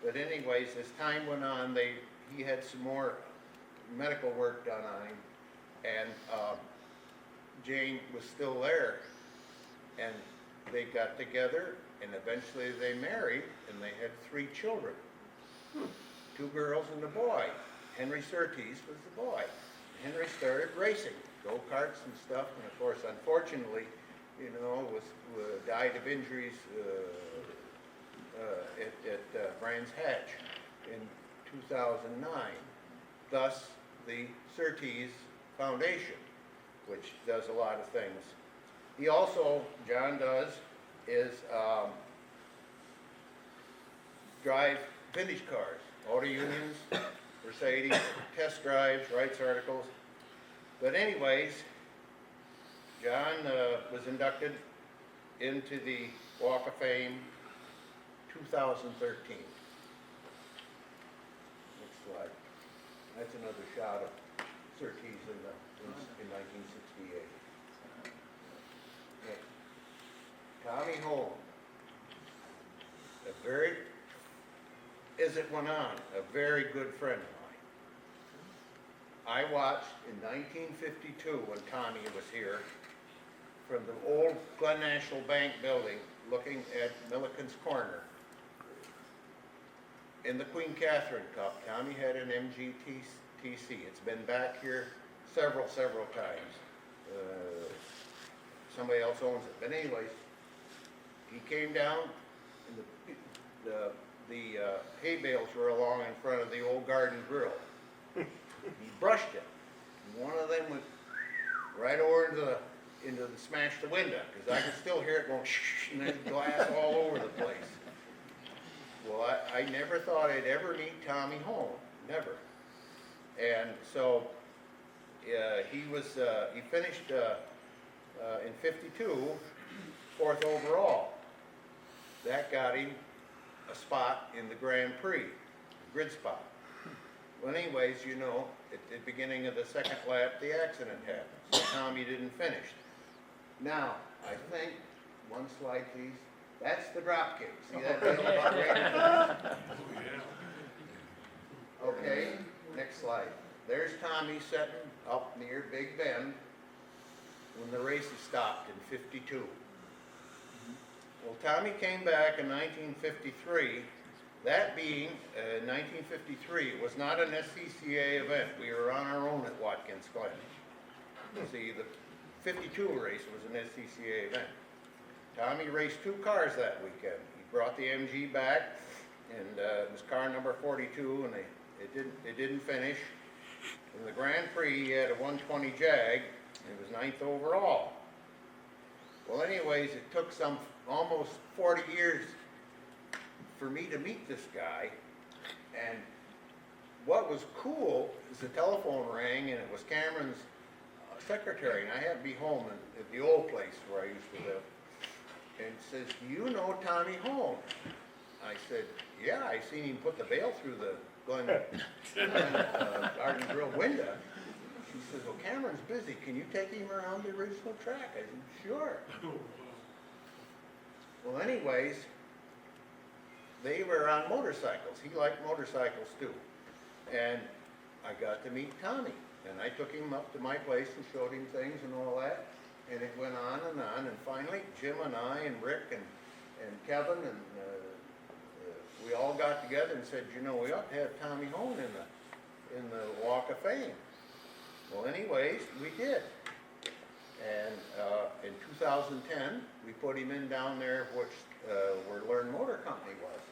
But anyways, as time went on, he had some more medical work done on him, and Jane was still there, and they got together, and eventually they married, and they had 3 children, 2 girls and a boy. Henry Surtees was the boy. Henry started racing, go-karts and stuff, and of course, unfortunately, died of injuries at Brands Hatch in 2009. Thus, the Surtees Foundation, which does a lot of things. He also, John does, is drive vintage cars, auto unions, Mercedes, test drives, writes articles. But anyways, John was inducted into the Walk of Fame 2013. Next slide. That's another shot of Surtees in 1968. Okay. Tommy Holm, as it went on, a very good friend of mine. I watched in 1952 when Tommy was here from the old Glen National Bank building looking at Milliken's Corner. In the Queen Catherine Cup, Tommy had an MGTC. It's been back here several times. Somebody else owns it. But anyways, he came down and the hay bales were along in front of the old garden grill. He brushed it. And one of them went right over into the smashed the window, because I could still hear it going shh, and there's glass all over the place. Well, I never thought I'd ever meet Tommy Holm, never. And so he finished in 52, 4th overall. That got him a spot in the Grand Prix, grid spot. Well, anyways, at the beginning of the second lap, the accident happened, so Tommy didn't finish. Now, I think, one slide please, that's the drop kick. See that deal about right? Okay, next slide. There's Tommy sitting up near Big Bend when the races stopped in 52. Well, Tommy came back in 1953. That being 1953, it was not an SCCA event. We were on our own at Watkins Glen. See, the 52 race was an SCCA event. Tommy raced 2 cars that weekend. He brought the MG back, and it was car number 42, and it didn't finish. In the Grand Prix, he had a 120 Jag, and it was 9th overall. Well, anyways, it took almost 40 years for me to meet this guy, and what was cool is the telephone rang, and it was Cameron's secretary, and I had to be home at the old place where I used to live, and it says, "Do you know Tommy Holm?" I said, "Yeah, I seen him put the bale through the Glen Garden Grill window." She says, "Well, Cameron's busy. Can you take him around the original track?" I said, "Sure." Well, anyways, they were on motorcycles. He liked motorcycles too. And I got to meet Tommy. And I took him up to my place and showed him things and all that. And it went on. And finally, Jim and I and Rick and Kevin and we all got together and said, we ought to have Tommy Holm in the Walk of Fame. Well, anyways, we did. And in 2010, we put him in down there, where Learn Motor Company was.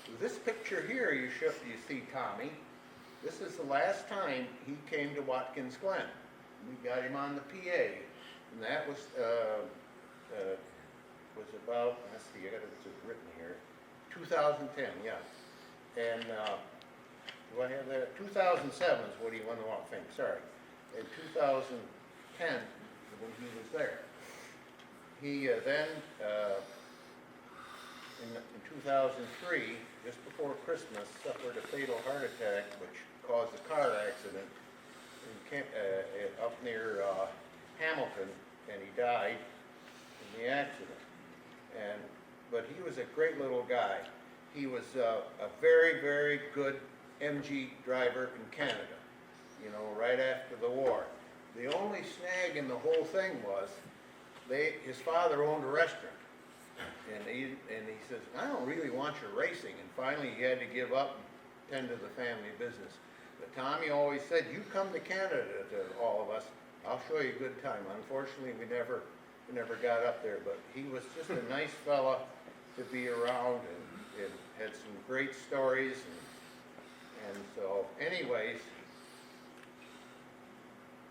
So this picture here, you see Tommy. This is the last time he came to Watkins Glen. We got him on the PA, and that was about, let's see, I got it written here, 2010, yeah. And do I have that? 2007 is what he won the Walk of Fame, sorry. In 2010, when he was there. He then, in 2003, just before Christmas, suffered a fatal heart attack which caused a car accident up near Hamilton, and he died in the accident. But he was a great little guy. He was a very, very good MG driver in Canada, you know, right after the war. The only snag in the whole thing was his father owned a restaurant, and he says, I don't really want your racing, and finally he had to give up and tend to the family business. But Tommy always said, you come to Canada to all of us, I'll show you a good time. Unfortunately, we never got up there, but he was just a nice fella to be around, and had some great stories, and so anyways,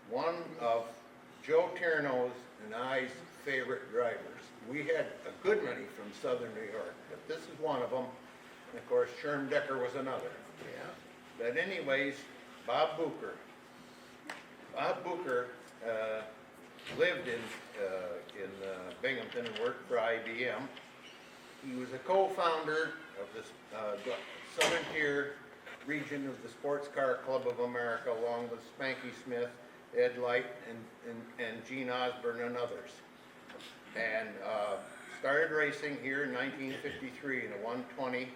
one of Joe Tierno's and I's favorite drivers. We had a good many from southern New York, but this is one of them. And of course, Sherm Decker was another. Yeah. But anyways, Bob Bucher. Bob Bucher lived in Binghamton and worked for IBM. He was a co-founder of this Southern Tier region of the Sports Car Club of America, along with Spanky Smith, Ed Light, and Gene Osborne and others. And started racing here in 1953 in a 120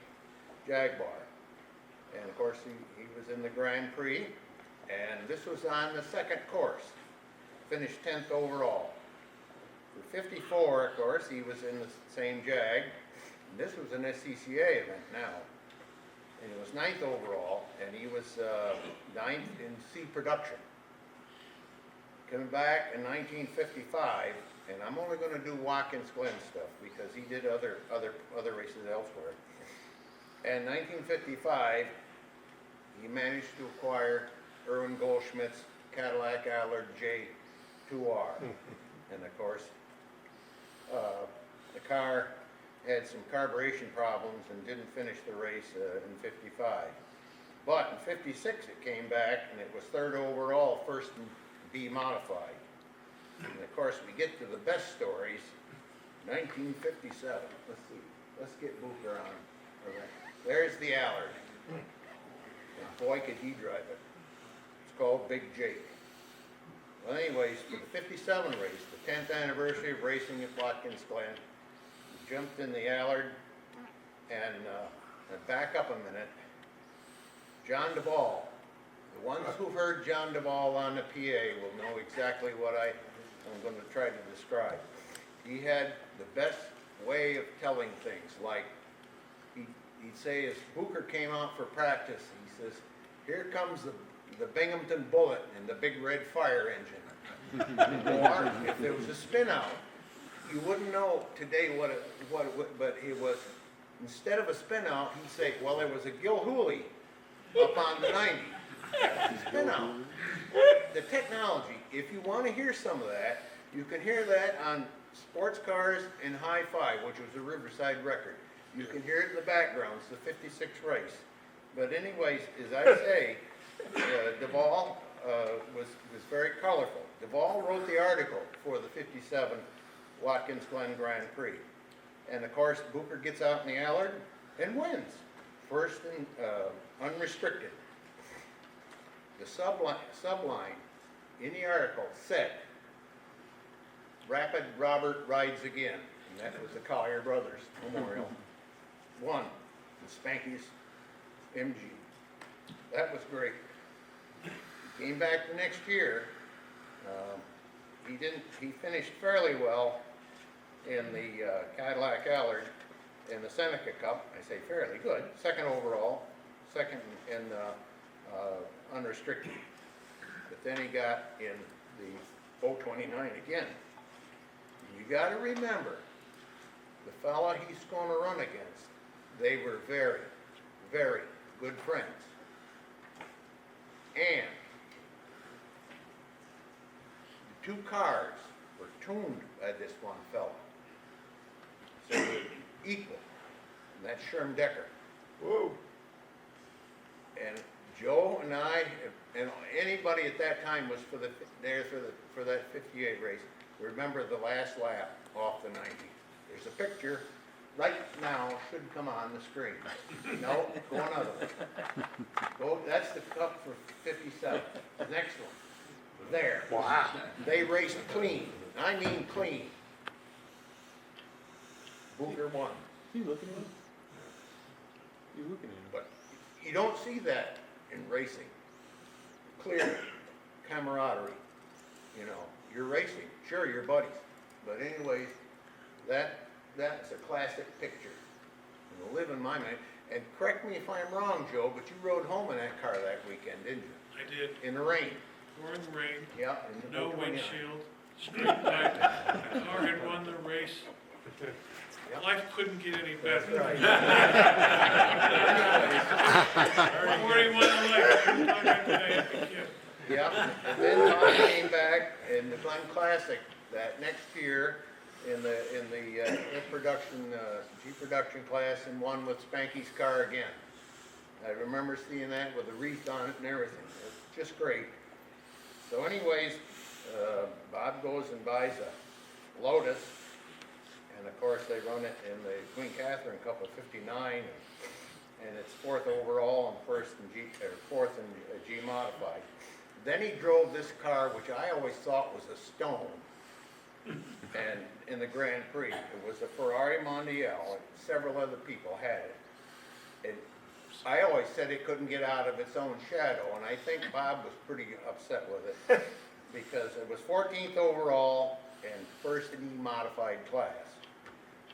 Jaguar. And of course, he was in the Grand Prix, and this was on the second course. Finished 10th overall. For 54, of course, he was in the same Jag. And this was an SCCA event now. And he was 9th overall, and he was 9th in C production. Coming back in 1955, and I'm only going to do Watkins Glen stuff because he did other races elsewhere. And 1955, he managed to acquire Erwin Goldschmidt's Cadillac Allard J2R. And of course, the car had some carburation problems and didn't finish the race in 55. But in 56 it came back and it was 3rd overall, first in B modified. And of course we get to the best stories, 1957. Let's see, let's get Bucher on. Okay. There's the Allard. And boy could he drive it. It's called Big Jake. Well anyways, for the 57 race, the 10th anniversary of racing at Watkins Glen, we jumped in the Allard, and back up a minute, John Duvall. The ones who've heard John Duvall on the PA will know exactly what I'm going to try to describe. He had the best way of telling things, like he'd say as Bucher came out for practice, he says, here comes the Binghamton Bullet and the big red fire engine. Or if there was a spin out, you wouldn't know today but it was, instead of a spin out, he'd say, well, there was a Gilhooly up on the 90. Spin out. The technology, if you want to hear some of that, you can hear that on Sports Cars and Hi-Fi, which was a Riverside record. You can hear it in the background. It's the 56 race. But anyways, as I say, Duvall was very colorful. Duvall wrote the article for the 57 Watkins Glen Grand Prix. And of course, Bucher gets out in the Allard and wins. First in unrestricted. The subline in the article said, Rapid Robert rides again. And that was the Collier Brothers Memorial. Won the Spanky's MG. That was great. Came back the next year. He finished fairly well in the Cadillac Allard in the Seneca Cup. I say fairly good. 2nd overall, 2nd in unrestricted. But then he got in the 029 again. You got to remember, the fella he's going to run against, they were very, very good friends. And the 2 cars were tuned by this one fella. So they were equal. And that's Sherm Decker. Whoa. And Joe and I, and anybody at that time was there for that 58 race. Remember the last lap off the 90. There's a picture right now, should come on the screen. No, go another one. Go, that's the cup for 57. The next one. there. Wow. They raced clean, I mean clean. Booker won, You looking at him? You looking at him? but you don't see that in racing. Clear camaraderie, you know, you're racing, sure, you're buddies, but anyways, that's a classic picture. It'll live in my mind, and correct me if I'm wrong, Joe, but you rode home in that car that weekend, didn't you? I did, In the rain? pouring rain, Yeah. in the no 429. windshield, straight light, the car had won the race. Yep. Life couldn't get any That's better. right. I already won the race, I'm talking to the happy kid. Yeah, and then Tom came back in the Glen Classic that next year in the production, G-production class and won with Spanky's car again. I remember seeing that with a wreath on it and everything. It's just great. So anyways, Bob goes and buys a Lotus, and of course they run it in the Queen Catherine Cup of '59, and it's fourth overall and fourth in G modified. Then he drove this car, which I always thought was a stone, and in the Grand Prix. It was a Ferrari Mondial, and several other people had it. And I always said it couldn't get out of its own shadow, and I think Bob was pretty upset with it, because it was 14th overall and first in E-modified class.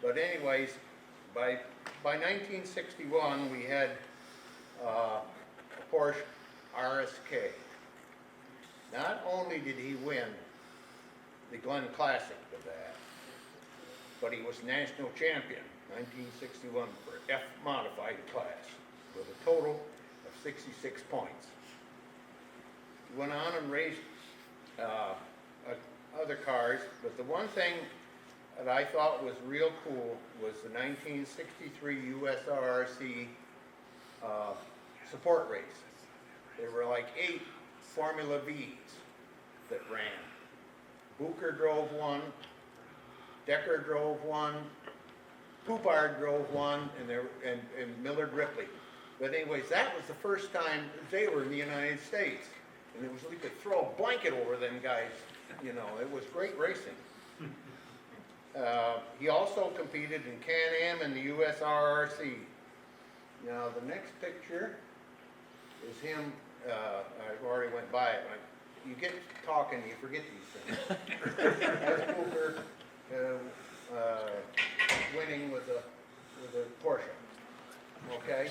But anyways, by 1961, we had a Porsche RSK. Not only did he win the Glen Classic with that, but he was national champion, 1961, for F-modified class, with a total of 66 points. He went on and raced other cars, but the one thing that I thought was real cool was the 1963 USRRC support race. There were like 8 Formula V's that ran. Bucher drove one, Decker drove one, Poupard drove one, and Millard Ripley. But anyways, that was the first time they were in the United States. And it was like you could throw a blanket over them guys, you know, it was great racing. He also competed in Can-Am and the USRRC. Now the next picture is him, I already went by it. You get talking, you forget these things. That's Booker winning with a Porsche. Okay?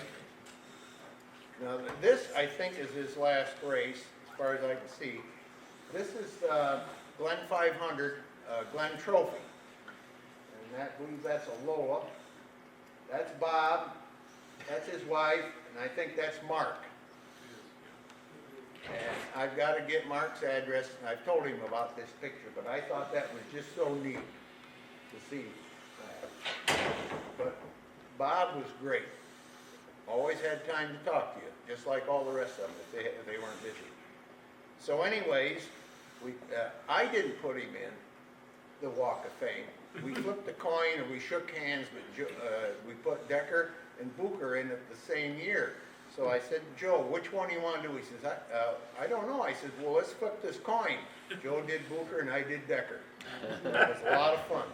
Now this, I think, is his last race, as far as I can see. This is Glen 500, Glen Trophy. And I believe that's a Lola. That's Bob. That's his wife, and I think that's Mark. And I've got to get Mark's address, and I've told him about this picture, but I thought that was just so neat to see that. But Bob was great. Always had time to talk to you, just like all the rest of them if they weren't busy. So anyways, I didn't put him in the Walk of Fame. We flipped the coin and we shook hands, but we put Decker and Bucher in it the same year. So I said, Joe, which one do you want to do? He says, I don't know. I said, well, let's flip this coin. Joe did Bucher and I did Decker. It was a lot of fun.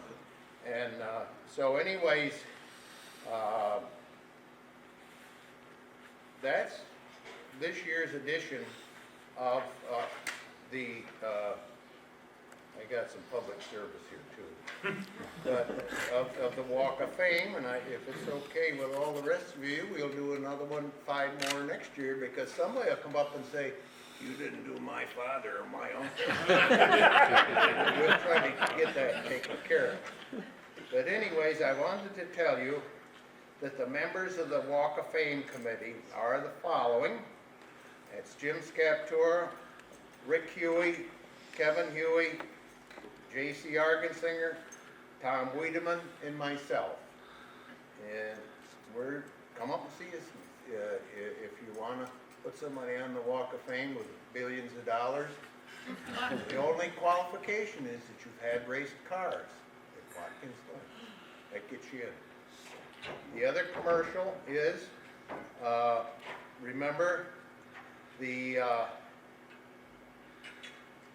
And so anyways, that's this year's edition of the, I got some public service here too, but of the Walk of Fame, and if it's okay with all the rest of you, we'll do another one, 5 more next year, because somebody will come up and say, you didn't do my father or my uncle. We'll try to get that taken care of. But anyways, I wanted to tell you that the members of the Walk of Fame committee are the following. It's Jim Scaptura, Rick Huey, Kevin Huey, J.C. Argensinger, Tom Wiedemann, and myself. And come up and see us if you want to put somebody on the Walk of Fame with billions of dollars. The only qualification is that you've had raced cars at Watkins Glen. That gets you in. The other commercial is, remember the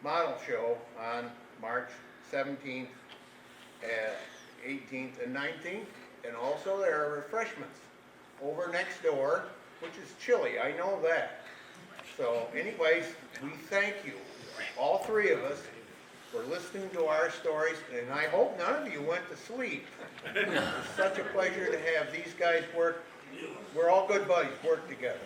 model show on March 17th, 18th, and 19th. And also there are refreshments over next door, which is chilly, I know that. So anyways, we thank you, all three of us, for listening to our stories, and I hope none of you went to sleep. It's such a pleasure to have these guys work. We're all good buddies, work together.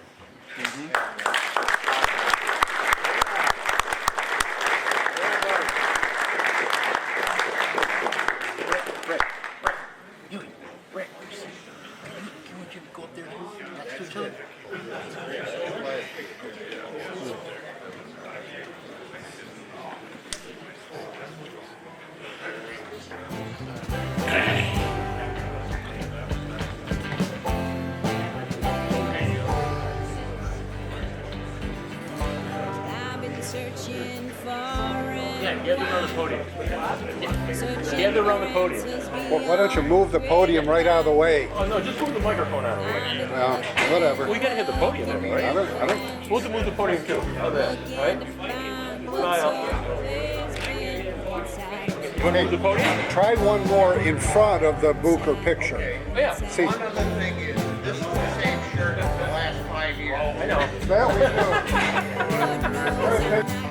I've been searching for an Yeah, get around the podium. searching Get around the podium. answers Well, why don't you move the podium right out of the way? Oh, no, just move the microphone out of the way. Whatever. We gotta hit the podium, though, I right? don't, We'll move the podium too. How's that? All right? Smile. You wanna move the podium? try one more in front of the Booker picture. Oh, yeah. See, One other thing is, this is the same shirt as the last 5 years. I know. that we do.